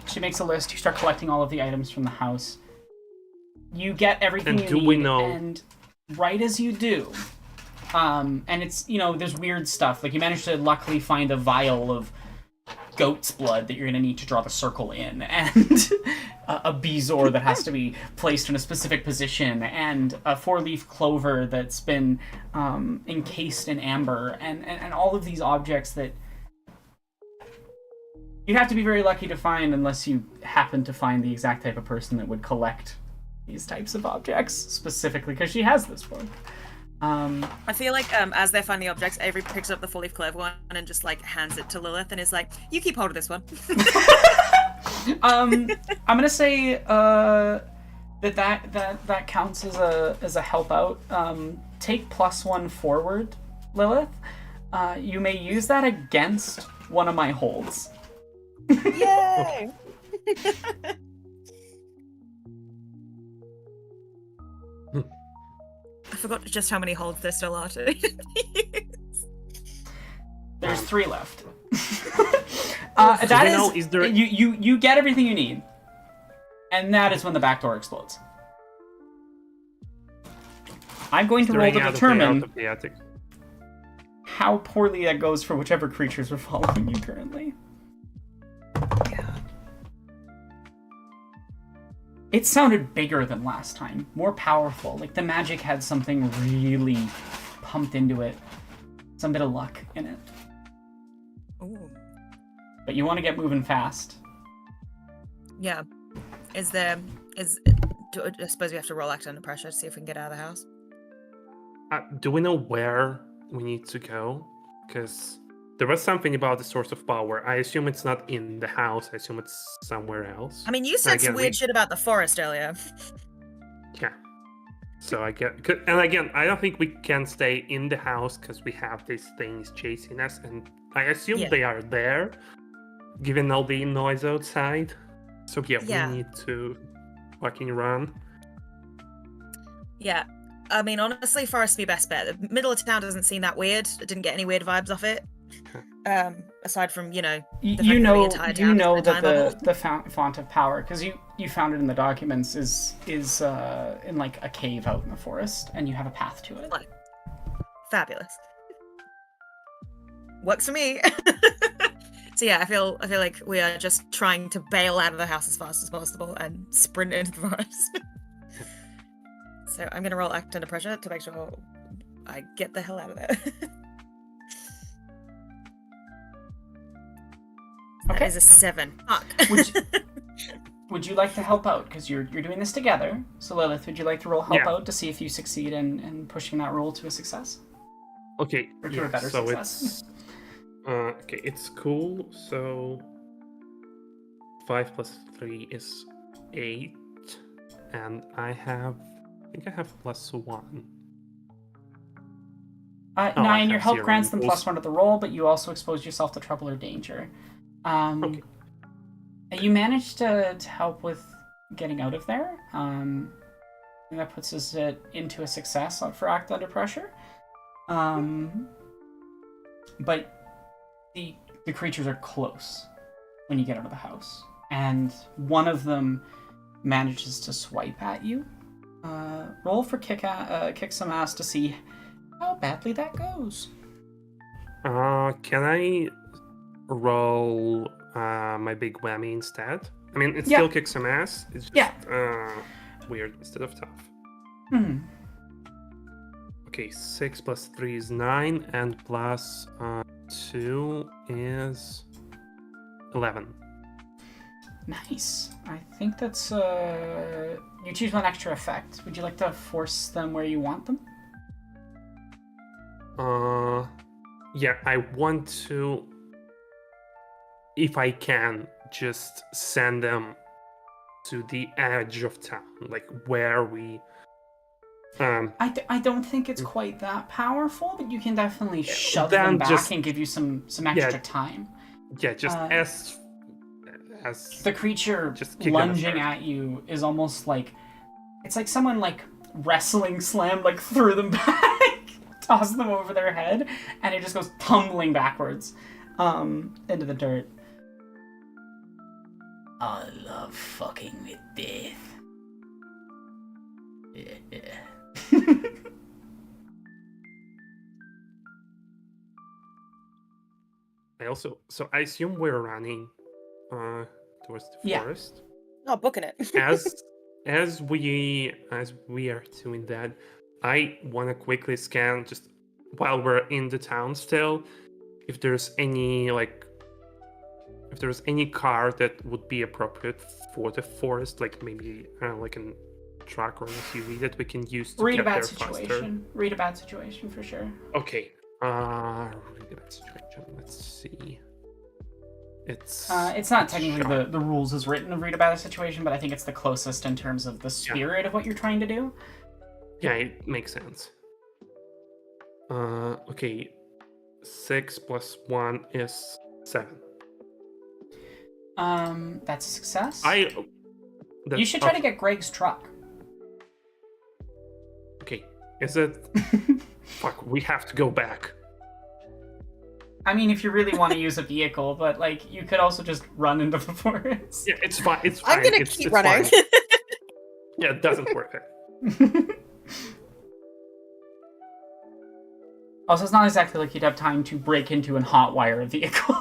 She makes a list. You start collecting all of the items from the house. You get everything And you do need, we know- and right as you do, and it's, there's weird stuff. Like, you manage to luckily find a vial of goat's blood that you're going to need to draw the circle in, and a bezoar that has to be placed in a specific position, and a 4-leaf clover that's been encased in amber, and all of these objects that you have to be very lucky to find, unless you happen to find the exact type of person that would collect these types of objects, specifically because she has this book. I feel like as they're finding the objects, Avery picks up the 4-leaf clover one and just hands it to Lilith and is like, "You keep hold of this one." I'm gonna say that counts as a help out. Take +1 forward, Lilith. You may use that against one of my holds. Yay! I forgot just how many holds there still are to use. There's 3 left. So that we is, know, is there- you get everything you need, and that is when the back door explodes. I'm going to roll Throwing to out of determine the attic. how poorly that goes for whichever creatures are following you currently. It sounded bigger than last time, more powerful. Like the magic had something really pumped into it. Some bit of luck in it. Ooh. But you want to get moving fast. Yeah. I suppose we have to roll act under pressure to see if we can get out of the house. Do we know where we need to go? Because there was something about the source of power. I assume it's not in the house. I assume it's somewhere else. I mean, you said some Again, weird shit about the forest earlier. Yeah. So I get, and again, I don't think we can stay in the house because we have these things chasing us, and I assume Yeah. they are there, given all the noise outside. So yeah, Yeah. we need to fucking run. Yeah. I mean, honestly, forest would be best bet. The middle of town doesn't seem that weird. I didn't get any weird vibes off it. Aside from, the fact that the entire town is in a that time bubble. the font of power, because you found it in the documents, is in like a cave out in the forest, and you have a path to it. Like, fabulous. Works for me. So yeah, I feel like we are just trying to bail out of the house as fast as possible and sprint into the forest. So I'm gonna roll act under pressure to make sure I get the hell out of there. That Okay. is a 7. Fuck. Would you like to help out? Because you're doing this together. So Lilith, would you like to roll help Yeah. out to see if you succeed in pushing that roll to a success? Okay, Or to a better so success. it's okay. It's cool. So 5 plus 3 is 8, and I think I have +1. I 9, your have help 0 grants them equals- +1 to the roll, but you also expose yourself to trouble or danger. Okay. You managed to help with getting out of there. And that puts us into a success for act under pressure. But the creatures are close when you get out of the house, and one of them manages to swipe at you. Roll for kick some ass to see how badly that goes. Can I roll my big whammy instead? I mean, it Yeah. still kicks some ass. It's just weird instead of tough. Okay, 6 plus 3 is 9, and plus 2 is 11. Nice. I think that's you choose one extra effect. Would you like to force them where you want them? Yeah, I want to, if I can, just send them to the edge of town, like where we. I don't think it's quite that powerful, but you can definitely shove then them back just- and give you some extra time. Yeah, just as The creature just kick them lunging apart. at you is almost like it's like someone like wrestling slammed like through them back, tossed them over their head, and it just goes tumbling backwards into the dirt. I love fucking with death. Yeah. I assume we're running towards the Yeah. forest. Oh, booking it. as we are doing that, I want to quickly scan, just while we're in the town still, if there's any car that would be appropriate for the forest, like maybe like a truck or an SUV that we can use to Read a get bad there faster. situation. Read a bad situation for sure. Okay. Read a bad situation. Let's see. It's not technically sharp. the rules as written of read a bad situation, but I think it's the closest in terms of the spirit of what you're trying to do. Yeah, it makes sense. Okay. 6 plus 1 is 7. That's a success. That's You should try to get Greg's truck. Okay. Is it? Fuck. We have to go back. I mean, if you really want to use a vehicle, but like you could also just run into the forest. Yeah, it's fine. It's fine. I'm gonna it's keep running. fine. Yeah, it doesn't work. Also, it's not exactly like you'd have time to break into and hotwire a vehicle.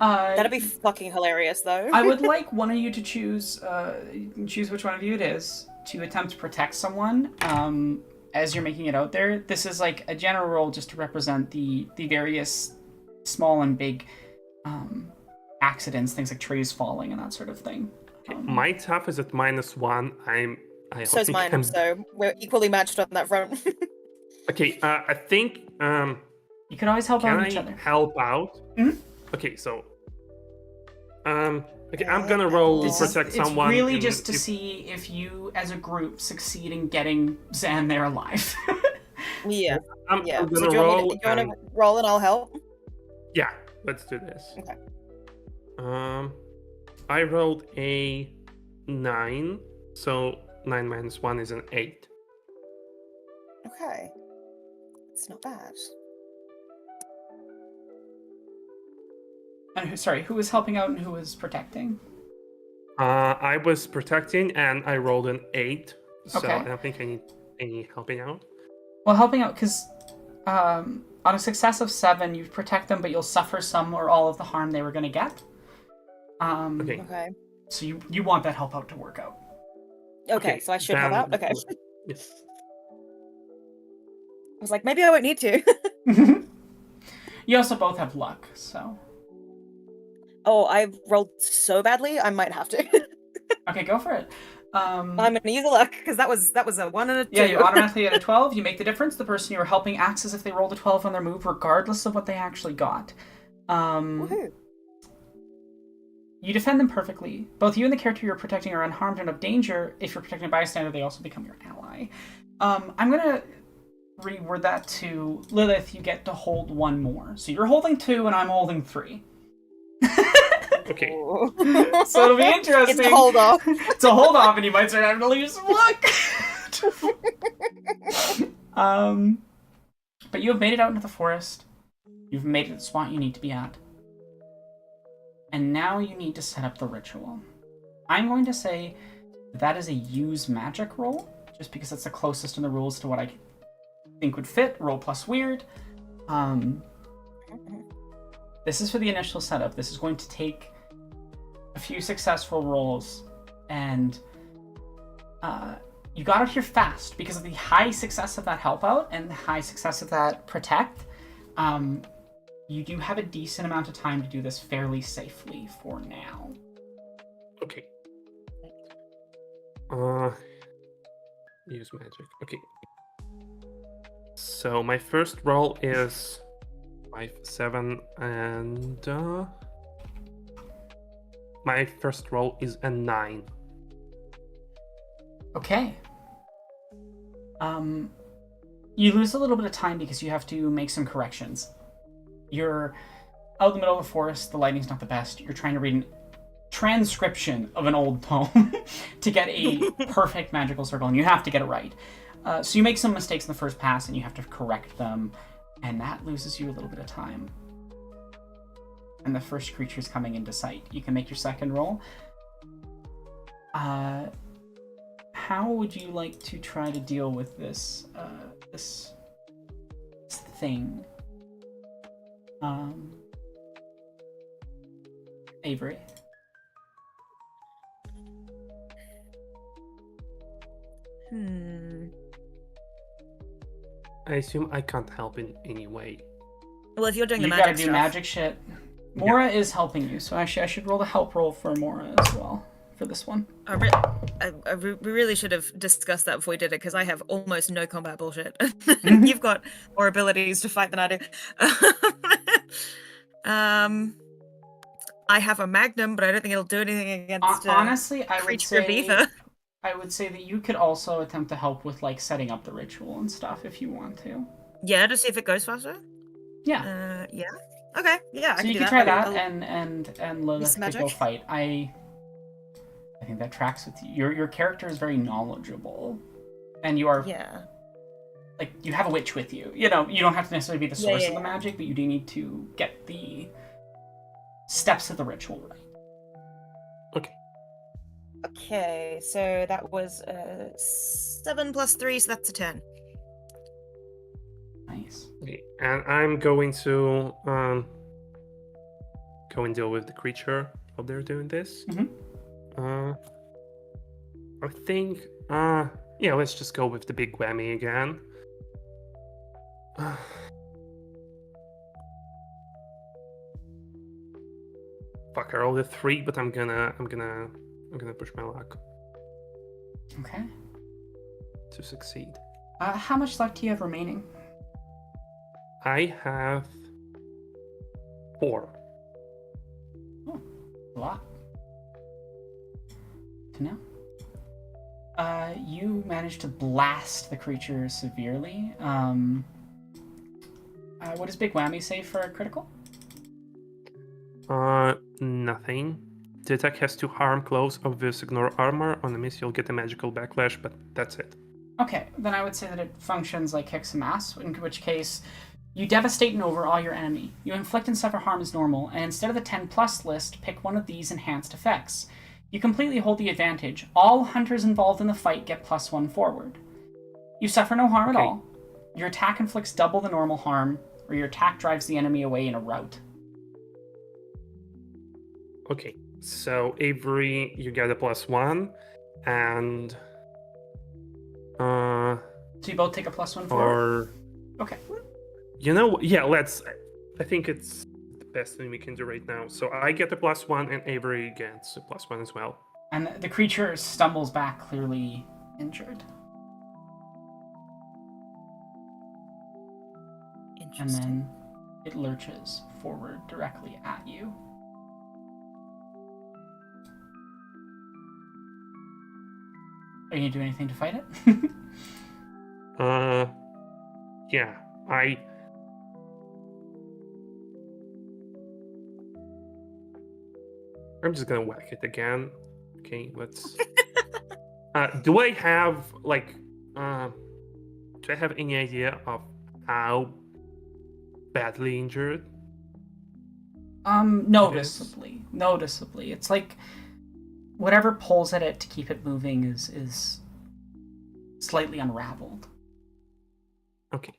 That'd be fucking hilarious, though. I would like one of you to choose which one of you it is to attempt to protect someone as you're making it out there. This is like a general roll just to represent the various small and big accidents, things like trees falling and that sort of thing. My tough is at -1. I So's think mine, I'm- so we're equally matched on that front. Okay, I think You can always help can out I each other. help out? Mhm. Okay, so Okay, I'm gonna roll This protect is, it's someone. really and just to if- see if you, as a group, succeed in getting Zan there alive. Yeah. I'm Yeah. gonna So do you want roll. me to, roll and I'll help? Yeah, let's do this. Okay. I rolled a 9, so 9 minus 1 is an 8. Okay. It's not bad. And sorry, who was helping out and who was protecting? I was protecting and I rolled an 8, so Okay. I don't think I need any helping out. Well, helping out because on a success of 7, you protect them, but you'll suffer some or all of the harm they were going to get. Okay. Okay. So you want that help out to work out. Okay, so I should help then- out? Okay. Yes. I was like, maybe I won't need to. You also both have luck, so Oh, I rolled so badly, I might have to. okay, go for it. I'm gonna use a luck, because that was a 1 and a 2. Yeah, you automatically get a 12. You make the difference. The person you're helping acts as if they rolled a 12 on their move, regardless of what they actually got. Woohoo. You defend them perfectly. Both you and the character you're protecting are unharmed and of danger. If you're protecting a bystander, they also become your ally. I'm gonna reword that to Lilith. You get to hold 1 more. So you're holding 2, and I'm holding 3. Okay. So it'll be interesting. It's a hold off. It's a hold off, and you might start having to lose some luck. But you have made it out into the forest. You've made it to the spot you need to be at. And now you need to set up the ritual. I'm going to say that is a use magic roll, just because it's the closest in the rules to what I think would fit. Roll plus weird. This is for the initial setup. This is going to take a few successful rolls, and you got out here fast because of the high success of that help out and the high success of that protect. You do have a decent amount of time to do this fairly safely for now. Okay. Use magic. Okay. So my first roll is 5, 7, and my first roll is a 9. Okay. You lose a little bit of time because you have to make some corrections. You're out in the middle of the forest, the lighting's not the best. You're trying to read a transcription of an old poem to get a perfect magical circle, and you have to get it right. So you make some mistakes in the first pass, and you have to correct them, and that loses you a little bit of time. And the first creature's coming into sight. You can make your second roll. How would you like to try to deal with this this thing? Avery. I assume I can't help in any way. Well, if you're doing You the gotta magic do stuff, magic shit. Mora is helping you, so actually I should roll the help roll for Mora as well for this one. we really should have discussed that before we did it, because I have almost no combat bullshit. You've got more abilities to fight than I do. I have a magnum, but I don't think it'll do anything against Honestly, creature of ether. I would say that you could also attempt to help with like setting up the ritual and stuff if you want to. Yeah, to see if it goes faster. Yeah. Yeah. Okay. Yeah. So I you can could do try that. that, and Lilith could magic? go fight. I think that tracks with you. Your character is very knowledgeable, and you are Yeah. like you have a witch with you. You know, you don't have to necessarily be the source of the yeah. magic, but you do need to get the steps of the ritual right. Okay. Okay, so that was 7 plus 3, so that's a 10. Nice. Okay. And I'm going to go and deal with the creature while they're doing this. I think yeah, let's just go with the big whammy again. Fuck, I rolled a 3, but I'm gonna push my luck Okay. to succeed. How much luck do you have remaining? I have 4. A lot. To know. You managed to blast the creature severely. What does Big Whammy say for a critical? Nothing. The attack has to harm close, obvious, ignore armor. On a miss, you'll get a magical backlash, but that's it. Okay, then I would say that it functions like kick some ass, in which case you devastate and overawe your enemy. You inflict and suffer harm as normal, and instead of the 10 plus list, pick one of these enhanced effects. You completely hold the advantage. All hunters involved in the fight get +1 forward. You suffer no harm at all. Your attack inflicts double the normal harm, or your attack drives the enemy away in a rout. Okay, so Avery, you get a +1, and So you both take a +1 forward? Okay. You know, yeah, let's. I think it's the best thing we can do right now. So I get a +1, and Avery gets a +1 as well. And the creature stumbles back, clearly injured. And Interesting. then it lurches forward directly at you. Are you gonna do anything to fight it? Yeah, I'm just gonna whack it again. Okay, let's. Do I have do I have any idea of how badly injured? Noticeably. Noticeably. It's like whatever pulls at it to keep it moving is slightly unraveled. Okay.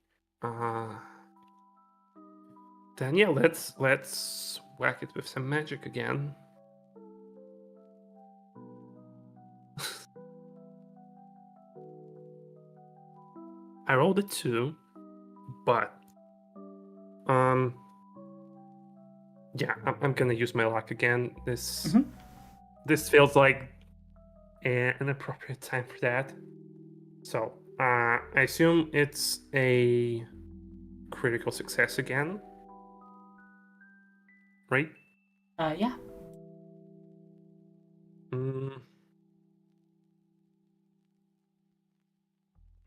Then yeah, let's whack it with some magic again. I rolled a 2, but yeah, I'm gonna use my luck again. This feels like an appropriate time for that. So I assume it's a critical success again, right? Yeah.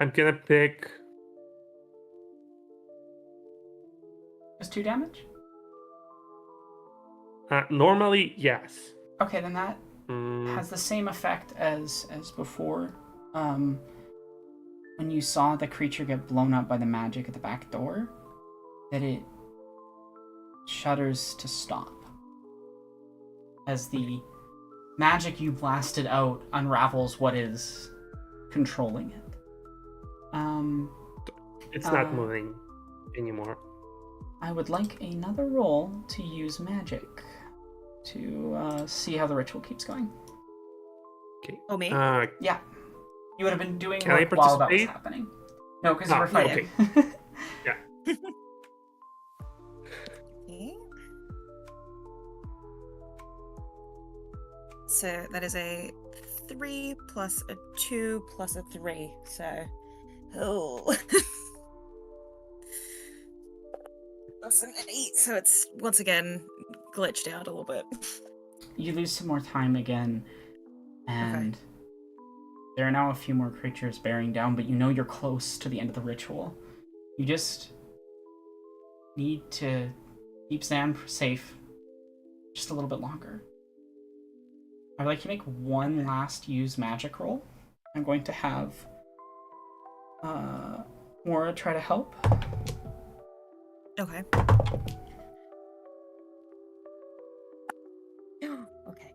I'm gonna pick. Just 2 damage? Normally, yes. Okay, then that has the same effect as before. When you saw the creature get blown up by the magic at the back door, that it shudders to stop. As the magic you blasted out unravels what is controlling it. It's not moving anymore. I would like another roll to use magic to see how the ritual keeps going. Okay. Oh, me? Yeah. You would have been doing Can I work while that was participate? happening. No, because you were fighting. Okay. Yeah. Okay. So that is a 3 plus a 2 plus a 3. So, oh. That's an 8. So it's once again glitched out a little bit. You lose some more time again, and there are now a few more creatures bearing down, but you know you're close to the end of the ritual. You just need to keep Zan safe just a little bit longer. I'd like you to make one last use magic roll. I'm going to have Mora try to help. Okay. Okay.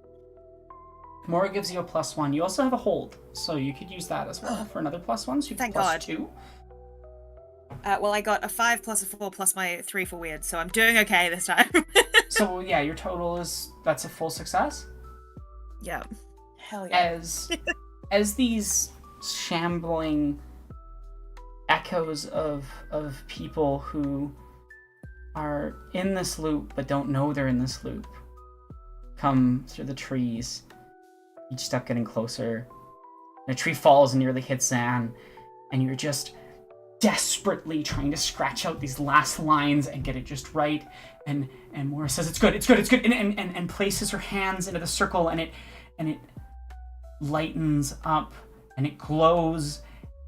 Mora gives you a +1. You also have a hold, so you could use that as well for another +1. So you Thank get God. +2. Well, I got a 5 plus a 4 plus my 3 for weird, so I'm doing okay this time. So yeah, your total that's a full success. Yeah. Hell yeah. As these shambling echoes of people who are in this loop but don't know they're in this loop come through the trees, each step getting closer. And a tree falls and nearly hits Zan, and you're just desperately trying to scratch out these last lines and get it just right. And Mora says, it's good, and places her hands into the circle, and it lightens up, and it glows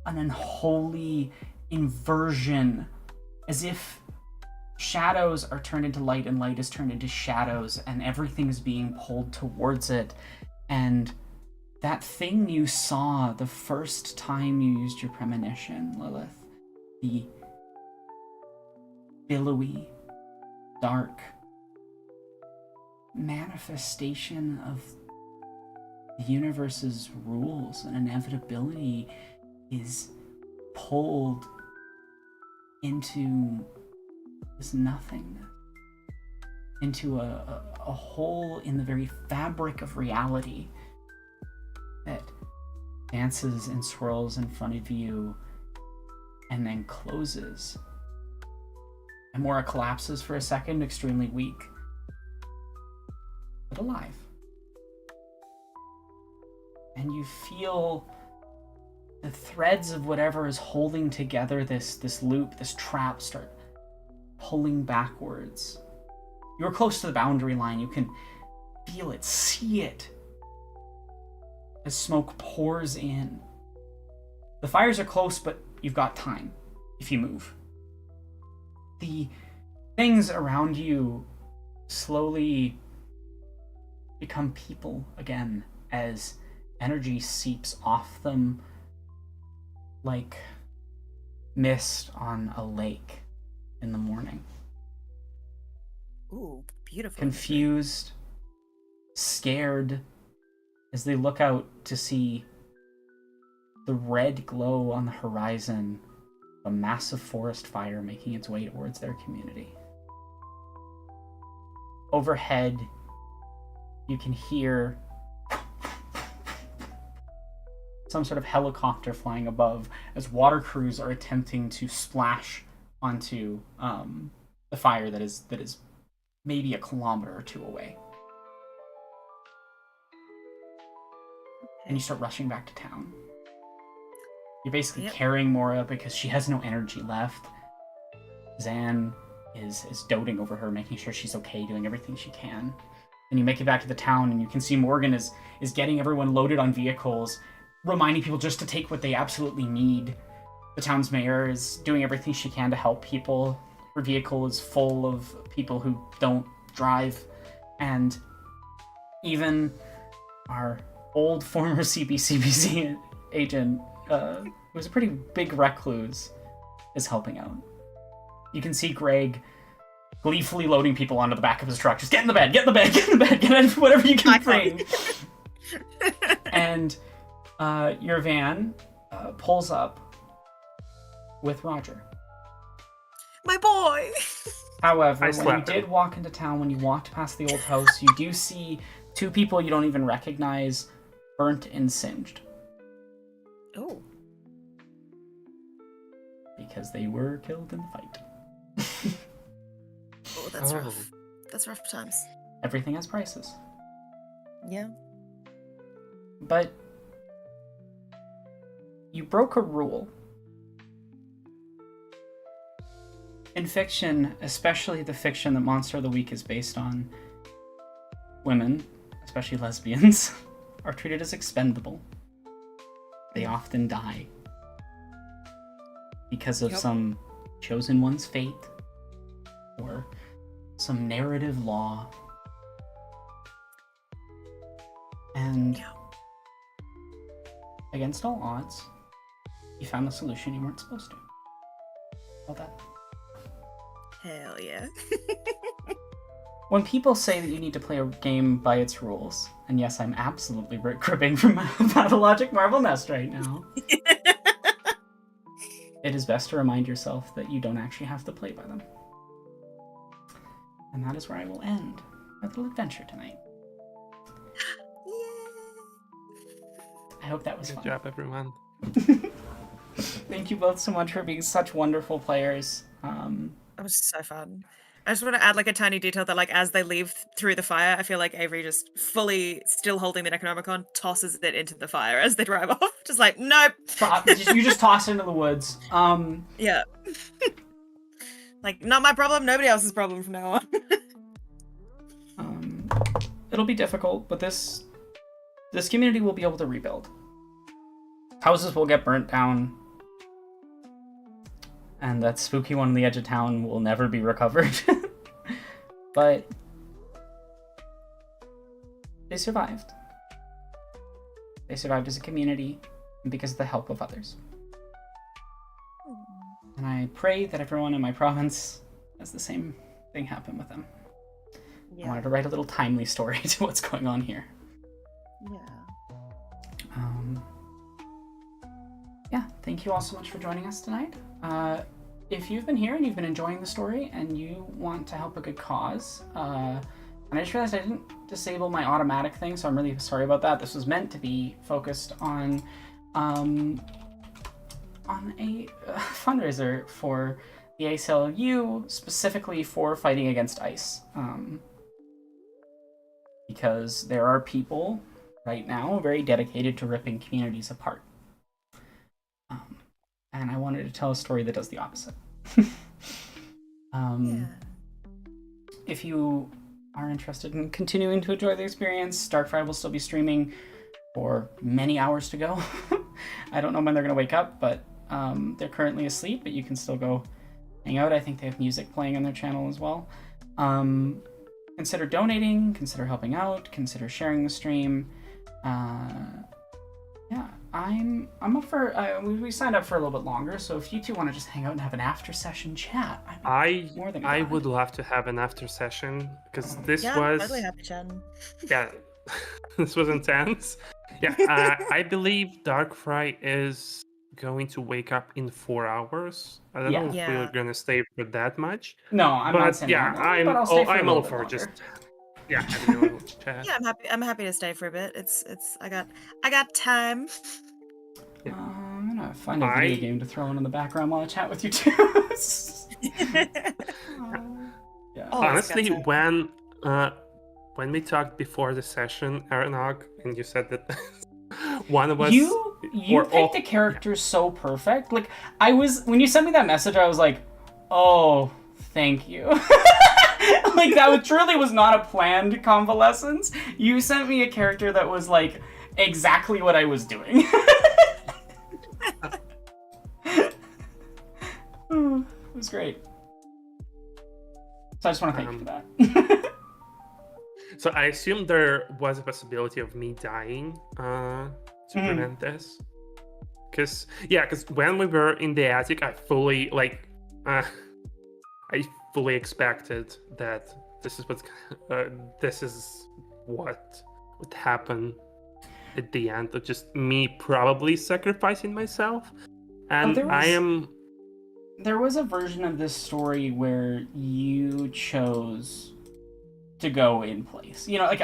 an unholy inversion, as if shadows are turned into light and light is turned into shadows, and everything is being pulled towards it. And that thing you saw the first time you used your premonition, Lilith, the billowy, dark manifestation of the universe's rules and inevitability, is pulled into this nothingness, into a hole in the very fabric of reality that dances and swirls in front of you and then closes. And Mora collapses for a second, extremely weak, but alive. And you feel the threads of whatever is holding together this loop, this trap, start pulling backwards. You're close to the boundary line. You can feel it, see it, as smoke pours in. The fires are close, but you've got time if you move. The things around you slowly become people again as energy seeps off them like mist on a lake in the morning. Ooh, beautiful. Confused, scared, as they look out to see the red glow on the horizon, a massive forest fire making its way towards their community. Overhead, you can hear some sort of helicopter flying above as water crews are attempting to splash onto the fire that is maybe a kilometer or two away. And you start rushing back to town. You're basically carrying Mora because she has no energy left. Zan is doting over her, making sure she's okay, doing everything she can. And you make it back to the town, and you can see Morgan is getting everyone loaded on vehicles, reminding people just to take what they absolutely need. The town's mayor is doing everything she can to help people. Her vehicle is full of people who don't drive. And even our old former CBCBC agent, who was a pretty big recluse, is helping out. You can see Greg gleefully loading people onto the back of his truck. Just get in the bed, get in the bed, get in the bed, get in whatever you can bring. And your van pulls up with Roger. My boy! However, when you slapped did him. walk into town, when you walked past the old house, you do see two people you don't even recognize, burnt and singed. Oh. Because they were killed in the fight. Oh, that's rough. That's rough times. Everything has prices. Yeah. But you broke a rule. In fiction, especially the fiction that Monster of the Week is based on, women, especially lesbians, are treated as expendable. They often die because of some chosen one's fate or some narrative law. And against all odds, you found the solution you weren't supposed to. All that. Hell yeah. When people say that you need to play a game by its rules, and yes, I'm absolutely cribbing from Pathologic Marvel Nest right now, it is best to remind yourself that you don't actually have to play by them. And that is where I will end my little adventure tonight. I hope that was Good fun. job, everyone. Thank you both so much for being such wonderful players. That was so fun. I just want to add like a tiny detail that like as they leave through the fire, I feel like Avery just fully still holding the Necronomicon tosses it into the fire as they drive off. Just like, nope. You just toss it into the woods. Yeah. Like, not my problem, nobody else's problem from now on. It'll be difficult, but this community will be able to rebuild. Houses will get burnt down, and that spooky one on the edge of town will never be recovered. But they survived. They survived as a community and because of the help of others. And I pray that everyone in my province has the same thing happen with them. I wanted to write a little timely story to what's going on here. Yeah. Yeah, thank you all so much for joining us tonight. If you've been here and you've been enjoying the story and you want to help a good cause, and I just realized I didn't disable my automatic thing, so I'm really sorry about that. This was meant to be focused on a fundraiser for the ACLU, specifically for fighting against ICE. Because there are people right now very dedicated to ripping communities apart. And I wanted to tell a story that does the opposite. If you are interested in continuing to enjoy the experience, Darkfire will still be streaming for many hours to go. I don't know when they're going to wake up, but they're currently asleep, but you can still go hang out. I think they have music playing on their channel as well. Consider donating, consider helping out, consider sharing the stream. Yeah, I'm up for. We signed up for a little bit longer, so if you two want to just hang out and have an after session chat, more than I glad. would love to have an after session because this Yeah, was totally happy chatting. yeah, this was intense. Yeah, I believe Darkfry is going to wake up in 4 hours. I don't know if Yeah. we're gonna stay for that much. No, I'm but not saying yeah, that, but I'll stay for a I'm little all bit for longer. just having a little chat. Yeah, I'm happy to stay for a bit. I got time. I'm gonna find a video game to throw in the background while I chat with you two. Yeah. Honestly, when we talked before the session, Aranog, and you said that one of us You picked the characters so perfect. Like when you sent me that message, I was like, oh, thank you. Like that truly was not a planned convalescence. You sent me a character that was like exactly what I was doing. It was great. So I just want to thank you for that. So I assume there was a possibility of me dying to prevent this. Because when we were in the attic, I fully expected that this is what would happen at the end of just me probably sacrificing myself. And there was a version of this story where you chose to go in place. You know, like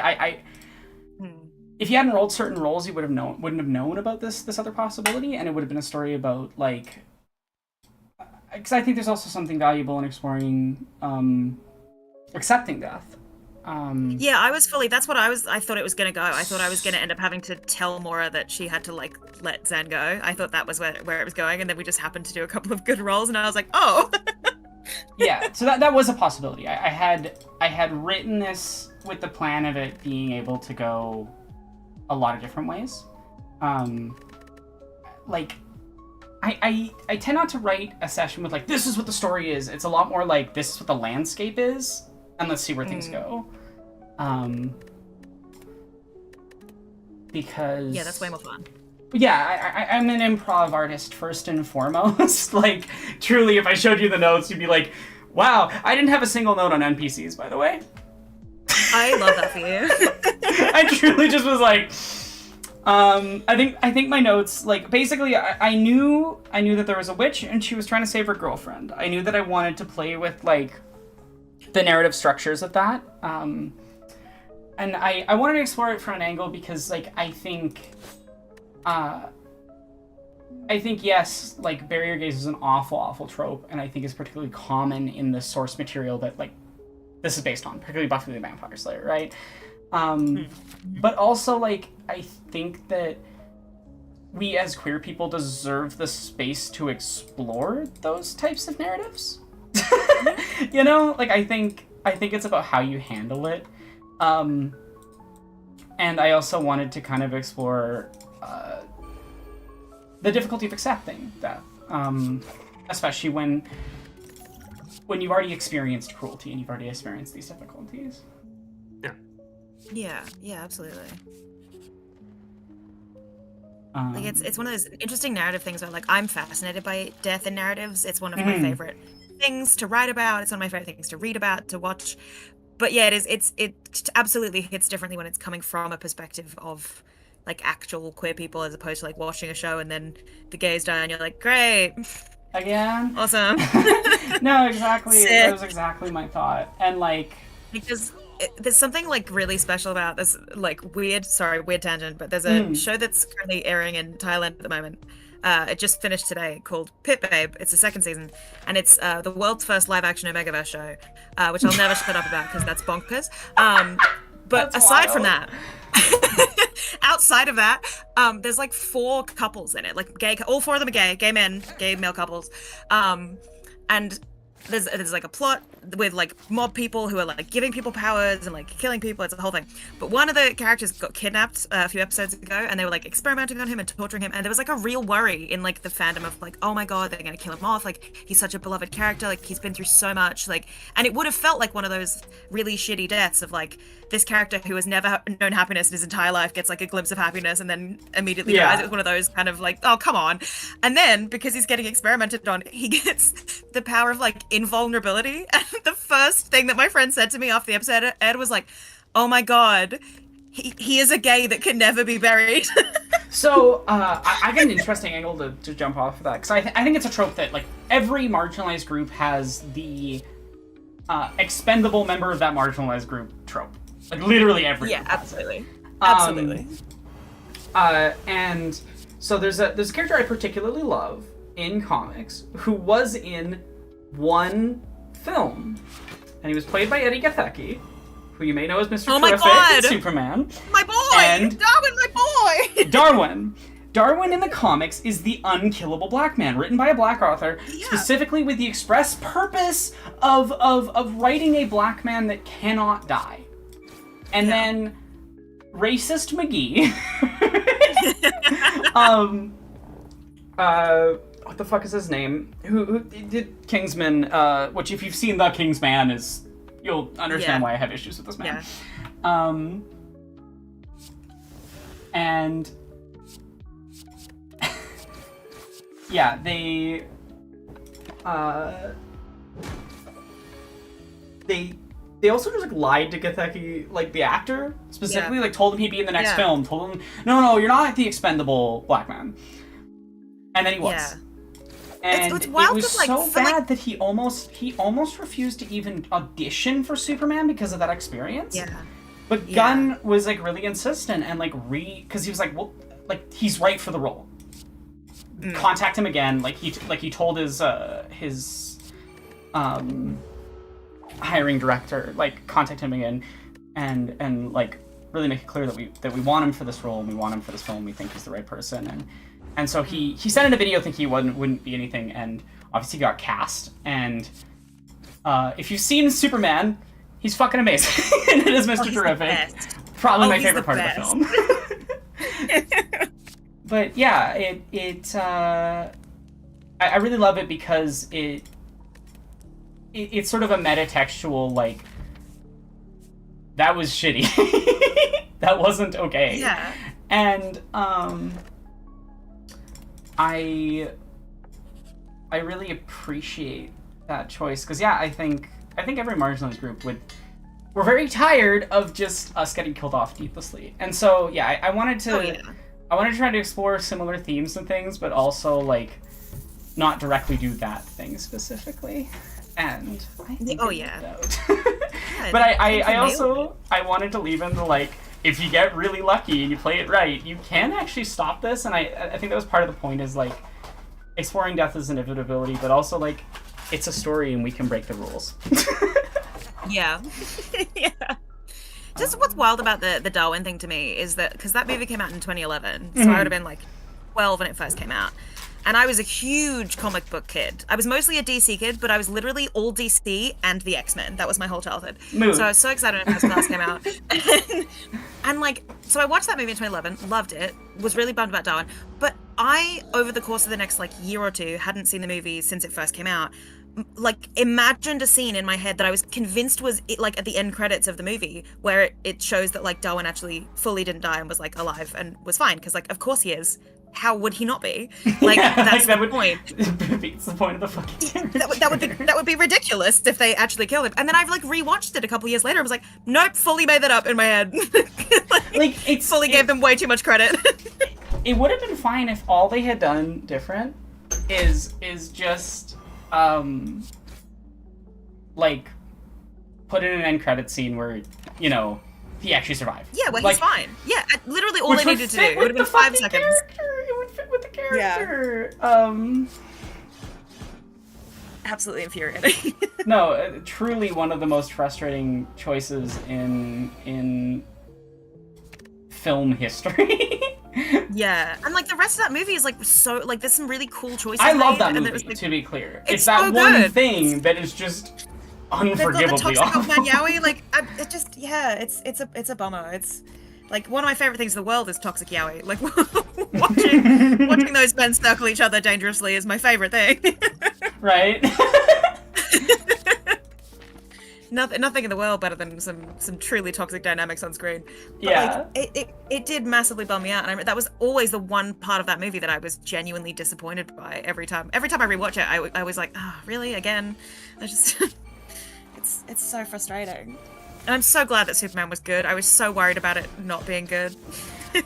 if you hadn't rolled certain rolls, you wouldn't have known about this other possibility, and it would have been a story about like. Because I think there's also something valuable in exploring, accepting death. Yeah, I was fully. That's what I thought it was gonna go. I thought I was gonna end up having to tell Mora that she had to like let Zen go. I thought that was where it was going, and then we just happened to do a couple of good rolls, and I was like, oh. Yeah, so that was a possibility. I had written this with the plan of it being able to go a lot of different ways. Like. I tend not to write a session with like, this is what the story is. It's a lot more like, this is what the landscape is, and let's see where things go. Because... Yeah, that's way more fun. Yeah, I'm an improv artist first and foremost. Like, truly, if I showed you the notes, you'd be like, wow, I didn't have a single note on NPCs, by the way. I love that for you. I truly just was like... I think my notes, like, basically, I knew that there was a witch and she was trying to save her girlfriend. I knew that I wanted to play with, like, the narrative structures of that. And I wanted to explore it from an angle because, like, I think, yes, like, barrier gaze is an awful, awful trope, and I think is particularly common in the source material that, like, this is based on, particularly Buffy the Vampire Slayer, right? But also, like, I think that we as queer people deserve the space to explore those types of narratives. You know, like, I think it's about how you handle it. And I also wanted to kind of explore the difficulty of accepting that, especially when you've already experienced cruelty and you've already experienced these difficulties. Yeah, absolutely. Like it's one of those interesting narrative things where, like, I'm fascinated by death in narratives. It's one of my favorite things to write about. It's one of my favorite things to read about, to watch. But yeah, it absolutely hits differently when it's coming from a perspective of, like, actual queer people, as opposed to, like, watching a show and then the gays die and you're like, great. Again? Awesome. No, exactly. Sick. That was exactly my thought. And, like... Because there's something, like, really special about this, like, weird tangent, but there's a show that's currently airing in Thailand at the moment. It just finished today, called Pit Babe. It's the second season, and it's the world's first live-action Omegaverse show, which I'll never shut up about because that's bonkers. But That's aside wild. from that, outside of that, there's like 4 couples in it, like all 4 of them are gay men, gay male couples, and there's like a plot with, like, mob people who are, like, giving people powers and, like, killing people. It's a whole thing. But one of the characters got kidnapped a few episodes ago, and they were, like, experimenting on him and torturing him, and there was, like, a real worry in, like, the fandom of, like, oh my god, they're gonna kill him off, like, he's such a beloved character, like, he's been through so much, like, and it would have felt like one of those really shitty deaths of, like, this character who has never known happiness in his entire life gets, like, a glimpse of happiness and then immediately dies. It was one of those kind of, like, oh, come on. And then, because he's getting experimented on, he gets the power of, like, invulnerability. And the first thing that my friend said to me after the episode aired was like, oh my god, he is a gay that can never be buried. So, I got an interesting angle to jump off of that, because I think it's a trope that, like, every marginalized group has the expendable member of that marginalized group trope. Like, literally every Yeah, group has absolutely. it. Absolutely. And so there's a character I particularly love in comics who was in one film, and he was played by Eddie Gatheki, who you may know as Mr. Oh my Terrific God! in Superman. My boy! And Darwin, my boy! Darwin in the comics is the unkillable black man, written by a black author, specifically with the express purpose of writing a black man that cannot die. And then racist McGee what the fuck is his name? Who did Kingsman, which, if you've seen The Kingsman, is, you'll understand why I have issues with this man. And yeah, they also just, like, lied to Gatheki, like, the actor, specifically, like, told him he'd be in the next film, told him, no, you're not the expendable black man. And then he was. Yeah. And it's wild, it was like, so for, bad like... that he almost refused to even audition for Superman because of that experience. Yeah. But Gunn was, like, really insistent and, like, because he was like, well, like, he's right for the role. Contact him again. Like, he told his hiring director, like, contact him again, and like, really make it clear that we want him for this role, and we want him for this film. We think he's the right person, and so he sent in a video thinking he wouldn't be anything, and obviously got cast. And if you've seen Superman, he's fucking amazing. And it is Mr. Terrific. Probably my favorite part of the film. But yeah, I really love it because it's sort of a metatextual, like, that was shitty. That wasn't okay. Yeah. And I really appreciate that choice, because I think every marginalized group we're very tired of just us getting killed off needlessly. And so I wanted to I wanted to try to explore similar themes and things, but also, like, not directly do that thing specifically. And I think it worked out. But I wanted to leave in the, like, if you get really lucky and you play it right, you can actually stop this. And I think that was part of the point, is, like, exploring death as inevitability, but also, like, it's a story and we can break the rules. Yeah. Yeah. Just what's wild about the Darwin thing to me is that, because that movie came out in 2011, so I would have been like 12 when it first came out. And I was a huge comic book kid. I was mostly a DC kid, but I was literally all DC and the X-Men. That was my whole childhood. Mood. So I was so excited when First Class came out. And like, so I watched that movie in 2011, loved it, was really bummed about Darwin. But I, over the course of the next like year or two, hadn't seen the movie since it first came out, like imagined a scene in my head that I was convinced was it, like at the end credits of the movie, where it shows that like Darwin actually fully didn't die and was like alive and was fine, because like of course he is. How would he not be? Like that's the point. Beats the point of the fucking character. that would be ridiculous if they actually killed him. And then I've like rewatched it a couple years later and was like, nope, fully made that up in my head. like it's fully gave them way too much credit. It would have been fine if all they had done different is just like put in an end credit scene where, you know, he actually survived. Yeah, well, like, he's fine. Yeah, literally all they needed to do. It would have been 5 seconds. It would fit with the character. Absolutely infuriating. No, truly one of the most frustrating choices in film history. Yeah, and like the rest of that movie is like so like there's some really cool choices. I love that made, movie. And like, to be clear, it's that so one good. thing that is just unforgivably They've got the awful. toxic Yaoi, like it just it's a bummer. It's like one of my favorite things in the world is toxic yaoi. Like watching those men circle each other dangerously is my favorite thing. Right. Nothing in the world better than some truly toxic dynamics on screen. But Yeah. like, it did massively bum me out, and that was always the one part of that movie that I was genuinely disappointed by every time. Every time I rewatch it, I was like, oh, really again? I just it's so frustrating. And I'm so glad that Superman was good. I was so worried about it not being good.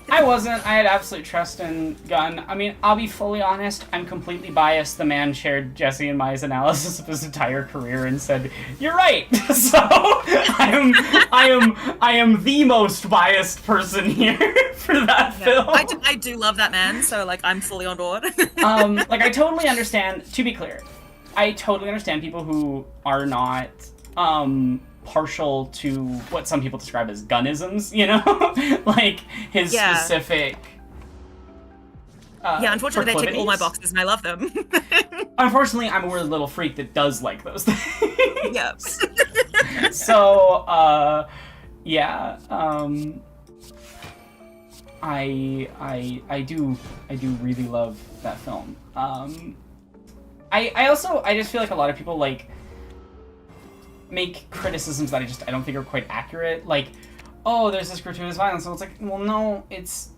I wasn't. I had absolute trust in Gunn. I mean, I'll be fully honest. I'm completely biased. The man shared Jesse and my analysis of his entire career and said, "You're right." So I am the most biased person here for that film. I do love that man. So like, I'm fully on board. Like I totally understand. To be clear, I totally understand people who are not partial to what some people describe as Gunnisms, you know? Like his specific unfortunately they tick all my boxes and I love them. Unfortunately, I'm a weird little freak that does like those things. Yep. So yeah, I do really love that film. I just feel like a lot of people like make criticisms that I don't think are quite accurate. Like, oh, there's this gratuitous violence. So it's like, well, no, it's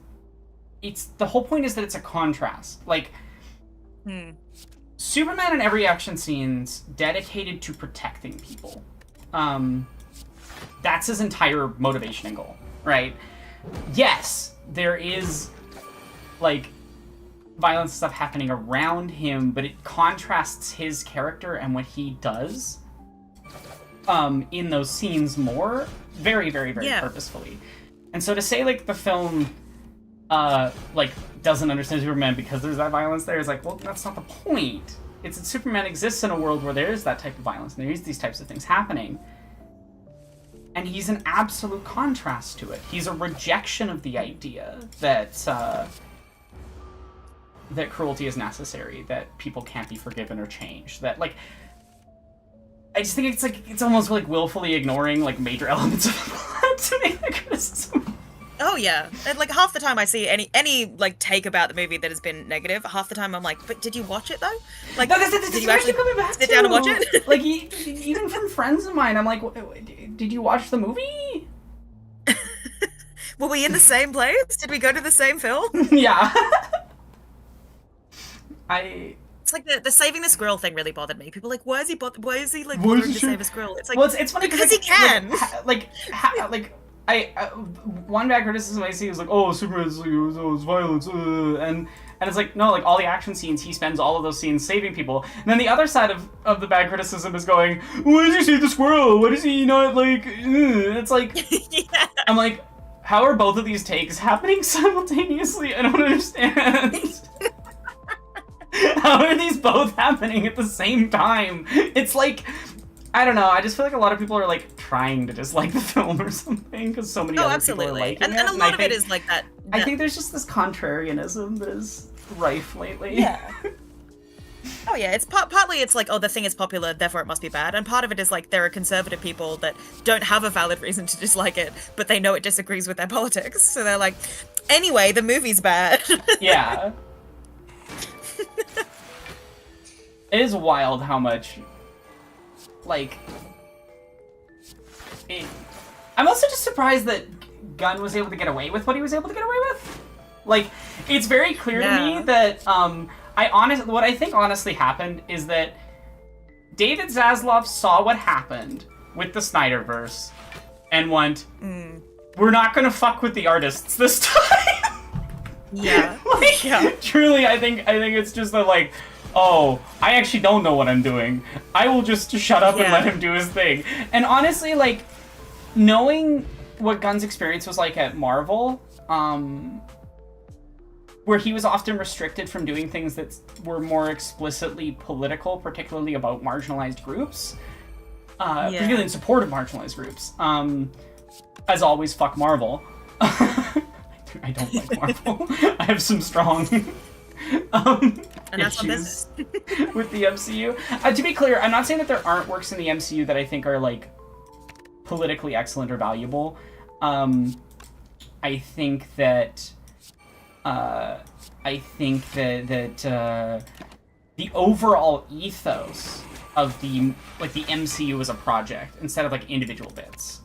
the whole point is that it's a contrast. Like, Superman in every action scene's dedicated to protecting people. That's his entire motivation and goal, right? Yes, there is like violence stuff happening around him, but it contrasts his character and what he does in those scenes more very, very, very purposefully. And so to say like the film like doesn't understand Superman because there's that violence there is like, well, that's not the point. It's that Superman exists in a world where there is that type of violence and there is these types of things happening. And he's an absolute contrast to it. He's a rejection of the idea that that cruelty is necessary, that people can't be forgiven or changed, that like I just think it's almost like willfully ignoring like major elements of the plot to make the criticism. Oh yeah, and like half the time I see any like take about the movie that has been negative. Half the time I'm like, but did you watch it though? Like, no, did you actually coming back sit down and watch it? Like even from friends of mine, I'm like, did you watch the movie? Were we in the same place? Did we go to the same film? Yeah. It's like the saving the squirrel thing really bothered me. People are like, why is he like bothering to save a squirrel? It's like, well, it's funny because he can. One bad criticism I see is like, oh, Superman's like, oh, it's violence, and it's like, no, like all the action scenes, he spends all of those scenes saving people. And then the other side of the bad criticism is going, why does he save the squirrel? Why does he not like? It's like, yeah. I'm like, how are both of these takes happening simultaneously? I don't understand. How are these both happening at the same time? It's like I don't know. I just feel like a lot of people are like trying to dislike the film or something because so many other people are absolutely. liking And it. a lot of it is like that. I think there's just this contrarianism that is rife lately. Yeah. Oh yeah, it's partly it's like, oh, the thing is popular, therefore it must be bad, and part of it is like there are conservative people that don't have a valid reason to dislike it, but they know it disagrees with their politics, so they're like, anyway, the movie's bad. Yeah. It is wild how much, like, I'm also just surprised that Gunn was able to get away with what he was able to get away with. Like, it's very clear to me that, what I think honestly happened is that David Zaslav saw what happened with the Snyderverse and went, we're not gonna fuck with the artists this time. Yeah. Truly, I think it's just that, like, oh, I actually don't know what I'm doing. I will just shut up and let him do his thing. And honestly, like, knowing what Gunn's experience was like at Marvel, where he was often restricted from doing things that were more explicitly political, particularly about marginalized groups, particularly in support of marginalized groups. As always, fuck Marvel. I don't like Marvel. I have some strong issues with the MCU. To be clear, I'm not saying that there aren't works in the MCU that I think are like politically excellent or valuable. I think that the overall ethos of the MCU as a project instead of like individual bits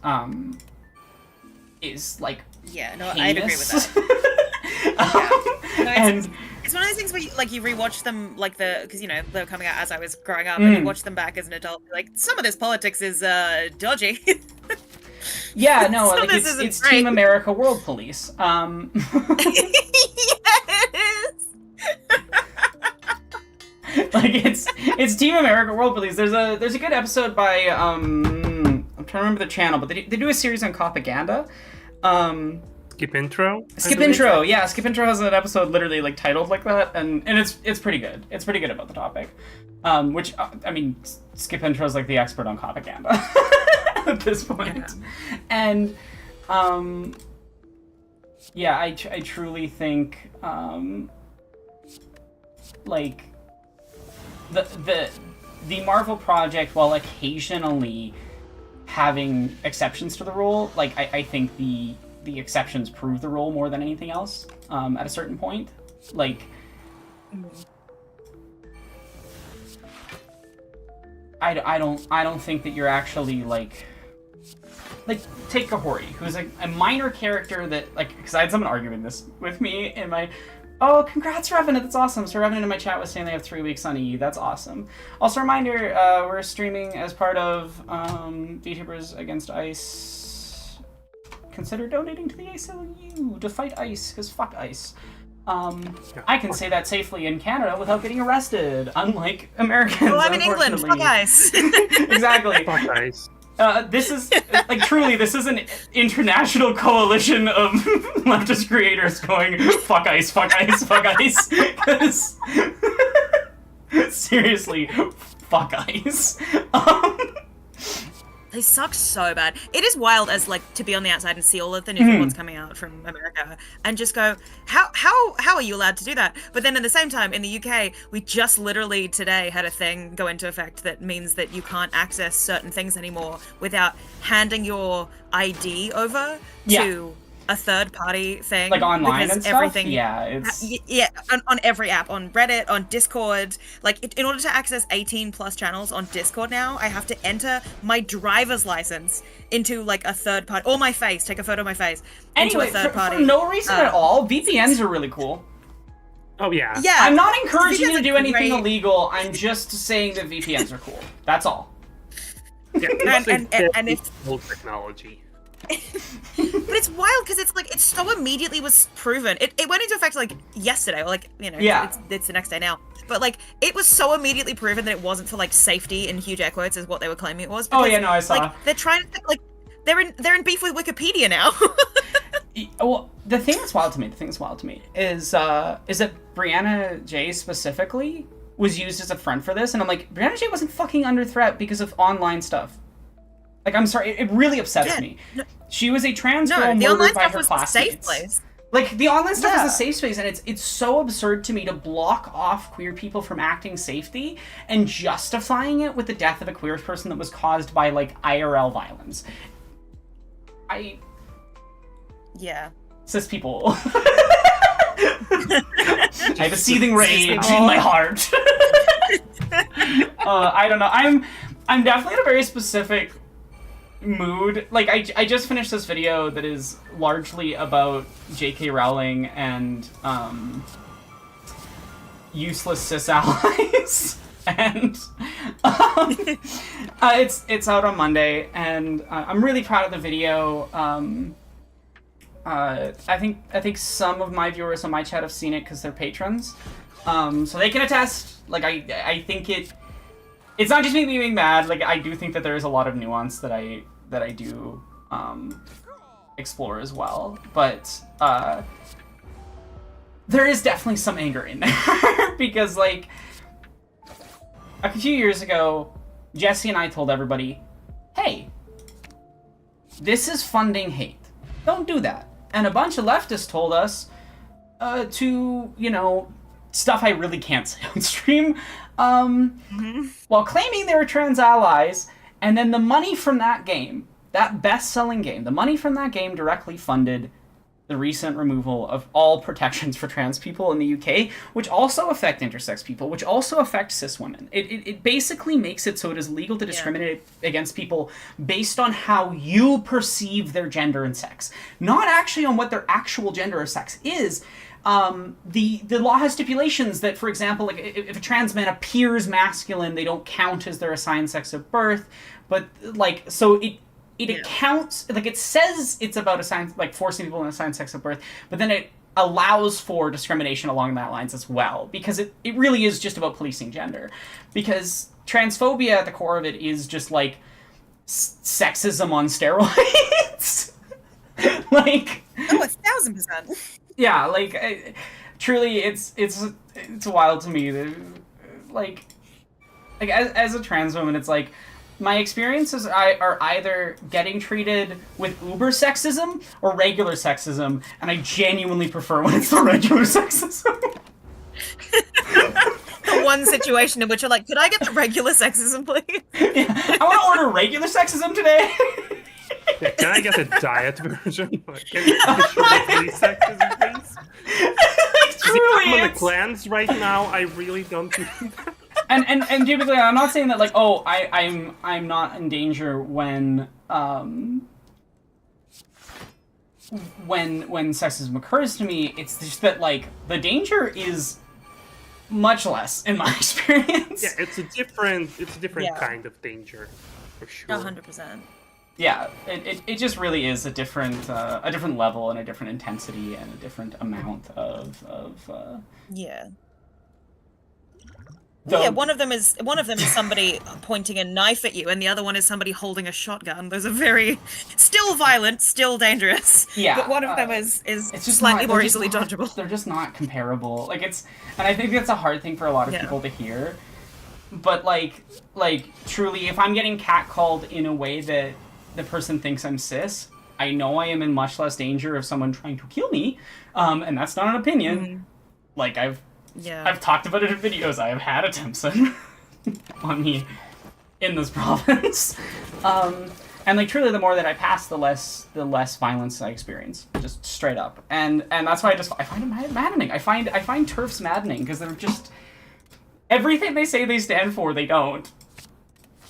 is like I'd agree with that. It's one of those things where you rewatch them because they were coming out as I was growing up, and you watch them back as an adult. Like, some of this politics is dodgy. Yeah, no, like it's Team America World Police. Like it's Team America World Police. There's a good episode by I'm trying to remember the channel, but they do a series on propaganda. Skip Intro? Skip Intro, yeah. Skip Intro has an episode literally like titled like that, and it's pretty good. It's pretty good about the topic. Which I mean, Skip Intro is like the expert on propaganda at this point. Yeah. And I truly think like the Marvel project, while occasionally having exceptions to the rule, like I think the exceptions prove the rule more than anything else. At a certain point, like I don't think that you're actually like take Kahori, who's a minor character that, like, because I had someone arguing this with me in my, oh, congrats Revenant, that's awesome. So Revenant in my chat was saying they have 3 weeks on E, that's awesome. Also, reminder, we're streaming as part of VTubers Against Ice. Consider donating to the ACLU to fight ICE, because fuck ICE. I can say that safely in Canada without getting arrested, unlike Americans. Well, I'm in England, fuck ICE. Exactly. Fuck ICE. This is, like, truly, this is an international coalition of leftist creators going, fuck ICE, fuck ICE, fuck ICE. Because, seriously, fuck ICE. They suck so bad. It is wild as, like, to be on the outside and see all of the new reports coming out from America and just go, how are you allowed to do that? But then at the same time, in the UK, we just literally today had a thing go into effect that means that you can't access certain things anymore without handing your ID over to a third-party thing, like online because and stuff. Everything, it's on every app, on Reddit, on Discord. Like, in order to access 18+ channels on Discord now, I have to enter my driver's license into like a third party, or my face, take a photo of my face into a third party. For no reason at all. VPNs are really cool. Oh yeah. Yeah. I'm not encouraging you to do are anything great. illegal. I'm just saying that VPNs are cool. That's all. Yeah, and if old technology. But it's wild because it's like, it so immediately was proven. It went into effect like yesterday, or like, it's the next day now. But like, it was so immediately proven that it wasn't for like safety in huge air quotes is what they were claiming it was. Oh because, yeah, no, I saw. Like, they're trying to like, they're in beef with Wikipedia now. Well, the thing that's wild to me is that Brianna J specifically was used as a front for this, and I'm like, Brianna J wasn't fucking under threat because of online stuff. Like, I'm sorry, it really upsets me. No, She was a trans girl the online murdered by stuff her was the classmates. safe place. Like, the online stuff is Yeah. a safe space, and it's so absurd to me to block off queer people from acting safety and justifying it with the death of a queer person that was caused by, like, IRL violence. Yeah. Cis people. I have a seething rage in my heart. I don't know. I'm definitely in a very specific mood. Like, I just finished this video that is largely about J.K. Rowling and useless cis allies. And it's out on Monday, and I'm really proud of the video. I think some of my viewers on my chat have seen it because they're patrons, so they can attest. Like, I think it's not just me being mad. Like, I do think that there is a lot of nuance that I do explore as well. But there is definitely some anger in there because, like, a few years ago, Jesse and I told everybody, "Hey, this is funding hate. Don't do that." And a bunch of leftists told us to, you know, stuff I really can't say on stream, while claiming they were trans allies, and then the money from that game, that best-selling game, the money from that game directly funded the recent removal of all protections for trans people in the UK, which also affect intersex people, which also affect cis women. It basically makes it so it is legal to discriminate against people based on how you perceive their gender and sex, not actually on what their actual gender or sex is. The law has stipulations that, for example, like, if a trans man appears masculine, they don't count as their assigned sex at birth, but, like, so it accounts, like, it says it's about assigned, like, forcing people in assigned sex at birth, but then it allows for discrimination along that lines as well, because it really is just about policing gender. Because transphobia at the core of it is just, like, sexism on steroids. Like... Oh, 1,000%. Yeah, like, truly, it's wild to me that, like as a trans woman, it's like, my experiences are either getting treated with uber sexism or regular sexism, and I genuinely prefer when it's the regular sexism. The one situation in which you're like, could I get the regular sexism, please? Yeah, I want to order regular sexism today. Yeah, can I get a diet version? Can you please sexism, please? Truly, I'm on the cleanse right now. I really don't need that. And typically, I'm not saying that, like, oh, I'm not in danger when sexism occurs to me. It's just that, like, the danger is much less in my experience. Yeah, it's a different kind of danger, for sure. 100%. Yeah, it just really is a different level and a different intensity and a different amount of Yeah. Though- Yeah, one of them is somebody pointing a knife at you, and the other one is somebody holding a shotgun. Those are very still violent, still dangerous. Yeah, but one of them is it's just slightly not- more they're just easily not- dodgeable. They're just not comparable. Like, and I think that's a hard thing for a lot of people to hear. But like truly, if I'm getting catcalled in a way that the person thinks I'm cis, I know I am in much less danger of someone trying to kill me, and that's not an opinion. Like, I've talked about it in videos. I have had attempts on me in this province, and like, truly, the more that I pass, the less violence I experience, just straight up. And that's why I find it maddening. I find TERFs maddening because they're just everything they say they stand for, they don't.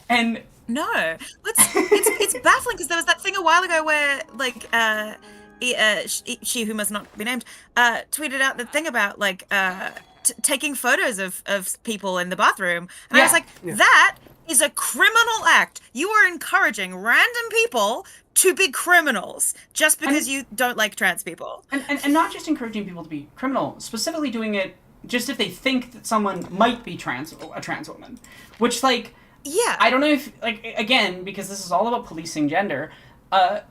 And no, it's baffling because there was that thing a while ago where, like, she who must not be named tweeted out the thing about, like, taking photos of people in the bathroom, and I was like, that is a criminal act. You are encouraging random people to be criminals just because you don't like trans people. And not just encouraging people to be criminal, specifically doing it just if they think that someone might be a trans woman, which, like, yeah, I don't know if, like, again, because this is all about policing gender,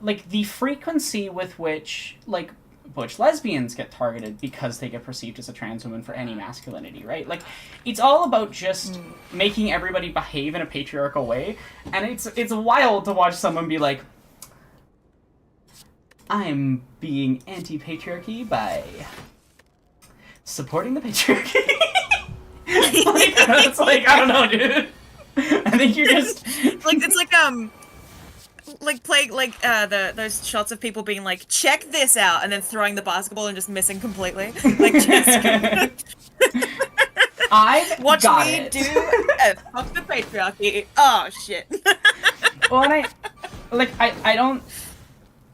like, the frequency with which, like, butch lesbians get targeted because they get perceived as a trans woman for any masculinity, right? Like, it's all about just making everybody behave in a patriarchal way, and it's wild to watch someone be like, I'm being anti-patriarchy by supporting the patriarchy. It's like, I don't know, dude. I think you're just like playing those shots of people being like, check this out, and then throwing the basketball and just missing completely. Like, just I've watch got me it. do fuck the patriarchy. Oh shit. Well, and I don't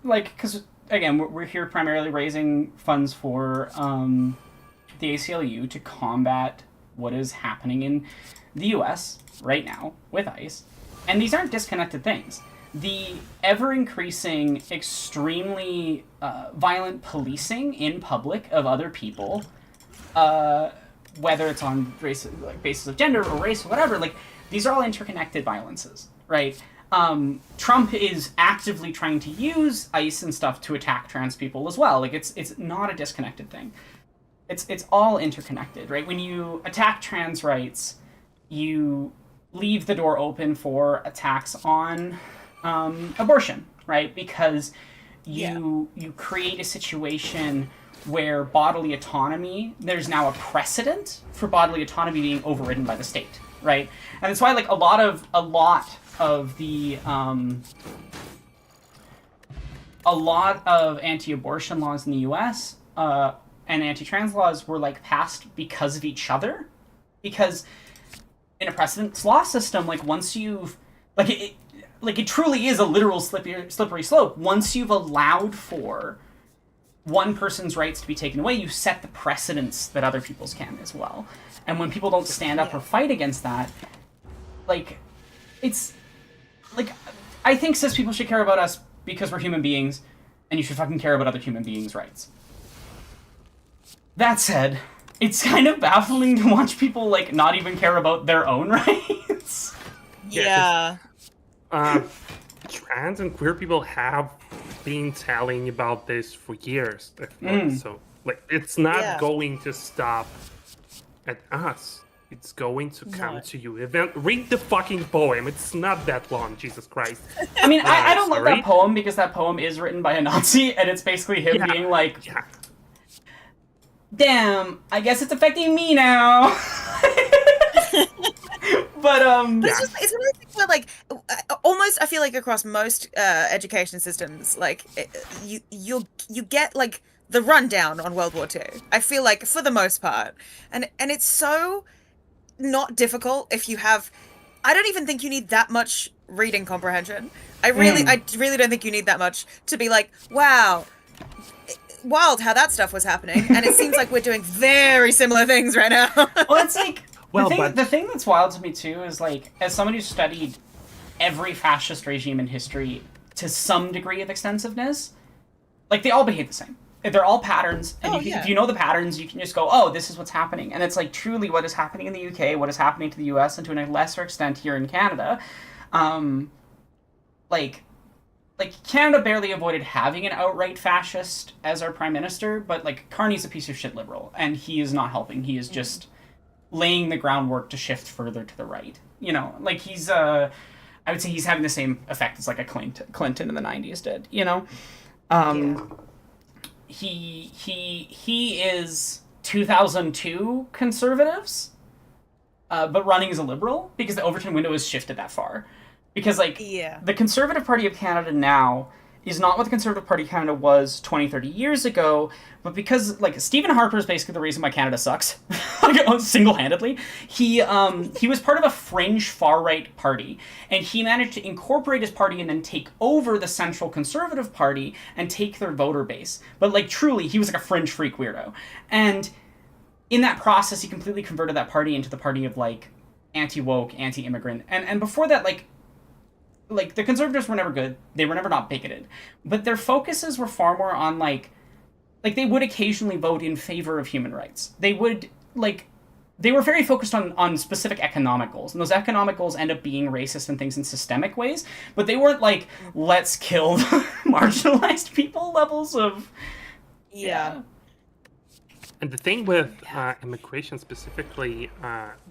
like, because again, we're here primarily raising funds for the ACLU to combat what is happening in the US right now with ICE, and these aren't disconnected things. The ever-increasing, extremely violent policing in public of other people, whether it's on race, like, basis of gender or race or whatever, like, these are all interconnected violences, right? Trump is actively trying to use ICE and stuff to attack trans people as well. Like, it's not a disconnected thing. It's all interconnected, right? When you attack trans rights, you leave the door open for attacks on abortion, right? Because you create a situation where bodily autonomy, there's now a precedent for bodily autonomy being overridden by the state, right? And that's why, like, a lot of the anti-abortion laws in the U.S. And anti-trans laws were, like, passed because of each other, because in a precedence law system, like, once you've it truly is a literal slippery slope. Once you've allowed for one person's rights to be taken away, you set the precedents that other people's can as well. And when people don't stand up or fight against that, like, it's like, I think cis people should care about us because we're human beings, and you should fucking care about other human beings' rights. That said, it's kind of baffling to watch people, like, not even care about their own rights. Yeah. Trans and queer people have been telling about this for years. So, like, it's not going to stop at us. It's going to come to you. Read the fucking poem. It's not that long, Jesus Christ. I mean, I don't love that poem because that poem is written by a Nazi, and it's basically him being like, damn, I guess it's affecting me now. But it's one of those things where, like, almost I feel like across most education systems, like, you get, like, the rundown on World War II. I feel like, for the most part, and it's so not difficult if you have. I don't even think you need that much reading comprehension. I really don't think you need that much to be like, wow, wild how that stuff was happening, and it seems like we're doing very similar things right now. Well, it's like, the thing that's wild to me too is, like, as someone who's studied every fascist regime in history to some degree of extensiveness, like, they all behave the same. They're all patterns, and if you know the patterns, you can just go, oh, this is what's happening. And it's, like, truly what is happening in the UK, what is happening to the US, and to a lesser extent here in Canada. Like, Canada barely avoided having an outright fascist as our prime minister, but, like, Carney's a piece of shit liberal, and he is not helping. He is just laying the groundwork to shift further to the right. You know, like, he's, I would say he's having the same effect as, like, a Clinton in the 90s did, you know? He is 2002 conservatives, but running as a liberal, because the Overton window has shifted that far. Because, like, the Conservative Party of Canada now is not what the Conservative Party of Canada was 20, 30 years ago, but because, like, Stephen Harper is basically the reason why Canada sucks, like, single-handedly. He was part of a fringe far-right party, and he managed to incorporate his party and then take over the Central Conservative Party and take their voter base. But, like, truly, he was like a fringe freak weirdo. And in that process, he completely converted that party into the party of, like, anti-woke, anti-immigrant. And before that, like, the Conservatives were never good. They were never not bigoted. But their focuses were far more on, like, they would occasionally vote in favor of human rights. They would, like, they were very focused on specific economic goals. And those economic goals end up being racist and things in systemic ways. But they weren't, like, let's kill marginalized people levels of Yeah. And the thing with immigration specifically,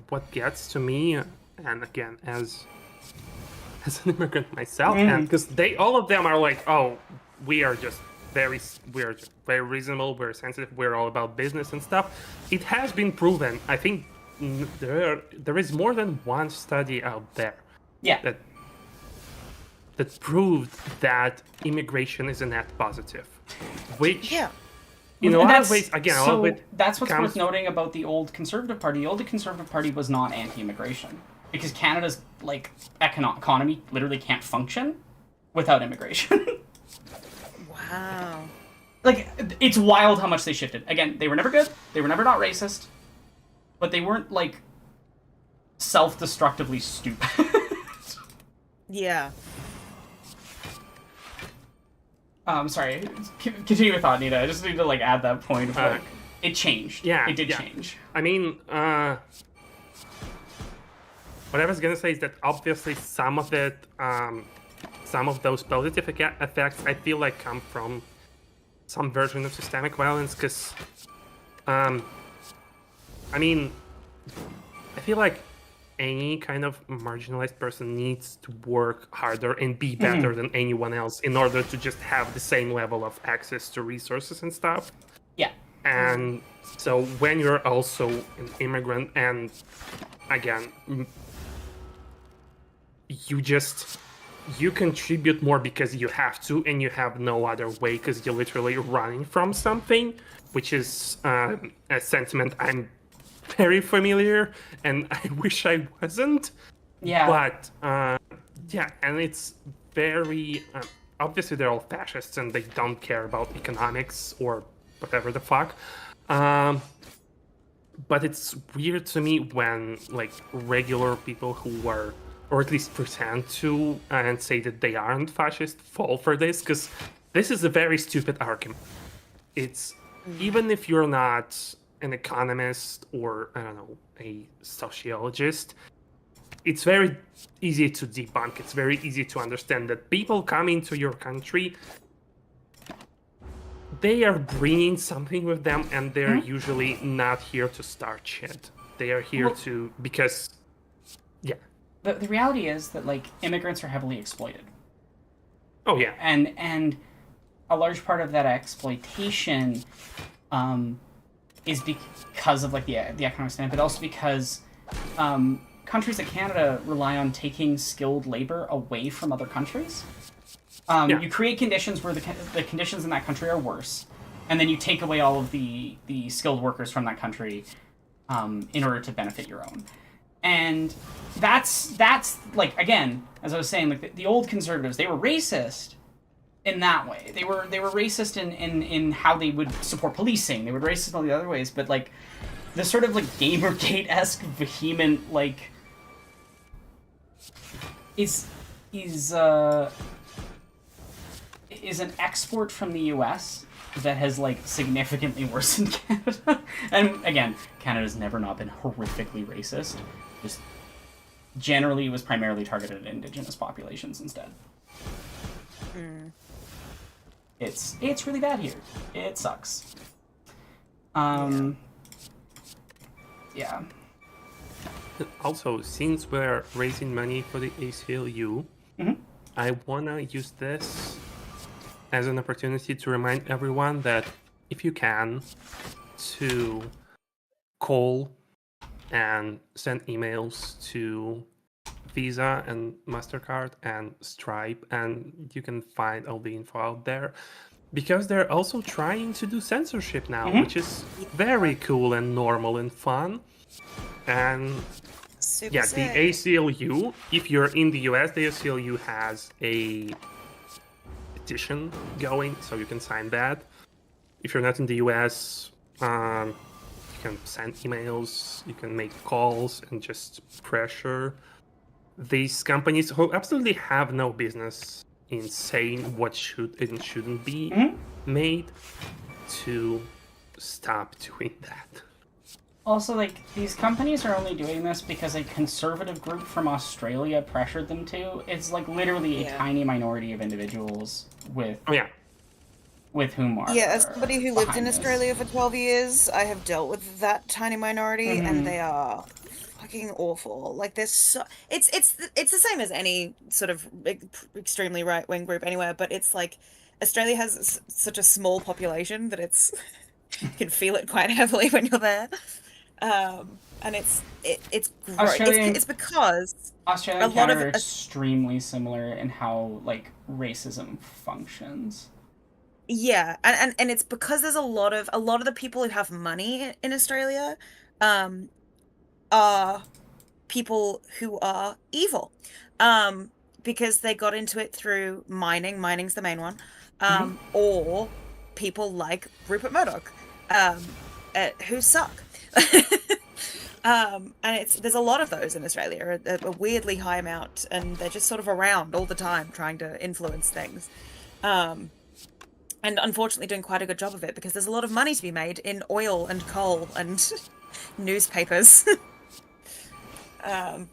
what gets to me, and again, as an immigrant myself, and because all of them are like, oh, we are just we're just very reasonable, we're sensitive, we're all about business and stuff. It has been proven. I think there is more than one study out there Yeah. that proved that immigration is a net positive, which Yeah. in a And lot that's- of ways, again, a lot so of it that's what's comes worth noting about the old Conservative Party. The old Conservative Party was not anti-immigration because Canada's like economy literally can't function without immigration. Wow. Like, it's wild how much they shifted. Again, they were never good. They were never not racist, but they weren't like self-destructively stupid. Yeah. Sorry. Continue your thought, Nita. I just need to like add that point of like it changed. yeah, it did yeah. change. I mean, what I was gonna say is that obviously some of those positive effects I feel like come from some version of systemic violence, because, I mean, I feel like any kind of marginalized person needs to work harder and be better than anyone else in order to just have the same level of access to resources and stuff. Yeah. And so when you're also an immigrant, and again, you contribute more because you have to, and you have no other way because you're literally running from something, which is a sentiment I'm very familiar, and I wish I wasn't. Yeah. But yeah, and it's very obviously they're all fascists and they don't care about economics or whatever the fuck. But it's weird to me when like regular people who are, or at least pretend to, and say that they aren't fascist, fall for this, because this is a very stupid argument. It's even if you're not an economist or, I don't know, a sociologist, it's very easy to debunk. It's very easy to understand that people come into your country, they are bringing something with them, and they're usually not here to start shit. They are here because, yeah. The reality is that like immigrants are heavily exploited. Oh yeah. And a large part of that exploitation is because of like the economic stand, but also because countries like Canada rely on taking skilled labor away from other countries. You create conditions where the conditions in that country are worse, and then you take away all of the skilled workers from that country in order to benefit your own. And that's like, again, as I was saying, like the old conservatives, they were racist in that way. They were racist in how they would support policing. They were racist in all the other ways, but like the sort of like Gamergate-esque vehement like is an export from the US that has like significantly worsened Canada. And again, Canada's never not been horrifically racist. Just generally it was primarily targeted at indigenous populations instead. It's really bad here. It sucks. Yeah. Also, since we're raising money for the ACLU, I wanna use this as an opportunity to remind everyone that if you can, to call and send emails to Visa and MasterCard and Stripe, and you can find all the info out there, because they're also trying to do censorship now, which is very cool and normal and fun. And Super yeah, sick. the ACLU, if you're in the US, the ACLU has a petition going, so you can sign that. If you're not in the US, you can send emails, you can make calls, and just pressure these companies who absolutely have no business in saying what should and shouldn't be made to stop doing that. Also, like, these companies are only doing this because a conservative group from Australia pressured them to. It's, like, literally a tiny minority of individuals with Oh yeah. with whom are Yeah, as somebody who lived in behind this. Australia for 12 years, I have dealt with that tiny minority, and they are fucking awful. Like, there's so it's the same as any sort of extremely right-wing group anywhere, but it's like Australia has such a small population that it's you can feel it quite heavily when you're there. And it's great. It's because Australian a lot of Canada are extremely similar in how like racism functions. Yeah, and it's because there's a lot of the people who have money in Australia, are people who are evil, because they got into it through mining. Mining's the main one, or people like Rupert Murdoch, who suck. And there's a lot of those in Australia, a weirdly high amount, and they're just sort of around all the time trying to influence things. And unfortunately doing quite a good job of it because there's a lot of money to be made in oil and coal and newspapers. And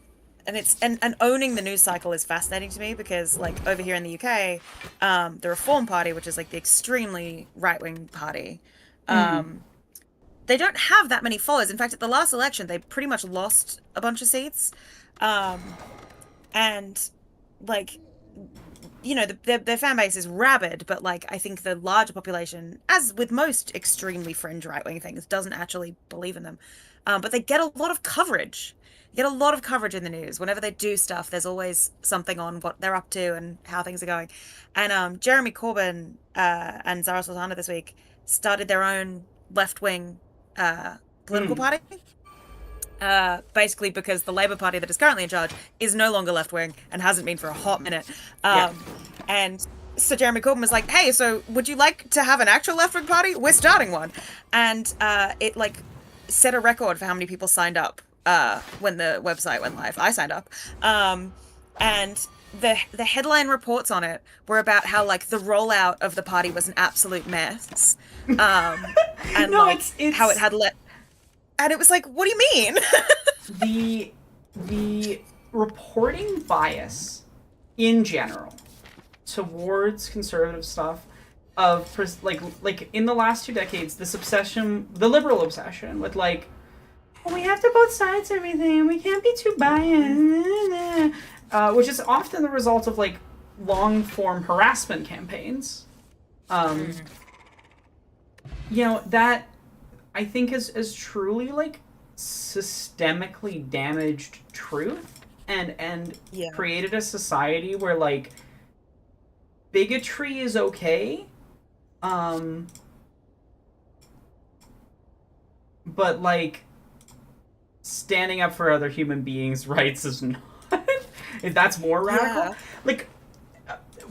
owning the news cycle is fascinating to me because, like, over here in the UK, the Reform Party, which is like the extremely right-wing party, they don't have that many followers. In fact, at the last election, they pretty much lost a bunch of seats. And like, you know, their fan base is rabid, but like I think the larger population, as with most extremely fringe right-wing things, doesn't actually believe in them. But they get a lot of coverage. Get a lot of coverage in the news. Whenever they do stuff, there's always something on what they're up to and how things are going. And Jeremy Corbyn and Zara Sultana this week started their own left-wing political party. Basically because the Labour Party that is currently in charge is no longer left-wing and hasn't been for a hot minute. And so Jeremy Corbyn was like, hey, so would you like to have an actual left-wing party? We're starting one. And it like set a record for how many people signed up when the website went live. I signed up. And the headline reports on it were about how like the rollout of the party was an absolute mess. And No, like it's how it had and it was like, what do you mean? the reporting bias in general towards conservative stuff of like in the last 2 decades, this obsession, the liberal obsession with like, well, we have to both sides everything, we can't be too biased, which is often the result of like long form harassment campaigns. You know, that I think is truly like systemically damaged truth and created a society where like bigotry is okay, but like standing up for other human beings' rights is not. If that's more radical, like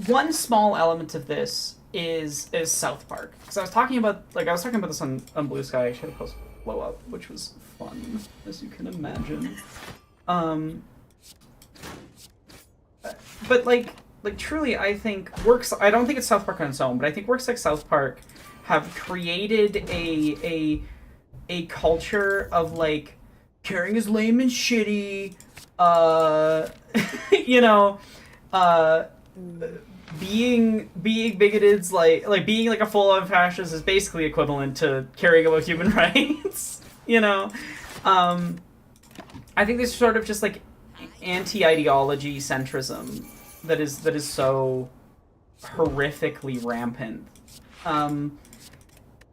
one small element of this is South Park. Because I was talking about this on Blue Sky. I actually had a post blow up, which was fun, as you can imagine. But like truly, I think I don't think it's South Park on its own, but I think works like South Park have created a culture of like caring is lame and shitty. You know, being bigoted's like being like a full-on fascist is basically equivalent to caring about human rights. You know, I think there's sort of just like anti-ideology centrism that is so horrifically rampant, and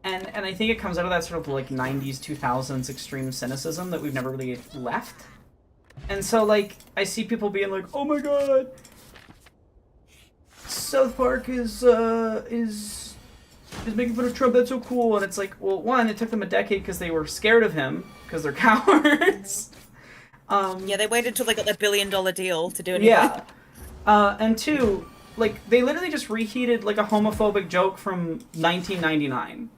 I think it comes out of that sort of like 90s 2000s extreme cynicism that we've never really left. And so like I see people being like, oh my god, South Park is making fun of Trump, that's so cool. And it's like, well, one, it took them a decade because they were scared of him because they're cowards. They waited till they got their $1 billion deal to do it. Yeah. And two, like they literally just reheated like a homophobic joke from 1999.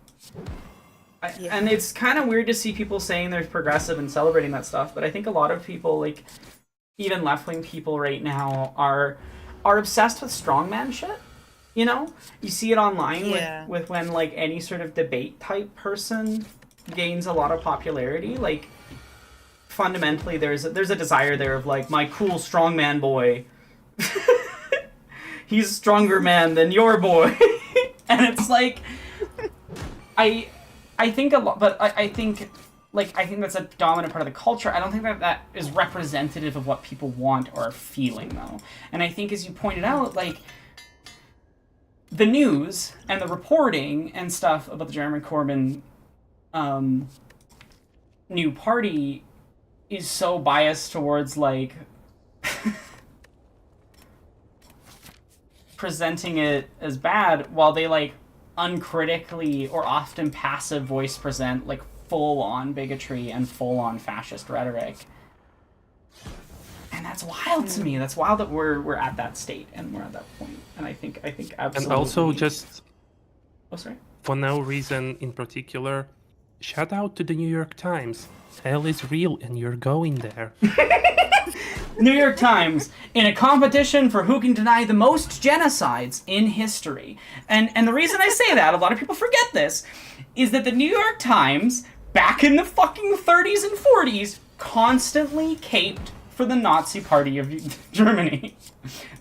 And it's kind of weird to see people saying they're progressive and celebrating that stuff, but I think a lot of people, like even left-wing people right now, are obsessed with strongman shit. You know, you see it online with when like any sort of debate type person gains a lot of popularity. Like fundamentally, there's a desire there of like my cool strongman boy. He's a stronger man than your boy, and it's like I think a lot, but I think that's a dominant part of the culture. I don't think that is representative of what people want or are feeling, though. And I think, as you pointed out, like, the news and the reporting and stuff about the Jeremy Corbyn new party is so biased towards, like, presenting it as bad, while they, like, uncritically or often passive voice present, like, full-on bigotry and full-on fascist rhetoric. And that's wild to me. That's wild that we're at that state and we're at that point. And I think absolutely. And also, just oh, sorry. for no reason in particular, shout out to the New York Times. Hell is real, and you're going there. New York Times in a competition for who can deny the most genocides in history. And the reason I say that, a lot of people forget this, is that the New York Times, back in the fucking 30s and 40s, constantly caped for the Nazi Party of Germany.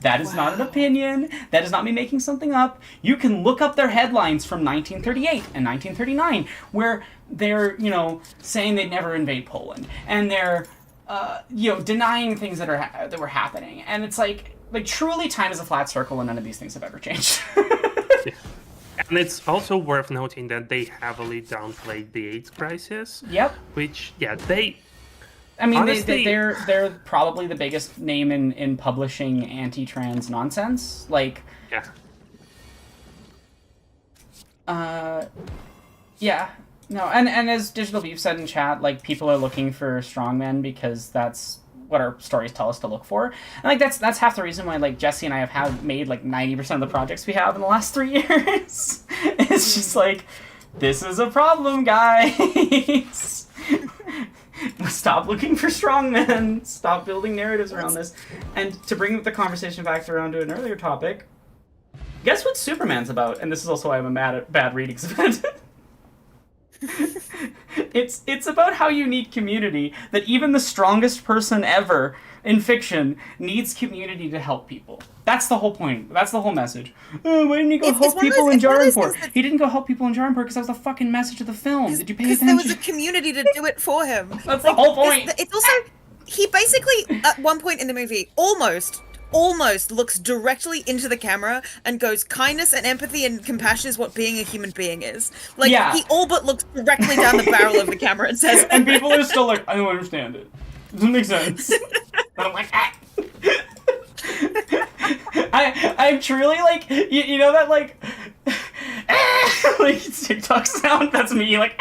That is not an opinion. That is not me making something up. You can look up their headlines from 1938 and 1939, where they're, saying they'd never invade Poland, and they're, denying things that were happening. And it's like truly time is a flat circle, and none of these things have ever changed. Yeah. And it's also worth noting that they heavily downplayed the AIDS crisis. Yep. Which, they... I mean, honestly, they're probably the biggest name in publishing anti-trans nonsense. Like, yeah, no, and as Digital Beef said in chat, like, people are looking for strongmen because that's what our stories tell us to look for, and like that's half the reason why, like, Jesse and I have made like 90% of the projects we have in the last 3 years. It's just like, this is a problem, guys. Stop looking for strongmen. Stop building narratives around this. And to bring the conversation back around to an earlier topic, guess what Superman's about? And this is also why I'm mad at bad readings event. It's about how you need community, that even the strongest person ever in fiction needs community to help people. That's the whole point. That's the whole message. Oh, why didn't he go help people in Jaranpur? He didn't go help people in Jaranpur because that was the fucking message of the film. Did you pay attention? Because there was a community to do it for him. That's the whole point. It's also, he basically, at one point in the movie, almost looks directly into the camera and goes, kindness and empathy and compassion is what being a human being is. Like, he all but looks directly down the barrel of the camera and says... And people are still like, I don't understand it. It doesn't make sense. And I'm like, ah. I'm truly like, you know that, like, like TikTok sound? That's me, like,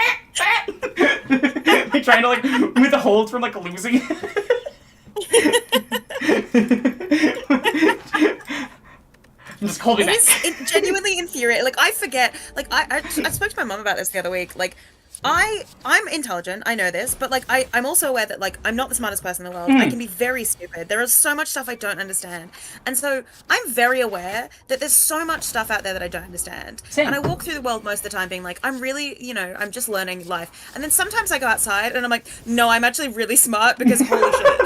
like trying to, like, withhold from, like, losing. I'm just holding back. It's genuinely infuriating. Like, I forget, like, I spoke to my mum about this the other week. Like, I'm intelligent, I know this, but, like, I'm also aware that, like, I'm not the smartest person in the world. I can be very stupid. There is so much stuff I don't understand. And so I'm very aware that there's so much stuff out there that I don't understand. Same. And I walk through the world most of the time being like, I'm really, I'm just learning life. And then sometimes I go outside and I'm like, no, I'm actually really smart because holy shit.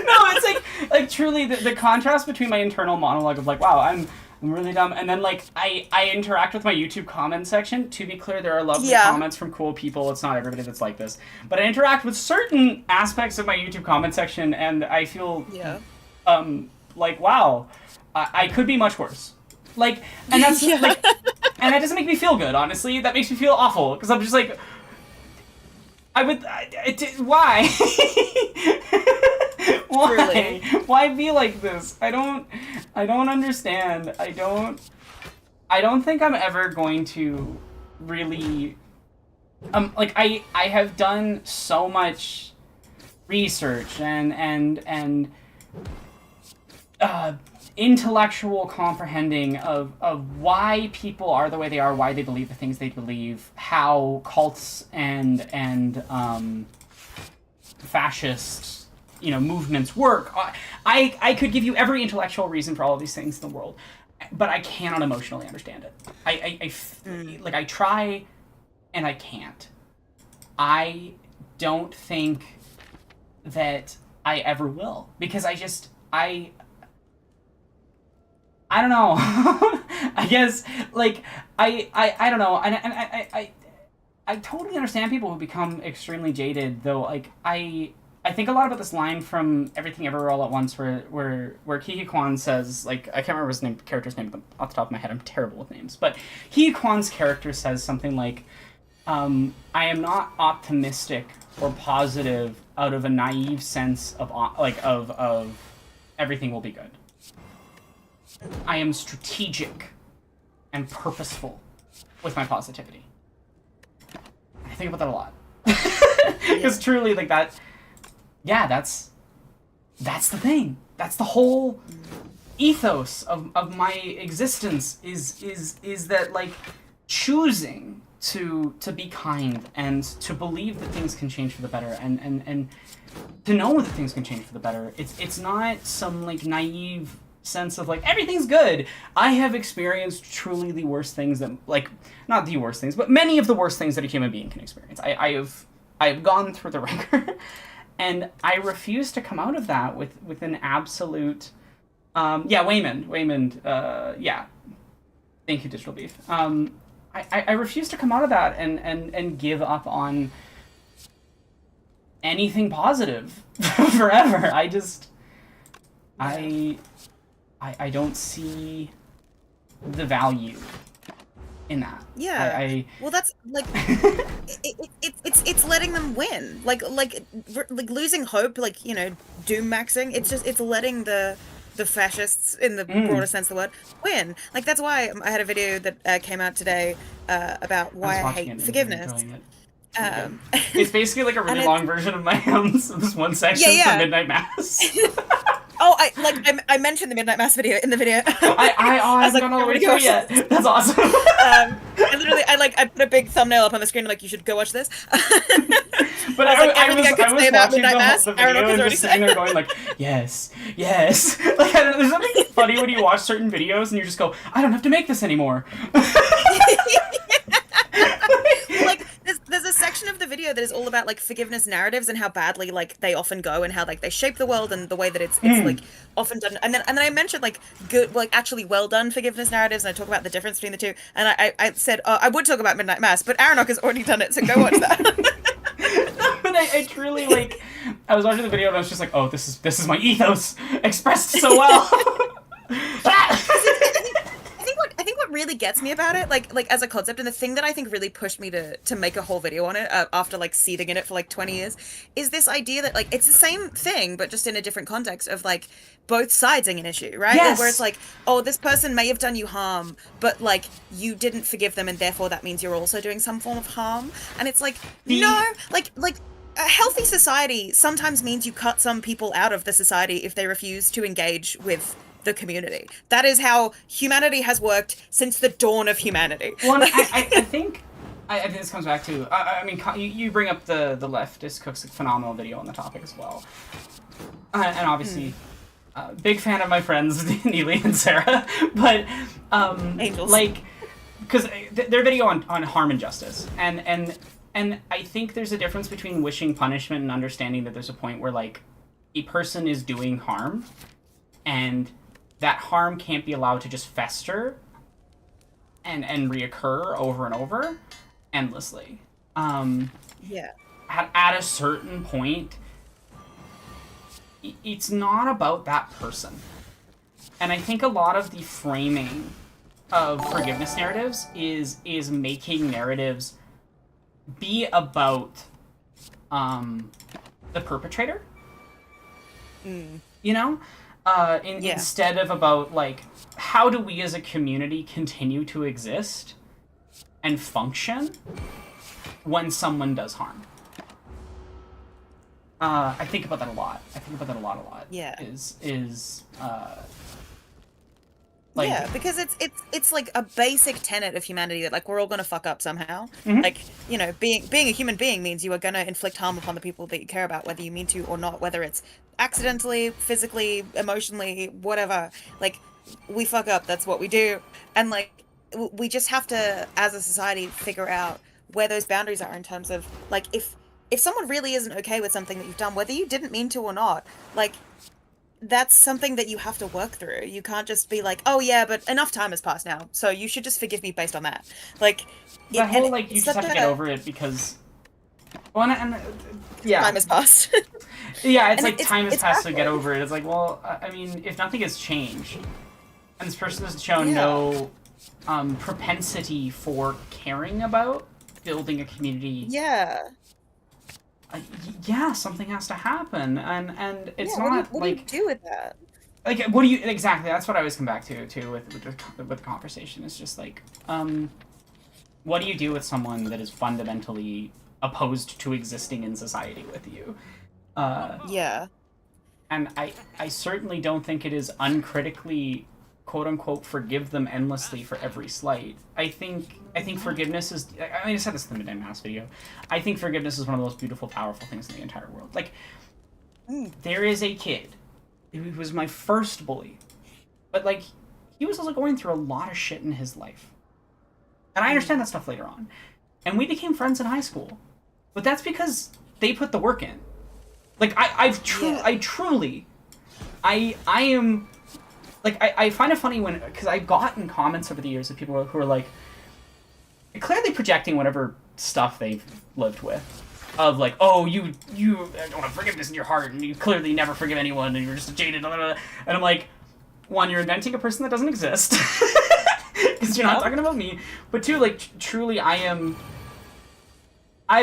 No, it's like truly the contrast between my internal monologue of like, wow, I'm really dumb, and then like I interact with my YouTube comment section. To be clear, there are lovely comments from cool people. It's not everybody that's like this, but I interact with certain aspects of my YouTube comment section, and I feel like, wow, I could be much worse. Like, and that's like, and that doesn't make me feel good. Honestly, that makes me feel awful because I'm just like, why? Why? Truly. Why be like this? I don't understand. I don't think I'm ever going to really like I have done so much research and intellectual comprehending of why people are the way they are, why they believe the things they believe, how cults and fascist movements work. I could give you every intellectual reason for all of these things in the world, but I cannot emotionally understand it. I try, and I can't. I don't think that I ever will, because I don't know. I guess like I don't know, and I totally understand people who become extremely jaded, though. Like I think a lot about this line from Everything Everywhere All at Once, where Kiki Kwan says, like, I can't remember his character's name off the top of my head. I'm terrible with names, but Kiki Kwan's character says something like, "I am not optimistic or positive out of a naive sense of of everything will be good. I am strategic and purposeful with my positivity." I think about that a lot, because truly, like that. Yeah, that's the thing. That's the whole ethos of my existence is that, like, choosing to be kind and to believe that things can change for the better, and to know that things can change for the better. It's not some, like, naive sense of, like, everything's good. I have experienced truly the worst things that, like, not the worst things, but many of the worst things that a human being can experience. I have gone through the ringer. And I refuse to come out of that with an absolute, Waymond, yeah. Thank you, Digital Beef. I refuse to come out of that and give up on anything positive forever. I don't see the value in that. Yeah. Well, that's like it's letting them win. Like losing hope, like, you know, doom maxing. It's letting the fascists, in the broader sense of the word, win. Like, that's why I had a video that came out today about why I hate forgiveness. It's basically like a really long version of my this one section for Midnight Mass. Oh, I mentioned the Midnight Mass video in the video. I was like, don't know where to go yet. That's awesome. I put a big thumbnail up on the screen, like, you should go watch this. But I was watching the video and just sitting there going, like, yes. Like, there's something funny when you watch certain videos and you just go, I don't have to make this anymore. Like, there's a section of the video that is all about, like, forgiveness narratives and how badly, like, they often go, and how, like, they shape the world and the way that it's like often done. And then I mentioned, like, good, like, actually well done forgiveness narratives, and I talk about the difference between the two. And I said I would talk about Midnight Mass, but Aronok has already done it, so go watch that. But I truly, like, I was watching the video and I was just like, oh, this is my ethos expressed so well. I think what really gets me about it, like as a concept, and the thing that I think really pushed me to make a whole video on it after, like, seething in it for, like, 20 years, is this idea that, like, it's the same thing but just in a different context of, like, both siding an issue, right? Yes. Where it's like, oh, this person may have done you harm, but, like, you didn't forgive them, and therefore that means you're also doing some form of harm. And it's like, no, like a healthy society sometimes means you cut some people out of the society if they refuse to engage with the community. That is how humanity has worked since the dawn of humanity. Well, I think this comes back to, I mean, you bring up the leftist cooks a phenomenal video on the topic as well, and obviously big fan of my friends Neely and Sarah, but Angels, like, because their video on harm and justice, and I think there's a difference between wishing punishment and understanding that there's a point where, like, a person is doing harm, and that harm can't be allowed to just fester and reoccur over and over endlessly. At a certain point, it's not about that person. And I think a lot of the framing of forgiveness narratives is making narratives be about the perpetrator. You know? Instead of about, like, how do we as a community continue to exist and function when someone does harm. I think about that a lot. A lot. Yeah. Like, yeah, because it's like a basic tenet of humanity that, like, we're all gonna fuck up somehow. Mm-hmm. Like, you know, being a human being means you are gonna inflict harm upon the people that you care about, whether you mean to or not, whether it's accidentally, physically, emotionally, whatever. Like, we fuck up, that's what we do. And, like, we just have to, as a society, figure out where those boundaries are in terms of, like, if someone really isn't okay with something that you've done, whether you didn't mean to or not, like, that's something that you have to work through. You can't just be like, oh yeah, but enough time has passed now, so you should just forgive me based on that. Like, That and whole, like, you it's just such have to get a over it because... Well, and yeah. time has passed. Yeah, it's And like time has it's passed to get baffling. over it. It's like, well, I mean, if nothing has changed, and this person has shown Yeah. no propensity for caring about building a community, Yeah. yeah, something has to happen, and it's Yeah. not What do you like do with that? like what do you exactly? That's what I always come back to too with the conversation. It's just like, what do you do with someone that is fundamentally opposed to existing in society with you? Yeah. And I certainly don't think it is uncritically, quote unquote, forgive them endlessly for every slight. I think forgiveness is, I mean, I said this in the Midnight Mass video, I think forgiveness is one of the most beautiful, powerful things in the entire world. Like, there is a kid who was my first bully, but like, he was also going through a lot of shit in his life. And I understand that stuff later on. And we became friends in high school. But that's because they put the work in. Like, I truly, I am, like, I find it funny when, because I've gotten comments over the years of people who are like, clearly projecting whatever stuff they've lived with. Of like, oh, you don't have forgiveness in your heart, and you clearly never forgive anyone, and you're just jaded, blah, blah, blah. And I'm like, one, you're inventing a person that doesn't exist. Because you're not talking about me. But two, like, truly, I've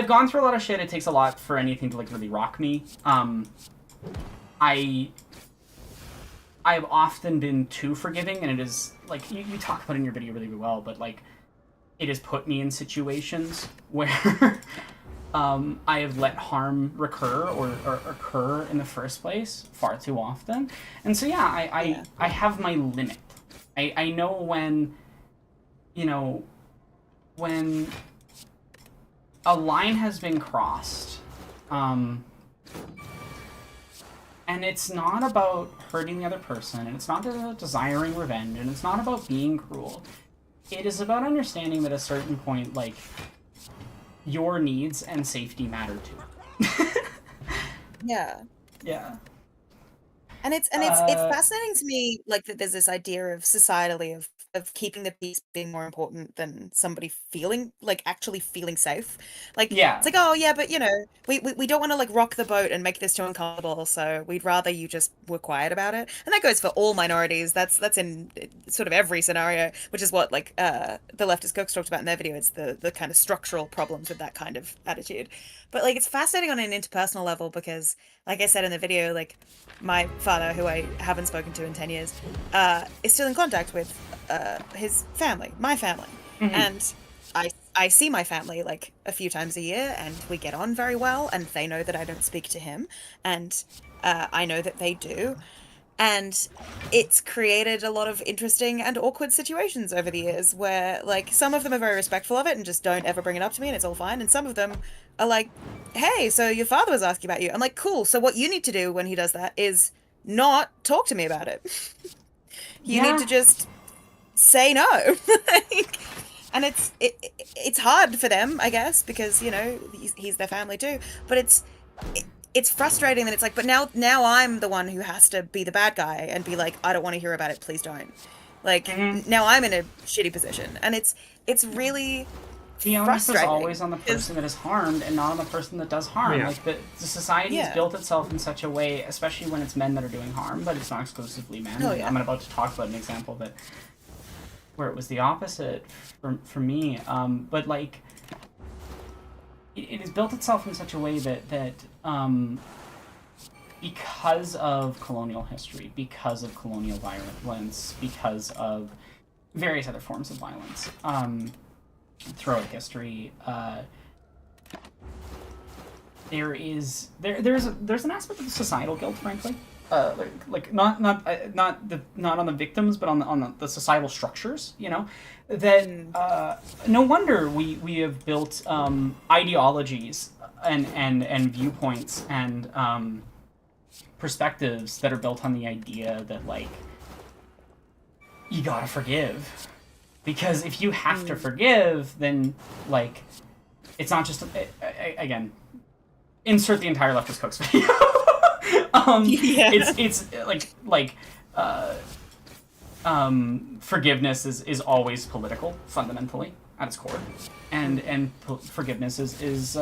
gone through a lot of shit. It takes a lot for anything to, like, really rock me. I've often been too forgiving, and it is, like, you talk about it in your video really, really well, but, like, it has put me in situations where I have let harm recur or occur in the first place far too often. And so, yeah, I have my limit. I know when, you know, when a line has been crossed, and it's not about hurting the other person, and it's not about desiring revenge, and it's not about being cruel. It is about understanding that at a certain point, like, your needs and safety matter too. Yeah. Yeah. And it's fascinating to me, like, that there's this idea of societally of keeping the peace being more important than somebody feeling, like, actually feeling safe. Like, Yeah. it's like, oh yeah, but you know, we don't want to like rock the boat and make this too uncomfortable, so we'd rather you just were quiet about it. And that goes for all minorities. That's in sort of every scenario, which is what like the leftist cooks talked about in their video. It's the kind of structural problems with that kind of attitude. But like, it's fascinating on an interpersonal level because, like I said in the video, like, my father, who I haven't spoken to in 10 years, is still in contact with his family, my family. Mm-hmm. And I see my family like a few times a year, and we get on very well, and they know that I don't speak to him, and I know that they do. And it's created a lot of interesting and awkward situations over the years where, like, some of them are very respectful of it and just don't ever bring it up to me and it's all fine. And some of them are like, hey, so your father was asking about you. I'm like, cool. So what you need to do when he does that is not talk to me about it. You need to just say no. Like, and it's hard for them, I guess, because, you know, he's their family too. But it's frustrating that it's like, but now I'm the one who has to be the bad guy and be like, I don't want to hear about it, please don't. Like, now I'm in a shitty position, and it's really the onus is frustrating. always on the person that is harmed and not on the person that does harm. Yeah. Like, the society has built itself in such a way, especially when it's men that are doing harm, but it's not exclusively men. Oh, yeah. I'm about to talk about an example that where it was the opposite for me. But like, it has built itself in such a way that because of colonial history, because of colonial violence, because of various other forms of violence throughout history, there's an aspect of the societal guilt, frankly. Like not on the victims, but on the societal structures, you know, that no wonder we have built ideologies and viewpoints and perspectives that are built on the idea that, like, you gotta forgive, because if you have to forgive, then, like, it's not just again, insert the entire leftist cooks video. Yeah. It's forgiveness is always political fundamentally at its core, and forgiveness is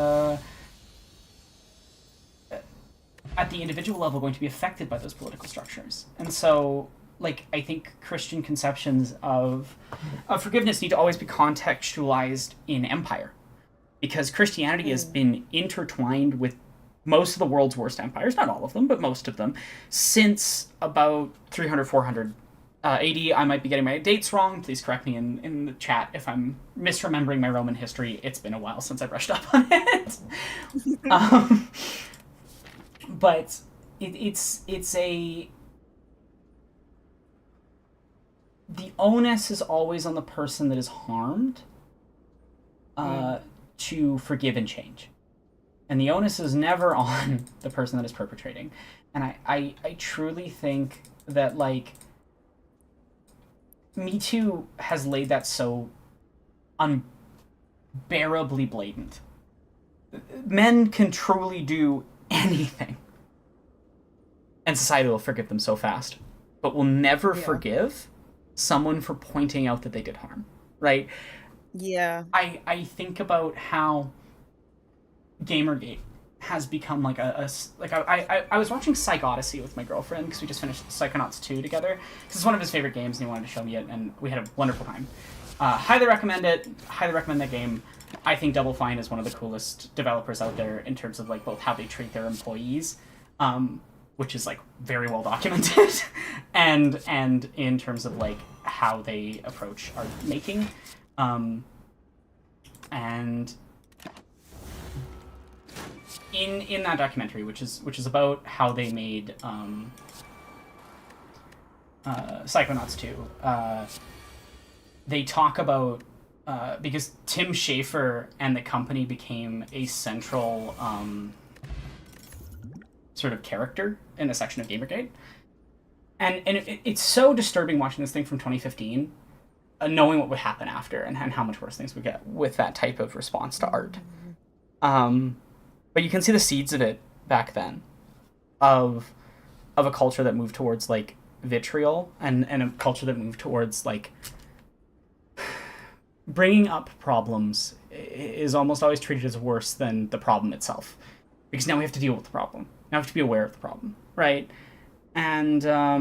at the individual level going to be affected by those political structures. And so, like, I think Christian conceptions of forgiveness need to always be contextualized in empire, because Christianity has been intertwined with most of the world's worst empires, not all of them, but most of them, since about 300, 400 AD. I might be getting my dates wrong. Please correct me in the chat if I'm misremembering my Roman history. It's been a while since I brushed up on it. But it's a... The onus is always on the person that is harmed to forgive and change. And the onus is never on the person that is perpetrating. And I truly think that, like, Me Too has laid that so unbearably blatant. Men can truly do anything, and society will forgive them so fast, but will never forgive someone for pointing out that they did harm, right? Yeah. I think about how Gamergate has become like I was watching Psych Odyssey with my girlfriend because we just finished Psychonauts 2 together. This is one of his favorite games and he wanted to show me it, and we had a wonderful time. Highly recommend it. Highly recommend that game. I think Double Fine is one of the coolest developers out there in terms of, like, both how they treat their employees, which is, like, very well documented, and in terms of, like, how they approach art making, and in that documentary, which is about how they made Psychonauts 2, they talk about because Tim Schafer and the company became a central sort of character in a section of Gamergate. And it's so disturbing watching this thing from 2015, knowing what would happen after and how much worse things would get with that type of response to art. But you can see the seeds of it back then, of a culture that moved towards, like, vitriol, and a culture that moved towards, like, bringing up problems is almost always treated as worse than the problem itself, because now we have to deal with the problem. Now we have to be aware of the problem, right? And I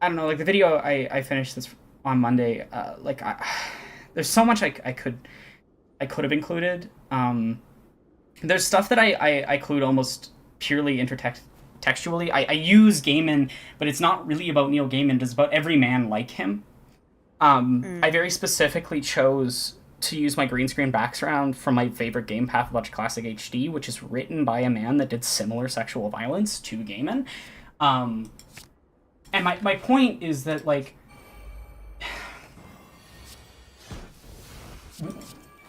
don't know, like, the video I finished this on Monday, there's so much I could have included. There's stuff that I include almost purely intertextually. I use Gaiman, but it's not really about Neil Gaiman. It's about every man like him. I very specifically chose to use my green screen background from my favorite game, Pathologic Classic HD, which is written by a man that did similar sexual violence to Gaiman. And my point is that, like,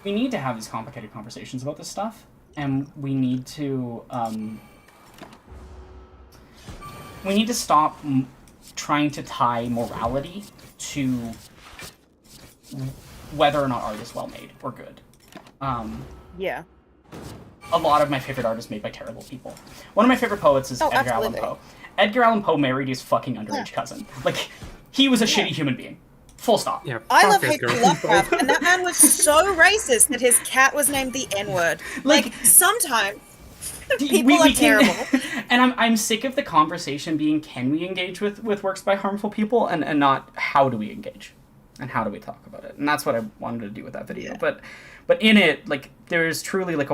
we need to have these complicated conversations about this stuff, and we need to stop trying to tie morality to whether or not art is well made or good. Yeah. A lot of my favorite art is made by terrible people. One of my favorite poets is Edgar Allan Poe. Edgar Allan Poe married his fucking underage cousin. Like, he was a shitty human being. Full stop. Yeah, I love fuck Edgar H.P. Allan Lovecraft, Poe. and that man was so racist that his cat was named the N-word. Like, sometimes people are terrible. And I'm sick of the conversation being, can we engage with works by harmful people, and not how do we engage, and how do we talk about it. And that's what I wanted to do with that video. Yeah. But in it, like, there's truly, like,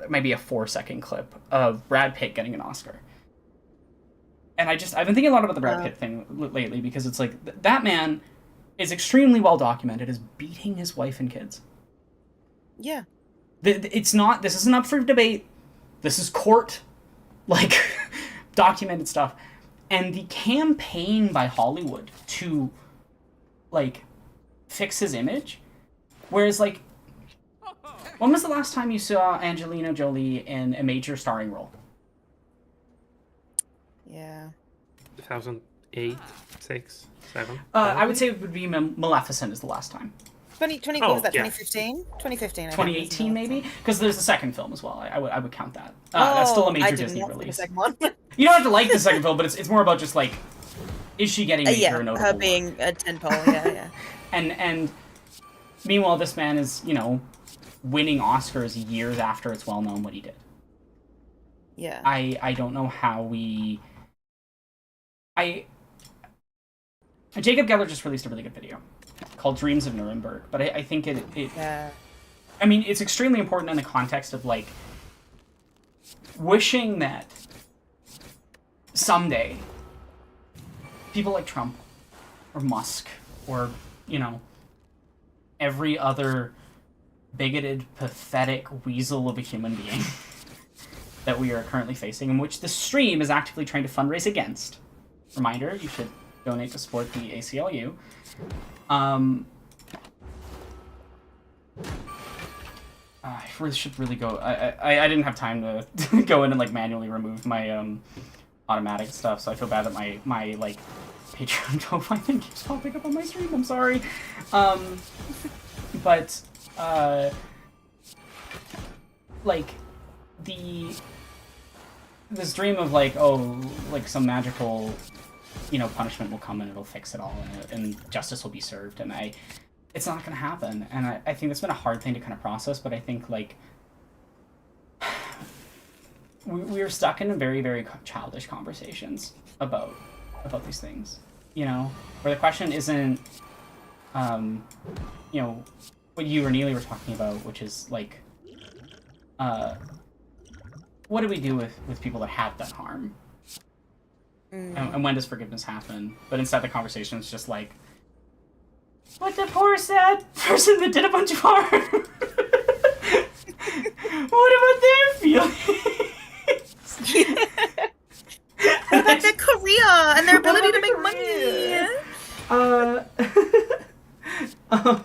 maybe a 4-second clip of Brad Pitt getting an Oscar. And I've been thinking a lot about the Brad Pitt thing lately, because it's like, that man is extremely well documented as beating his wife and kids. Yeah. This isn't up for debate. This is court, like, documented stuff. And the campaign by Hollywood to, like, fix his image, whereas, like, when was the last time you saw Angelina Jolie in a major starring role? Yeah. 2008, 6, 7. I would say it would be Maleficent is the last time. 2020, Oh, what was that, yeah. 2015? 2015, I think, 2018 wasn't it? maybe, because there's a second film as well. I would count that. That's still a major I did Disney not see the release. second one. You don't have to like the second film, but it's more about just like, is she getting major Yeah, notable her work? being a tentpole, yeah. And meanwhile, this man is, you know, winning Oscars years after it's well known what he did. Yeah. I don't know how we. Jacob Geller just released a really good video called Dreams of Nuremberg, but I think it Yeah. I mean, it's extremely important in the context of, like, wishing that someday people like Trump or Musk or, you know, every other bigoted, pathetic weasel of a human being that we are currently facing, in which the stream is actively trying to fundraise against. Reminder, you should donate to support the ACLU. I should really go. I didn't have time to go in and like manually remove my automatic stuff, so I feel bad that my like Patreon profile thing keeps popping up on my stream. I'm sorry. But like this dream of like, oh, like some magical, you know, punishment will come and it'll fix it all, and justice will be served, and it's not going to happen. And I think that's been a hard thing to kind of process, but I think, like, we're stuck in very, very childish conversations about these things, you know, where the question isn't, you know, what you or Neely were talking about, which is, like, what do we do with people that have done harm? And when does forgiveness happen? But instead the conversation is just like, but the poor sad person that did a bunch of harm. What about their feelings? What about their career and their ability to make money?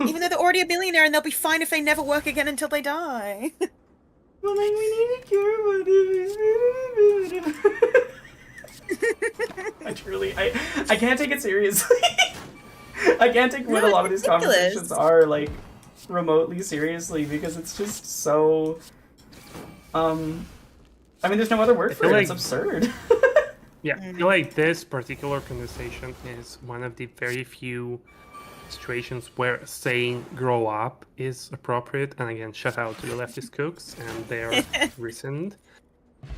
Even though they're already a billionaire and they'll be fine if they never work again until they die. Well, like, we need to care about it. I can't take it seriously. I can't take what a lot of these conversations are, like, remotely seriously, because it's just so, I mean, there's no other word for it, it's absurd. Yeah, I feel like this particular conversation is one of the very few situations where saying grow up is appropriate. And again, shout out to the leftist cooks and their recent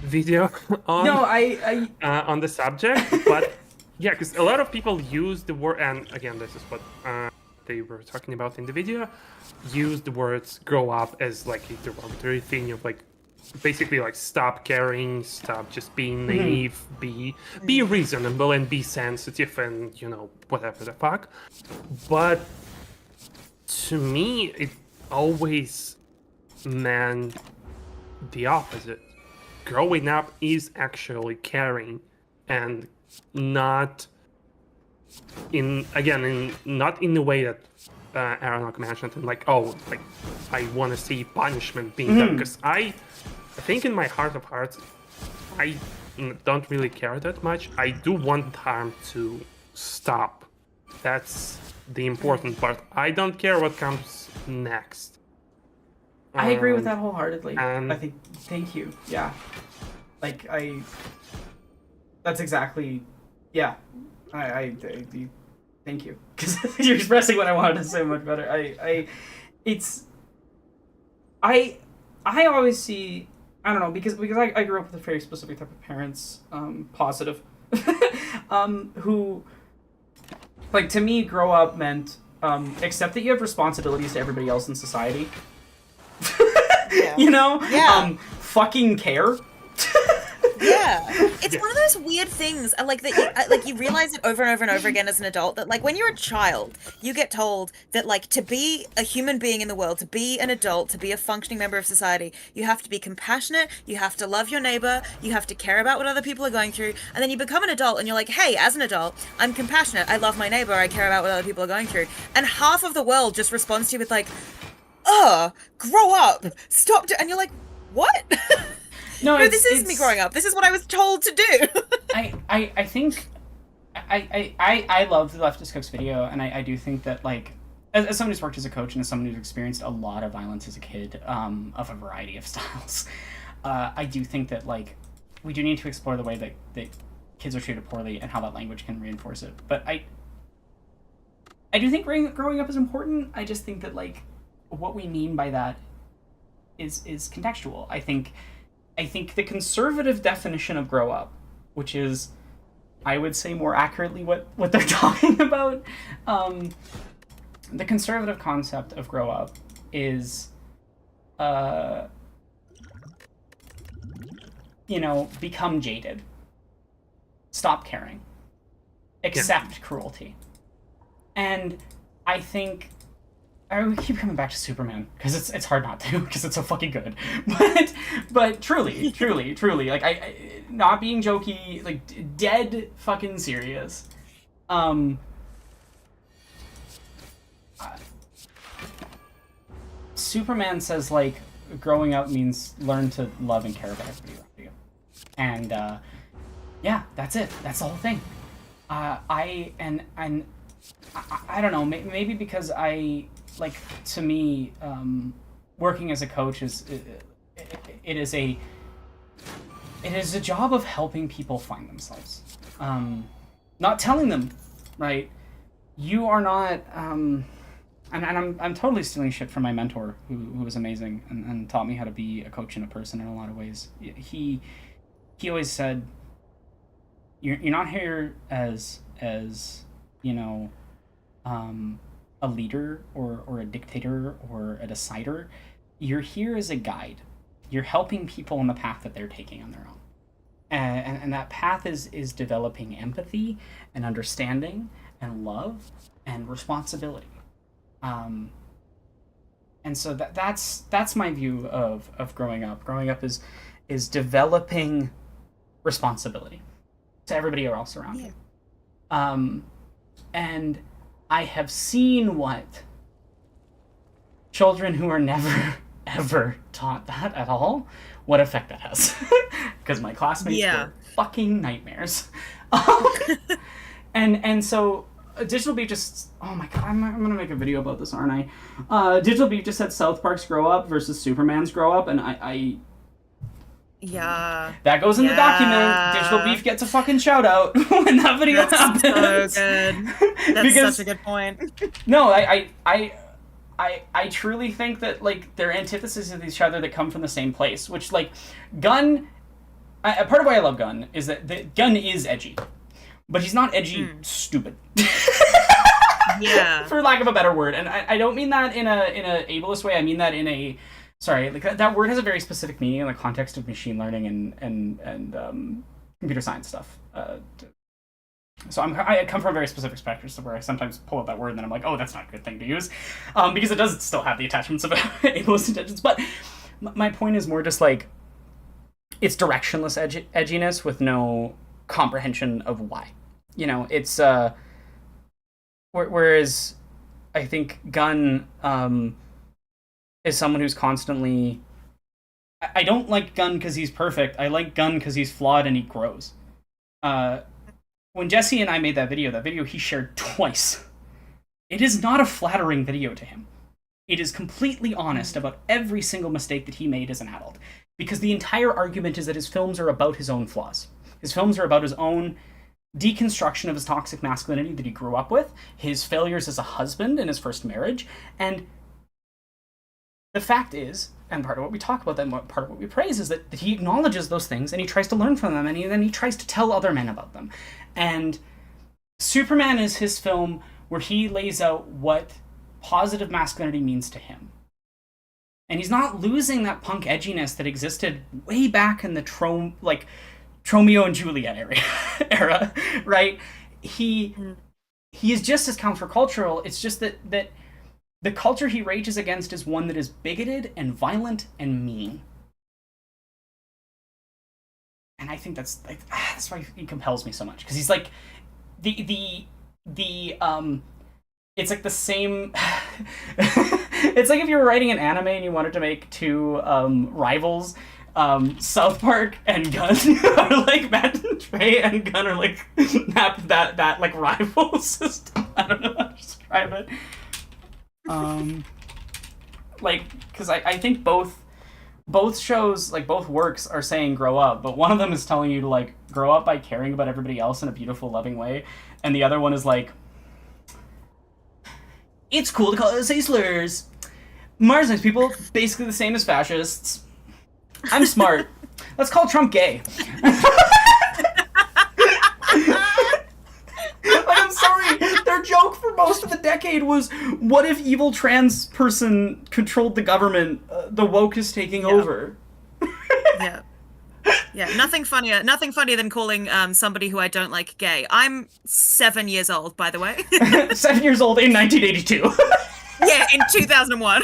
video on on the subject. But yeah, because a lot of people use the word, and again, this is what they were talking about in the video, use the words grow up as like a derogatory thing of like, basically like stop caring, stop just being naive, be reasonable and be sensitive and, you know, whatever the fuck. But to me, it always meant the opposite. Growing up is actually caring, and not in not in the way that Aronok mentioned, and like, oh, like I want to see punishment being done, because I think in my heart of hearts, I don't really care that much. I do want harm to stop. That's the important part. I don't care what comes next. I agree with that wholeheartedly. I think, thank you. Yeah. Like, that's exactly, yeah. I thank you. Because you're expressing what I wanted to say much better. I always see, I don't know, because I grew up with a very specific type of parents, positive, who, like, to me, grow up meant, accept that you have responsibilities to everybody else in society. Yeah. You know? Yeah. Fucking care. Yeah, it's one of those weird things, like that. You realize it over and over and over again as an adult. That like when you're a child, you get told that like to be a human being in the world, to be an adult, to be a functioning member of society, you have to be compassionate. You have to love your neighbor. You have to care about what other people are going through. And then you become an adult, and you're like, hey, as an adult, I'm compassionate. I love my neighbor. I care about what other people are going through. And half of the world just responds to you with like, grow up, stop. And you're like, what? No, this is me growing up. This is what I was told to do. I think I love the leftist cooks video, and I do think that, like, as someone who's worked as a coach and as someone who's experienced a lot of violence as a kid, of a variety of styles, I do think that like we do need to explore the way that kids are treated poorly and how that language can reinforce it. But I do think growing up is important. I just think that like what we mean by that is contextual. I think the conservative definition of grow up, which is, I would say more accurately what they're talking about, the conservative concept of grow up is, become jaded, stop caring, accept cruelty. And I think I keep coming back to Superman because it's hard not to because it's so fucking good. But truly, like I not being jokey, like dead fucking serious. Superman says like growing up means learn to love and care about everybody around you, and yeah, that's it. That's the whole thing. I don't know. Maybe because to me, working as a coach it is a job of helping people find themselves, not telling them, right? You are not, and I'm totally stealing shit from my mentor, who was amazing and taught me how to be a coach and a person in a lot of ways. He always said, you're not here as a leader or a dictator or a decider. You're here as a guide. You're helping people on the path that they're taking on their own. And that path is developing empathy and understanding and love and responsibility. And so that's my view of growing up. Growing up is developing responsibility to everybody else around you. And I have seen what children who are never, ever taught that at all, what effect that has. Because my classmates were fucking nightmares. And so Digital Beef just... Oh my god, I'm going to make a video about this, aren't I? Digital Beef just said South Park's Grow Up versus Superman's Grow Up, and I that goes in the document. Digital Beef gets a fucking shout out when that video happens. So good. That's such a good point. No, I truly think that like they're antitheses of each other that come from the same place. Which like Gunn, part of why I love Gunn is that Gunn is edgy, but he's not edgy stupid. For lack of a better word, and I don't mean that in a ableist way. I mean that in a that word has a very specific meaning in the context of machine learning and computer science stuff. So I come from a very specific spectrum, so where I sometimes pull out that word and then I'm like, oh, that's not a good thing to use, because it does still have the attachments of ableist intentions. But my point is more just like it's directionless edginess with no comprehension of why. It's whereas I think Gunn is someone who's constantly... I don't like Gunn because he's perfect. I like Gunn because he's flawed and he grows. When Jesse and I made that video he shared twice. It is not a flattering video to him. It is completely honest about every single mistake that he made as an adult. Because the entire argument is that his films are about his own flaws. His films are about his own deconstruction of his toxic masculinity that he grew up with, his failures as a husband in his first marriage, and the fact is, and part of what we talk about, part of what we praise, is that he acknowledges those things and he tries to learn from them, and then he tries to tell other men about them. And Superman is his film where he lays out what positive masculinity means to him. And he's not losing that punk edginess that existed way back in the Tromeo and Juliet era, right? He is just as countercultural. It's just that the culture he rages against is one that is bigoted and violent and mean. And I think that's why he compels me so much, because he's like the it's like the same it's like if you were writing an anime and you wanted to make two rivals. South Park and Gunn are like Matt and Trey, and Gunn are like that like rival system. I don't know how to describe it. Like, because I think both shows, like both works, are saying grow up, but one of them is telling you to like grow up by caring about everybody else in a beautiful, loving way, and the other one is like, it's cool to say slurs. Marginalized people, basically the same as fascists. I'm smart. Let's call Trump gay. Like, I'm sorry, their joke for most of the decade was, what if evil trans person controlled the government? The woke is taking over. Yeah. Yeah, nothing funnier than calling somebody who I don't like gay. I'm 7 years old, by the way. 7 years old in 1982. Yeah, in 2001.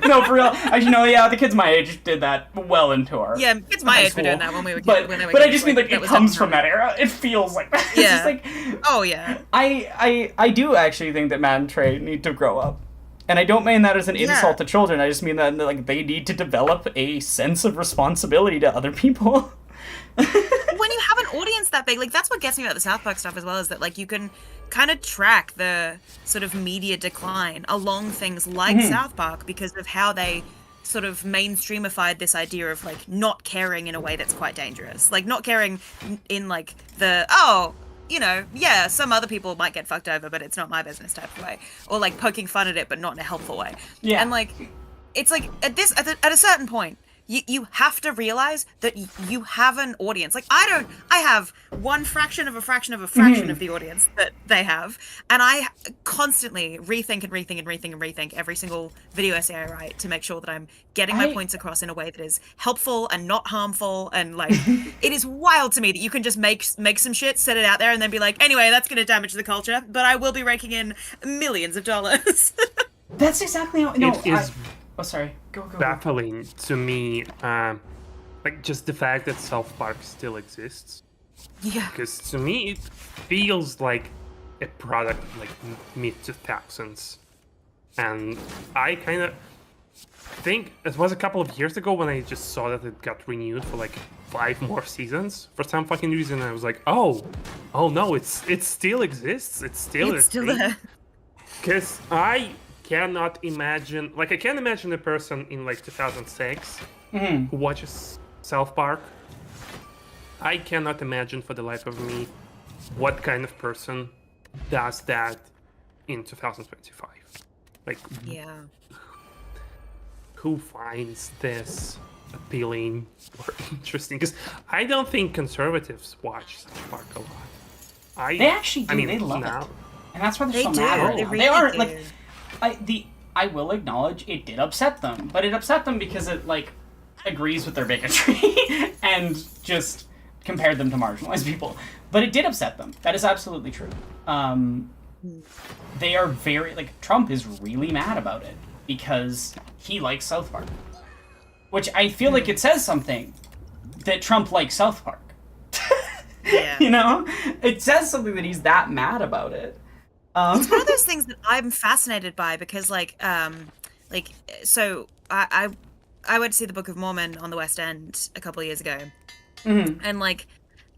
No, for real. Actually, no, yeah, the kids my age did that well into our Yeah, kids my high age were doing school. that when we were But, when they were but I kids, just mean, like, that it was comes from definitely- that era. It feels like that. It's Yeah. just like, Oh, yeah. I do actually think that Matt and Trey need to grow up. And I don't mean that as an insult to children. I just mean that, like, they need to develop a sense of responsibility to other people. When you have an audience that big, like, that's what gets me about the South Park stuff as well, is that, like, you can kind of track the sort of media decline along things like South Park because of how they sort of mainstreamified this idea of, like, not caring in a way that's quite dangerous. Like, not caring in, like, the, oh, you know, yeah, some other people might get fucked over, but it's not my business type of way. Or, like, poking fun at it, but not in a helpful way. Yeah. And, like, it's like, at a certain point, you have to realize that you have an audience. Like, I have one fraction of a fraction of a fraction of the audience that they have. And I constantly rethink every single video essay I write to make sure that I'm getting my points across in a way that is helpful and not harmful. And, like, it is wild to me that you can just make some shit, set it out there, and then be like, anyway, that's going to damage the culture, but I will be raking in millions of dollars. That's exactly how... No, It is oh, sorry. Go. baffling to me, like, just the fact that South Park still exists. Yeah. Because to me, it feels like a product of, like, mid-2000s. And I kind of think it was a couple of years ago when I just saw that it got renewed for, like, 5 more seasons for some fucking reason. I was like, oh no, it still exists. It's still there. Because I cannot imagine, like, I can't imagine a person in, like, 2006 who watches South Park. I cannot imagine for the life of me what kind of person does that in 2025. Like, Yeah. who finds this appealing or interesting? Because I don't think conservatives watch South Park a lot. They actually do. I mean, They love now, it. And that's why they're They so do. mad right They now. really They are, do. like... I will acknowledge it did upset them, but it upset them because it, like, agrees with their bigotry and just compared them to marginalized people. But it did upset them. That is absolutely true. They are very, like, Trump is really mad about it because he likes South Park. Which I feel like it says something that Trump likes South Park. Yeah. You know? It says something that he's that mad about it. It's one of those things that I'm fascinated by because, so I went to see the Book of Mormon on the West End a couple of years ago, and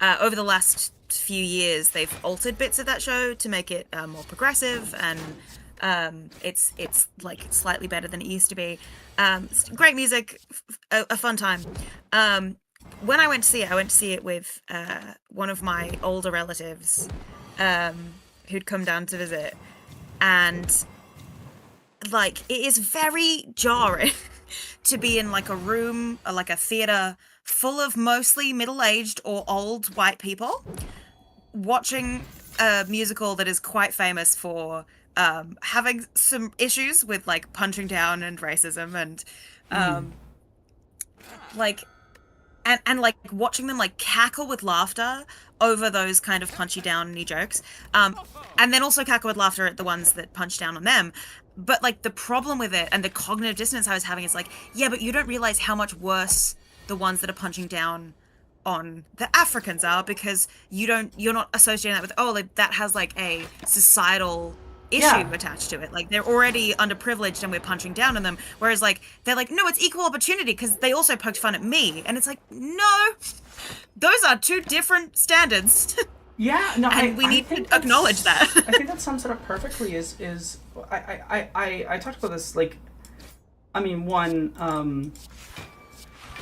over the last few years they've altered bits of that show to make it more progressive, and it's like slightly better than it used to be. It's great music, a fun time. When I went to see it with one of my older relatives. Who'd come down to visit, and like it is very jarring to be in like a room or like a theater full of mostly middle-aged or old white people watching a musical that is quite famous for having some issues with like punching down and racism and like and like watching them like cackle with laughter over those kind of punchy down-y jokes, and then also cackle with laughter at the ones that punch down on them. But like the problem with it and the cognitive dissonance I was having is like, yeah, but you don't realize how much worse the ones that are punching down on the Africans are because you're not associating that with, oh, like that has like a societal issue attached to it. Like they're already underprivileged and we're punching down on them. Whereas like they're like, no, it's equal opportunity because they also poked fun at me. And it's like, no, those are two different standards. Yeah, no, and we need to acknowledge that. I think that sums it up perfectly. Is I talked about this, like, I mean, one,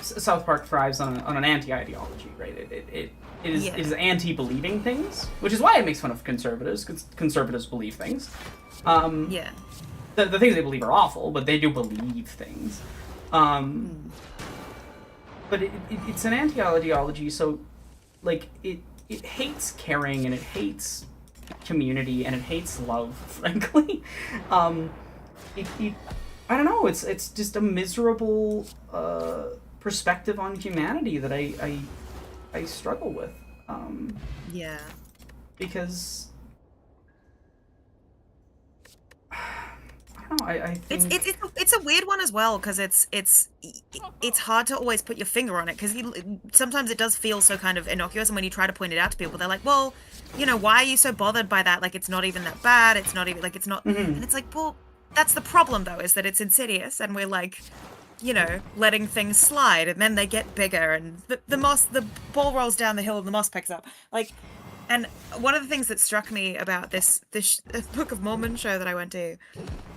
South Park thrives on an anti-ideology, right? It is anti-believing things, which is why it makes fun of conservatives, because conservatives believe things. Yeah. The things they believe are awful, but they do believe things. But it's an anti-ideology, so, like, it hates caring, and it hates community, and it hates love, frankly. I don't know, it's just a miserable perspective on humanity that I struggle with. Yeah. Because I don't know, I think It's a weird one as well, because it's hard to always put your finger on it, because sometimes it does feel so kind of innocuous, and when you try to point it out to people, they're like, well, you know, why are you so bothered by that? Like, it's not even that bad. It's not even, like, it's not, and it's like, well, that's the problem, though, is that it's insidious, and we're like, you know, letting things slide, and then they get bigger, and the ball rolls down the hill, and the moss picks up. Like, and one of the things that struck me about this Book of Mormon show that I went to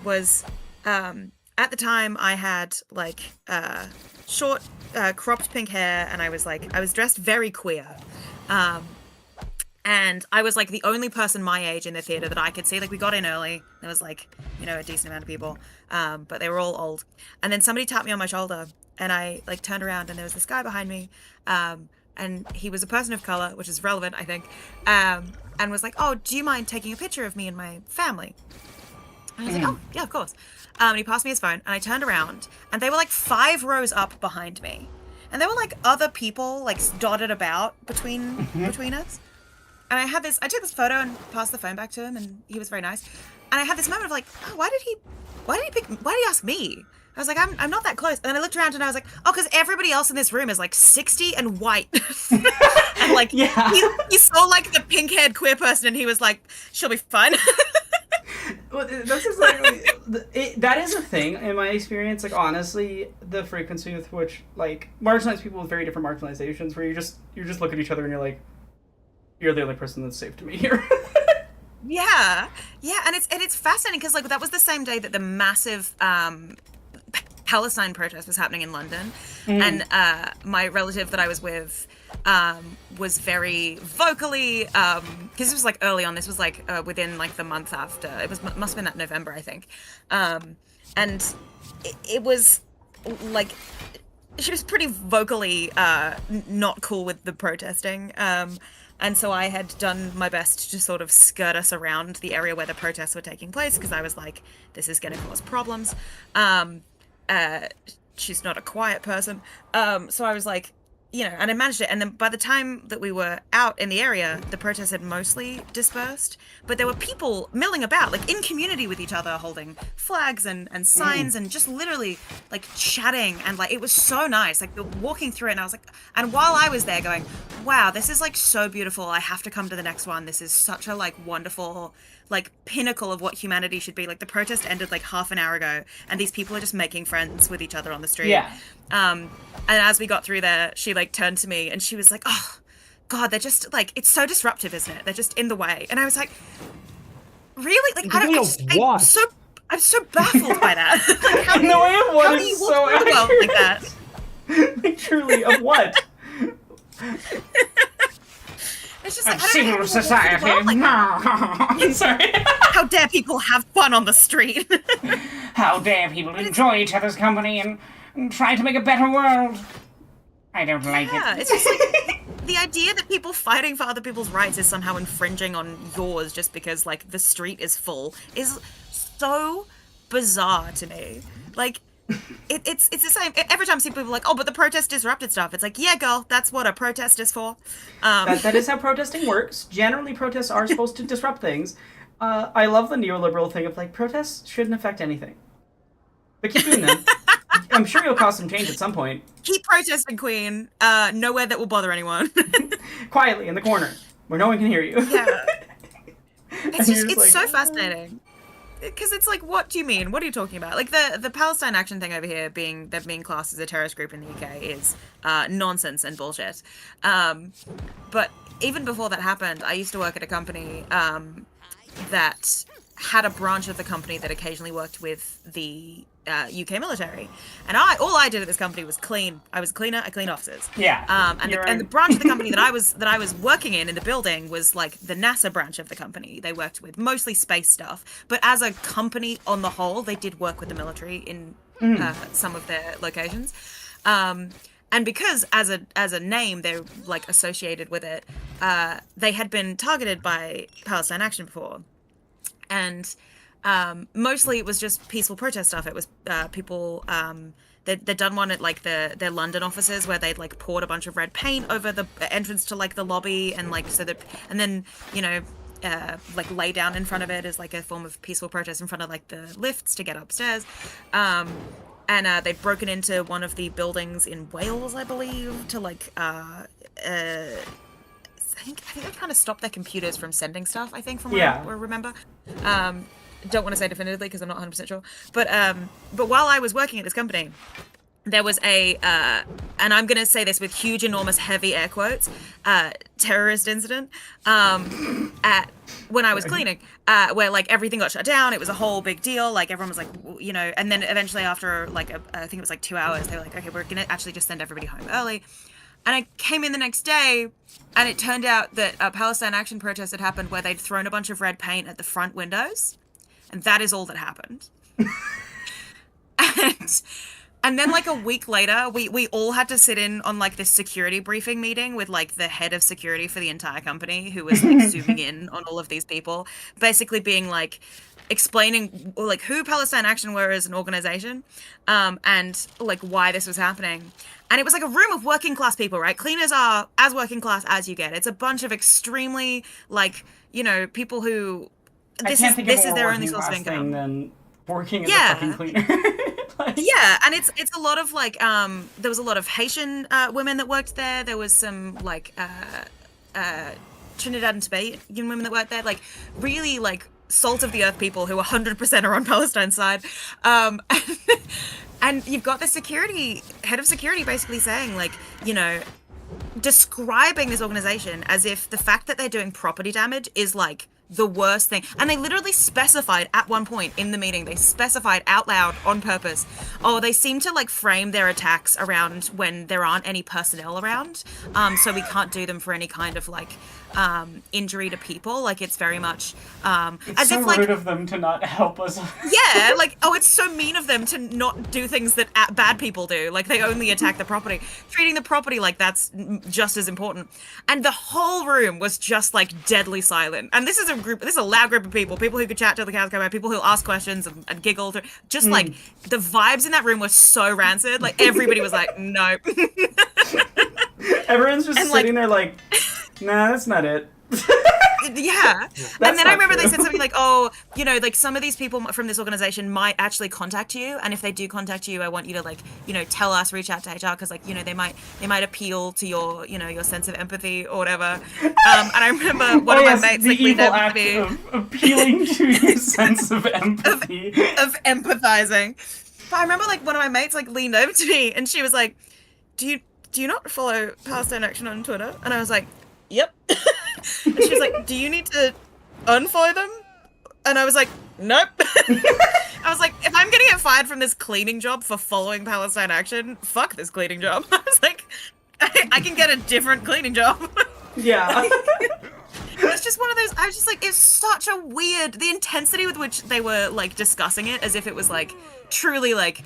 was, at the time I had like short, cropped pink hair, and I was dressed very queer. And I was like the only person my age in the theater that I could see. Like, we got in early. There was like, you know, a decent amount of people, but they were all old. And then somebody tapped me on my shoulder, and I like turned around, and there was this guy behind me, and he was a person of color, which is relevant, I think, and was like, "Oh, do you mind taking a picture of me and my family?" And I was like, "Oh, yeah, of course." And he passed me his phone, and I turned around, and they were like 5 rows up behind me, and there were like other people like dotted about between us. And I took this photo and passed the phone back to him, and he was very nice. And I had this moment of like, oh, why did he ask me? I was like, I'm not that close. And then I looked around, and I was like, oh, because everybody else in this room is like 60 and white. And like, he saw like the pink-haired queer person, and he was like, she'll be fine. Well, that's exactly that is a thing in my experience. Like, honestly, the frequency with which like marginalized people with very different marginalizations, where you just look at each other and you're like, you're the only person that's safe to me here. Yeah, and it's fascinating, because like that was the same day that the massive Palestine protest was happening in London, and my relative that I was with was very vocally, because this was like early on. This was like within like the month after. It must have been that November, I think, and it was like she was pretty vocally not cool with the protesting. And so I had done my best to sort of skirt us around the area where the protests were taking place, because I was like, this is going to cause problems. She's not a quiet person. So I was like, you know, and I managed it. And then by the time that we were out in the area, the protests had mostly dispersed. But there were people milling about, like in community with each other, holding flags and signs and just literally like chatting. And like, it was so nice. Like walking through it, and I was like, and while I was there going, wow, this is like so beautiful. I have to come to the next one. This is such a like wonderful, like pinnacle of what humanity should be. Like the protest ended like half an hour ago, and these people are just making friends with each other on the street. Yeah. And as we got through there, she like turned to me and she was like, oh God, they're just like, it's so disruptive, isn't it? They're just in the way. And I was like, really? Like, I'm so baffled by that. Like, how in the way of what is so accurate. Like that? Like, truly, of what? It's just like, civil society. No. Sorry. How dare people have fun on the street? How dare people enjoy each other's company and try to make a better world. I don't like it. Yeah, it's just like the idea that people fighting for other people's rights is somehow infringing on yours just because like the street is full is so bizarre to me. Like, it's the same. Every time I see people like, oh, but the protest disrupted stuff. It's like, yeah, girl, that's what a protest is for. That is how protesting works. Generally, protests are supposed to disrupt things. I love the neoliberal thing of like, protests shouldn't affect anything. But keep doing them. I'm sure you'll cause some change at some point. Keep protesting, Queen. Nowhere that will bother anyone. Quietly in the corner where no one can hear you. Yeah. It's like, so fascinating. Because it's like, what do you mean? What are you talking about? Like the Palestine Action thing over here being classed as a terrorist group in the UK is nonsense and bullshit. But even before that happened, I used to work at a company that had a branch of the company that occasionally worked with the UK military, and all I did at this company was clean. I was a cleaner. I cleaned offices. Yeah. And the branch of the company that I was working in the building was like the NASA branch of the company. They worked with mostly space stuff, but as a company on the whole, they did work with the military in some of their locations. And because as a name they're like associated with it, they had been targeted by Palestine Action before. And mostly it was just peaceful protest stuff. It was people, they'd done one at like their London offices where they'd like poured a bunch of red paint over the entrance to like the lobby, and like so that, and then, you know, like lay down in front of it as like a form of peaceful protest in front of like the lifts to get upstairs. And they'd broken into one of the buildings in Wales, I believe, to like I think they kind of stopped their computers from sending stuff, I think, from what I remember. Don't want to say definitively because I'm not 100% sure. But while I was working at this company, there was a, and I'm going to say this with huge, enormous, heavy air quotes, terrorist incident when I was cleaning, where like everything got shut down. It was a whole big deal. Like everyone was like, you know, and then eventually after like, I think it was like 2 hours, they were like, okay, we're going to actually just send everybody home early. And I came in the next day, and it turned out that a Palestine Action protest had happened where they'd thrown a bunch of red paint at the front windows. And that is all that happened. And then like a week later, we all had to sit in on like this security briefing meeting with like the head of security for the entire company, who was like zooming in on all of these people, basically being like, explaining like who Palestine Action were as an organization, and like why this was happening. And it was like a room of working class people, right? Cleaners are as working class as you get. It's a bunch of extremely like, you know, people who this is their only source of income. Than working as a fucking cleaner. Like... Yeah, and it's a lot of like there was a lot of Haitian women that worked there. There was some like Trinidad and Tobago women that worked there. Like really like salt of the earth people who 100% are on Palestine's side. And you've got the head of security basically saying like, you know, describing this organization as if the fact that they're doing property damage is like the worst thing. And they literally specified at one point in the meeting, they specified out loud on purpose, they seem to like frame their attacks around when there aren't any personnel around. So we can't do them for any kind of like injury to people. Like it's very much it's as so if like rude of them to not help us. Yeah, like it's so mean of them to not do things that bad people do. Like they only attack the property, treating the property like that's just as important. And the whole room was just like deadly silent. And this is a loud group of people who could chat till the cows come home, people who ask questions and giggle. Just like the vibes in that room were so rancid. Like everybody was like, nope. Everyone's just sitting there like, nah, that's not it. Yeah. And then I remember they said something like, you know, like some of these people from this organization might actually contact you, and if they do contact you, I want you to like, you know, tell us, reach out to HR, because like, you know, they might appeal to your, you know, your sense of empathy or whatever. And I remember one of my mates like leaned over to me, of appealing to your sense of empathy, of empathizing. But I remember like one of my mates like leaned over to me and she was like, do you not follow Palestine Action on Twitter? And I was like, yep. And she was like, do you need to unfollow them? And I was like, nope. I was like, if I'm gonna get fired from this cleaning job for following Palestine Action, fuck this cleaning job. I was like, I can get a different cleaning job. Yeah. It's just one of those, I was just like, it's such a weird, the intensity with which they were like discussing it as if it was like truly like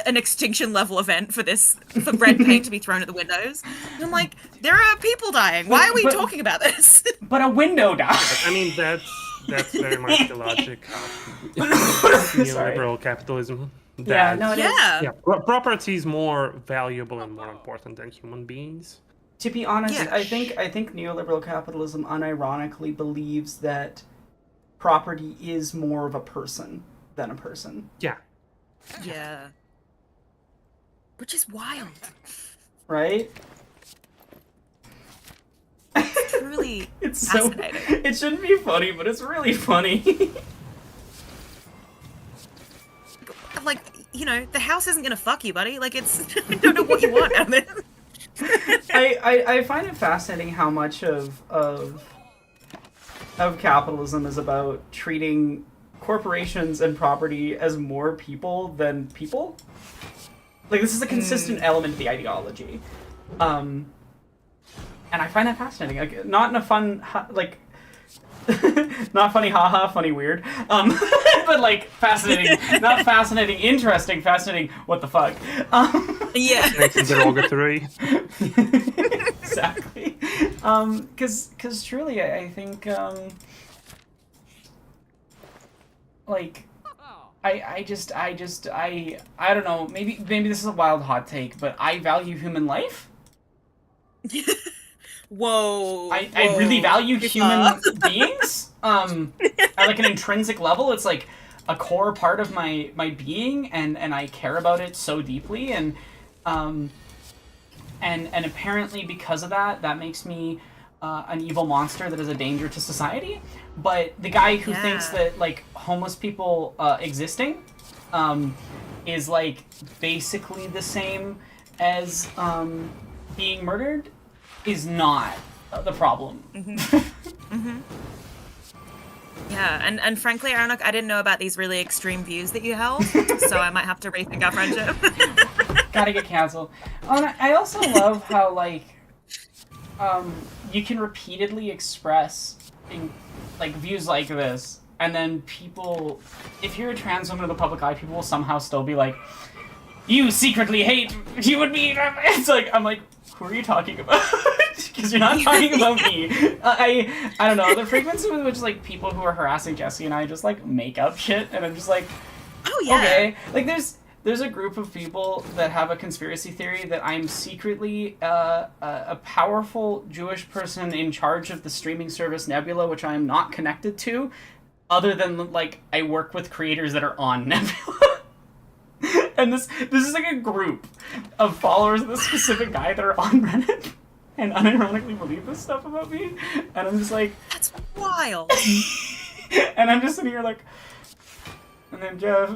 an extinction level event for red paint to be thrown at the windows. And I'm like, there are people dying. Why are we talking about this? But a window died. I mean, that's very much the logic of neoliberal capitalism. Yeah. Property is more valuable and more important than human beings. To be honest, Yeah. I think neoliberal capitalism unironically believes that property is more of a person than a person. Yeah. Yeah. Which is wild. Right? It's truly fascinating. It shouldn't be funny, but it's really funny. Like, you know, the house isn't gonna fuck you, buddy. Like, it's, I don't know what you want out of it. I find it fascinating how much of of capitalism is about treating corporations and property as more people than people. Like, this is a consistent element of the ideology. And I find that fascinating. Like, not in a fun, like, not funny, haha, funny, weird. But, like, fascinating. Not fascinating, interesting, fascinating, what the fuck. Yeah. Next derogatory. Exactly. Because truly, I think, like, I don't know, maybe this is a wild hot take, but I value human life. Whoa. I really value human beings. At like an intrinsic level, it's like a core part of my being, and I care about it so deeply, and apparently because of that makes me an evil monster that is a danger to society. But the guy who thinks that like homeless people existing is like basically the same as being murdered is not the problem. Yeah, and frankly, Aaron, I didn't know about these really extreme views that you held, so I might have to rethink our friendship. Gotta get canceled. I also love how like you can repeatedly express like views like this, and then people, if you're a trans woman in the public eye, people will somehow still be like, you secretly hate human beings. It's like, I'm like, who are you talking about? Because you're not talking about me. I don't know, the frequency with which like people who are harassing Jesse and I just like make up shit, and I'm just like, Oh yeah. okay. Like there's a group of people that have a conspiracy theory that I'm secretly a powerful Jewish person in charge of the streaming service Nebula, which I am not connected to, other than like I work with creators that are on Nebula. And this is like a group of followers of this specific guy that are on Reddit and unironically believe this stuff about me, and I'm just like, That's wild. and I'm just sitting here like, and then Jeff,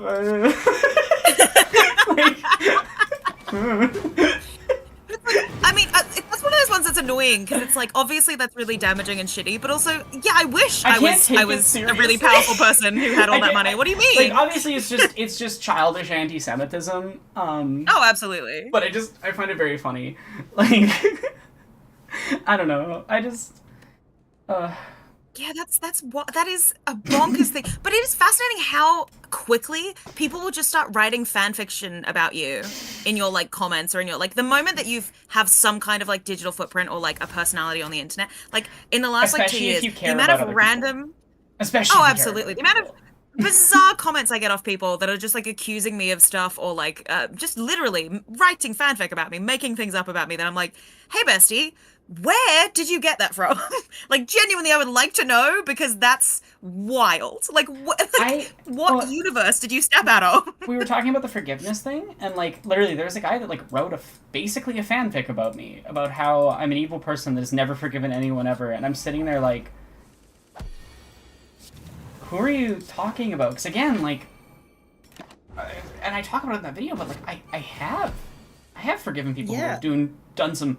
I mean, that's one of those ones that's annoying because it's like obviously that's really damaging and shitty, but also yeah, I wish I was a really seriously. powerful person who had all that money. What do you mean? Like obviously it's just childish anti-Semitism. Oh, absolutely. But I find it very funny. Like I don't know. Yeah, that is a bonkers thing. But it is fascinating how quickly people will just start writing fan fiction about you in your like comments or in your like the moment that you have some kind of like digital footprint or like a personality on the internet. Like in the last like 2 years, the amount of random especially oh, absolutely. The amount of bizarre comments I get off people that are just like accusing me of stuff or like just literally writing fanfic about me, making things up about me that I'm like, hey bestie, where did you get that from? Like genuinely I would like to know because that's wild. Like what universe did you step out of? We were talking about the forgiveness thing, and like literally there's a guy that like wrote basically a fanfic about me, about how I'm an evil person that has never forgiven anyone ever, and I'm sitting there like, who are you talking about? Because again, like, and I talk about it in that video, but like, I have forgiven people who have done some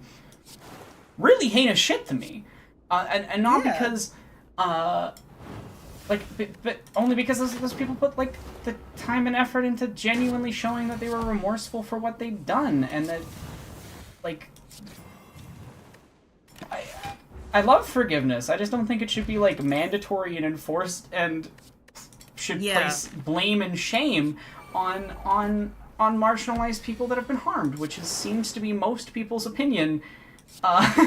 really heinous shit to me, and not because, like, but only because those people put like the time and effort into genuinely showing that they were remorseful for what they'd done, and that, like, I love forgiveness. I just don't think it should be like mandatory and enforced, and should place blame and shame on marginalized people that have been harmed, which seems to be most people's opinion.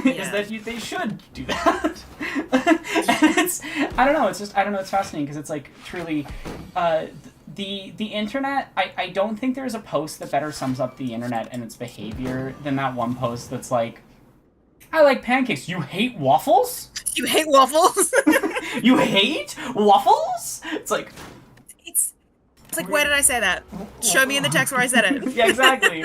Is that they should do that. And I don't know. It's fascinating because it's like truly the internet. I don't think there's a post that better sums up the internet and its behavior than that one post that's like, I like pancakes. You hate waffles? You hate waffles? You hate waffles? It's like... It's like, where did I say that? Show me in the text where I said it. Yeah, exactly.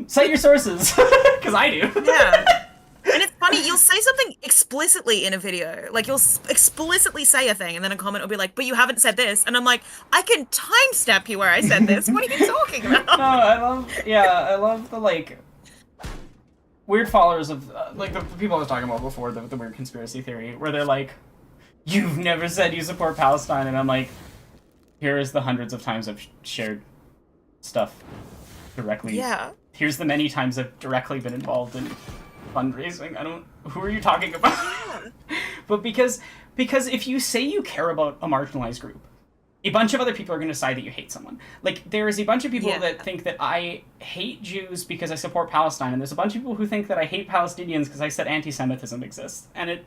Cite your sources. Because I do. Yeah. And it's funny, you'll say something explicitly in a video. Like, you'll explicitly say a thing, and then a comment will be like, but you haven't said this. And I'm like, I can timestamp you where I said this. What are you talking about? No, I love the, like... weird followers of, like, the people I was talking about before, the weird conspiracy theory, where they're like, you've never said you support Palestine, and I'm like, here is the hundreds of times I've shared stuff directly. Yeah. Here's the many times I've directly been involved in fundraising. Who are you talking about? But because if you say you care about a marginalized group, a bunch of other people are going to decide that you hate someone. Like, there is a bunch of people that think that I hate Jews because I support Palestine, and there's a bunch of people who think that I hate Palestinians because I said anti-Semitism exists. And it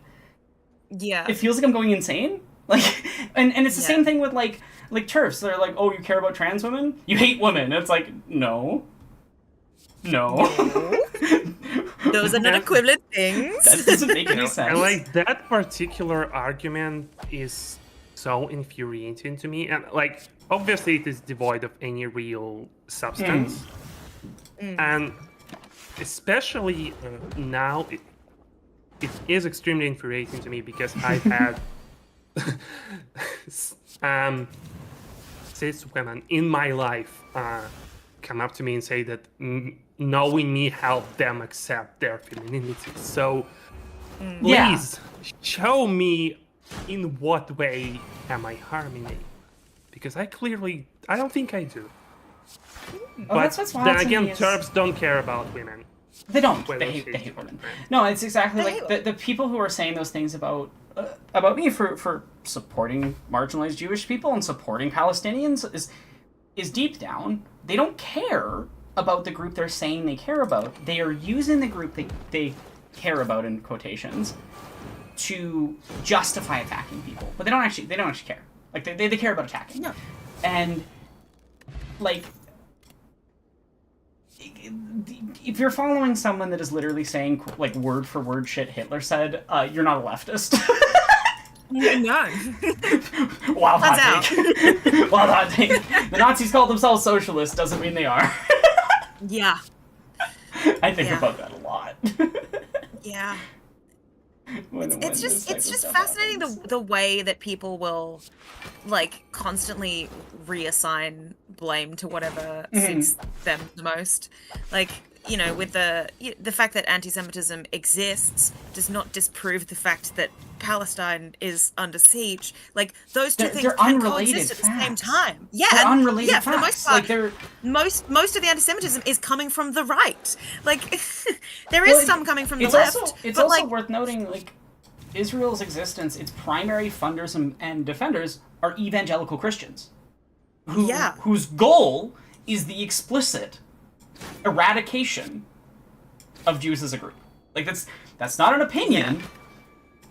feels like I'm going insane. Like, and it's the same thing with, like TERFs. They're like, oh, you care about trans women? You hate women. And it's like, no. Those are not equivalent things. That doesn't make any sense. And like that particular argument is so infuriating to me, and like obviously it is devoid of any real substance, and especially now it is extremely infuriating to me because I've had cis women in my life come up to me and say that knowing me helped them accept their femininity. So please show me in what way am I harming it? Because I don't think I do. But then again, TERFs don't care about women. They don't. They hate women. No, it's exactly like the people who are saying those things about me for supporting marginalized Jewish people and supporting Palestinians is deep down, they don't care about the group they're saying they care about. They are using the group they care about, in quotations, to justify attacking people. But they don't actually care. Like, they care about attacking. No. And, like, if you're following someone that is literally saying, like, word for word shit Hitler said, you're not a leftist. No. Wild hot take. Wild hot take. The Nazis called themselves socialists doesn't mean they are. Yeah. I think about that a lot. Yeah. It's just fascinating the way that people will like constantly reassign blame to whatever suits them the most. Like, you know, with the fact that anti-Semitism exists does not disprove the fact that Palestine is under siege. Like, those two things can coexist at the same time. Yeah, they're unrelated facts. For the most part, like most of the anti-Semitism is coming from the right. Like, there is some coming from the left. It's also worth noting, like, Israel's existence, its primary funders and defenders are evangelical Christians, whose goal is the explicit eradication of Jews as a group. Like, that's not an opinion. Yeah.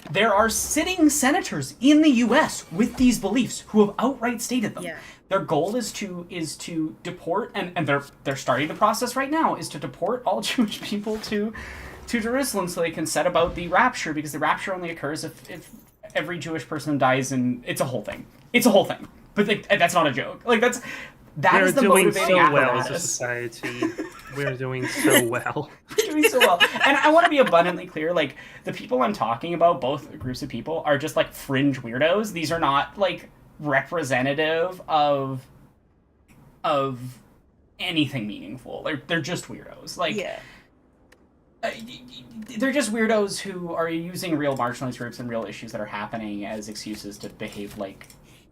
There are sitting senators in the U.S. with these beliefs who have outright stated them. Yeah. Their goal is to deport, and they're starting the process right now, is to deport all Jewish people to Jerusalem so they can set about the rapture, because the rapture only occurs if every Jewish person dies, and it's a whole thing. It's a whole thing. But that's not a joke. Like, that is the motivating apparatus. We're doing so well as a society. We're doing so well. We're doing so well. And I want to be abundantly clear, like, the people I'm talking about, both groups of people, are just, like, fringe weirdos. These are not, like, representative of anything meaningful. They're just weirdos. Like, they're just weirdos who are using real marginalized groups and real issues that are happening as excuses to behave like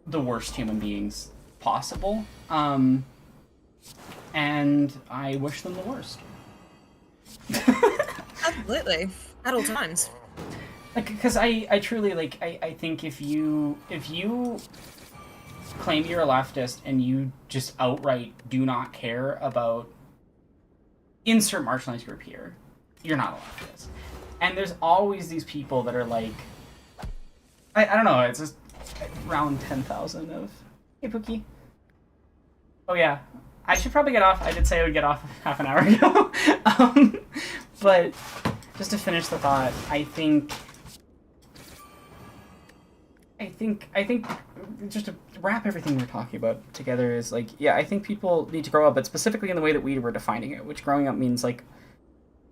the worst human beings possible. And I wish them the worst. Absolutely. At all times. Like, because I truly, like, I think if you claim you're a leftist and you just outright do not care about insert marginalized group here, you're not a leftist. And there's always these people that are like, I don't know, it's just around 10,000 of, hey, Pookie. Oh, yeah. I should probably get off. I did say I would get off half an hour ago. But just to finish the thought, I think just to wrap everything we're talking about together is, like, yeah, I think people need to grow up, but specifically in the way that we were defining it, which growing up means, like,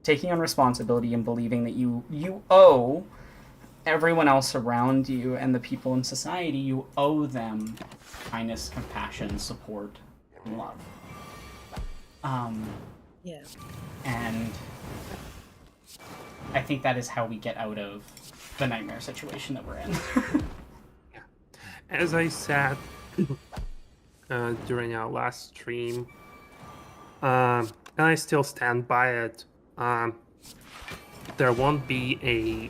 taking on responsibility and believing that you owe everyone else around you and the people in society, you owe them kindness, compassion, support, and love. Yeah. And I think that is how we get out of the nightmare situation that we're in. as I said during our last stream, and I still stand by it. There won't be a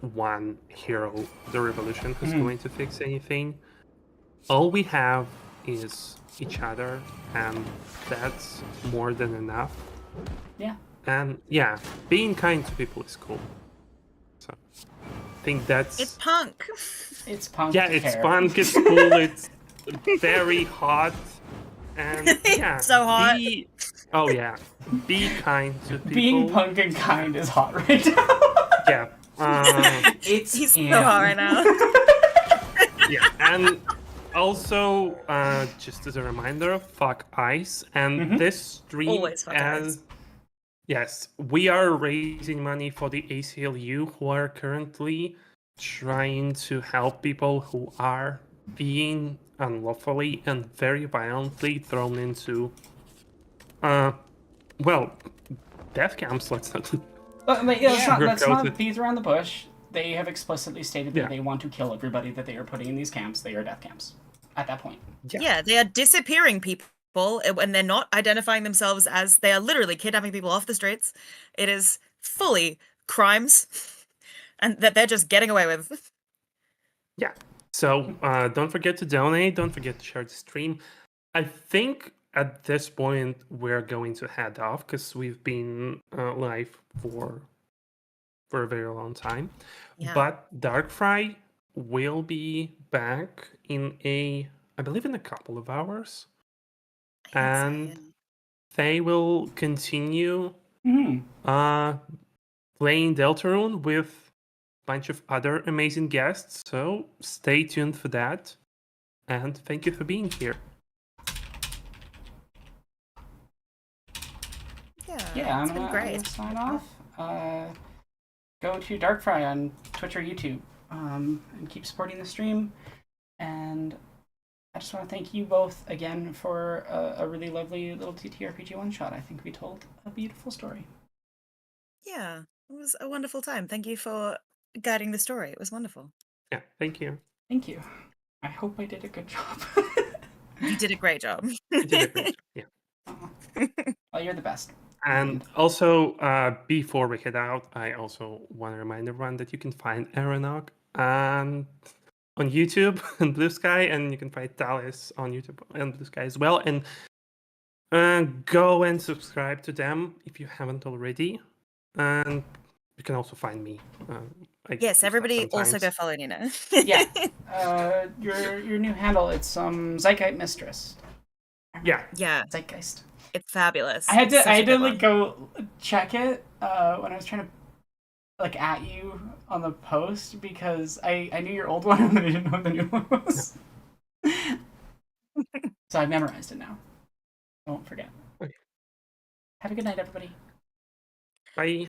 one hero, the revolution, who's going to fix anything. All we have is each other, and that's more than enough. Yeah. And yeah, being kind to people is cool. So I think that's It's punk. It's punk. yeah, to it's care. punk, it's cool, it's very hot, and yeah, So hot. Oh yeah, be kind to people. Being punk and kind is hot right now. Yeah. It's He's so Ian. hot right now. Yeah, and also, just as a reminder, fuck ice. And this stream, Always fuck ice. Yes, we are raising money for the ACLU, who are currently trying to help people who are being unlawfully and very violently thrown into, death camps. Let's not. Let's not beat around the bush. They have explicitly stated that Yeah. they want to kill everybody that they are putting in these camps. They are death camps at that point. Yeah, they are disappearing people, and they're not identifying themselves as, they are literally kidnapping people off the streets. It is fully crimes, and that they're just getting away with. Yeah. So don't forget to donate. Don't forget to share the stream. I think at this point we're going to head off because we've been live for a very long time. Yeah. But Darkfry will be back I believe in a couple of hours, and they will continue playing Deltarune with a bunch of other amazing guests. So stay tuned for that, and thank you for being here. Yeah, it's I'm been gonna great. sign off. Go to Darkfry on Twitch or YouTube, and keep supporting the stream. And I just want to thank you both again for a really lovely little TTRPG one shot. I think we told a beautiful story. Yeah, it was a wonderful time. Thank you for guiding the story. It was wonderful. Yeah, thank you. Thank you. I hope I did a good job. You did a great job. You did a great job. Yeah. Well, you're the best. And also, before we head out, I also want to remind everyone that you can find Aeronog on YouTube and Blue Sky, and you can find Talis on YouTube and Blue Sky as well. And go and subscribe to them if you haven't already. And you can also find me. Yes, everybody also sometimes. go follow Nina. Yeah. Your new handle, it's Zeitgeist Mistress. Yeah. Yeah, Zeitgeist. it's fabulous. I had It's such a to good like one. go check it when I was trying to like at you on the post because I knew your old one but I didn't know what the new one was. So I've memorized it now. I won't forget. Okay. Have a good night, everybody. Bye.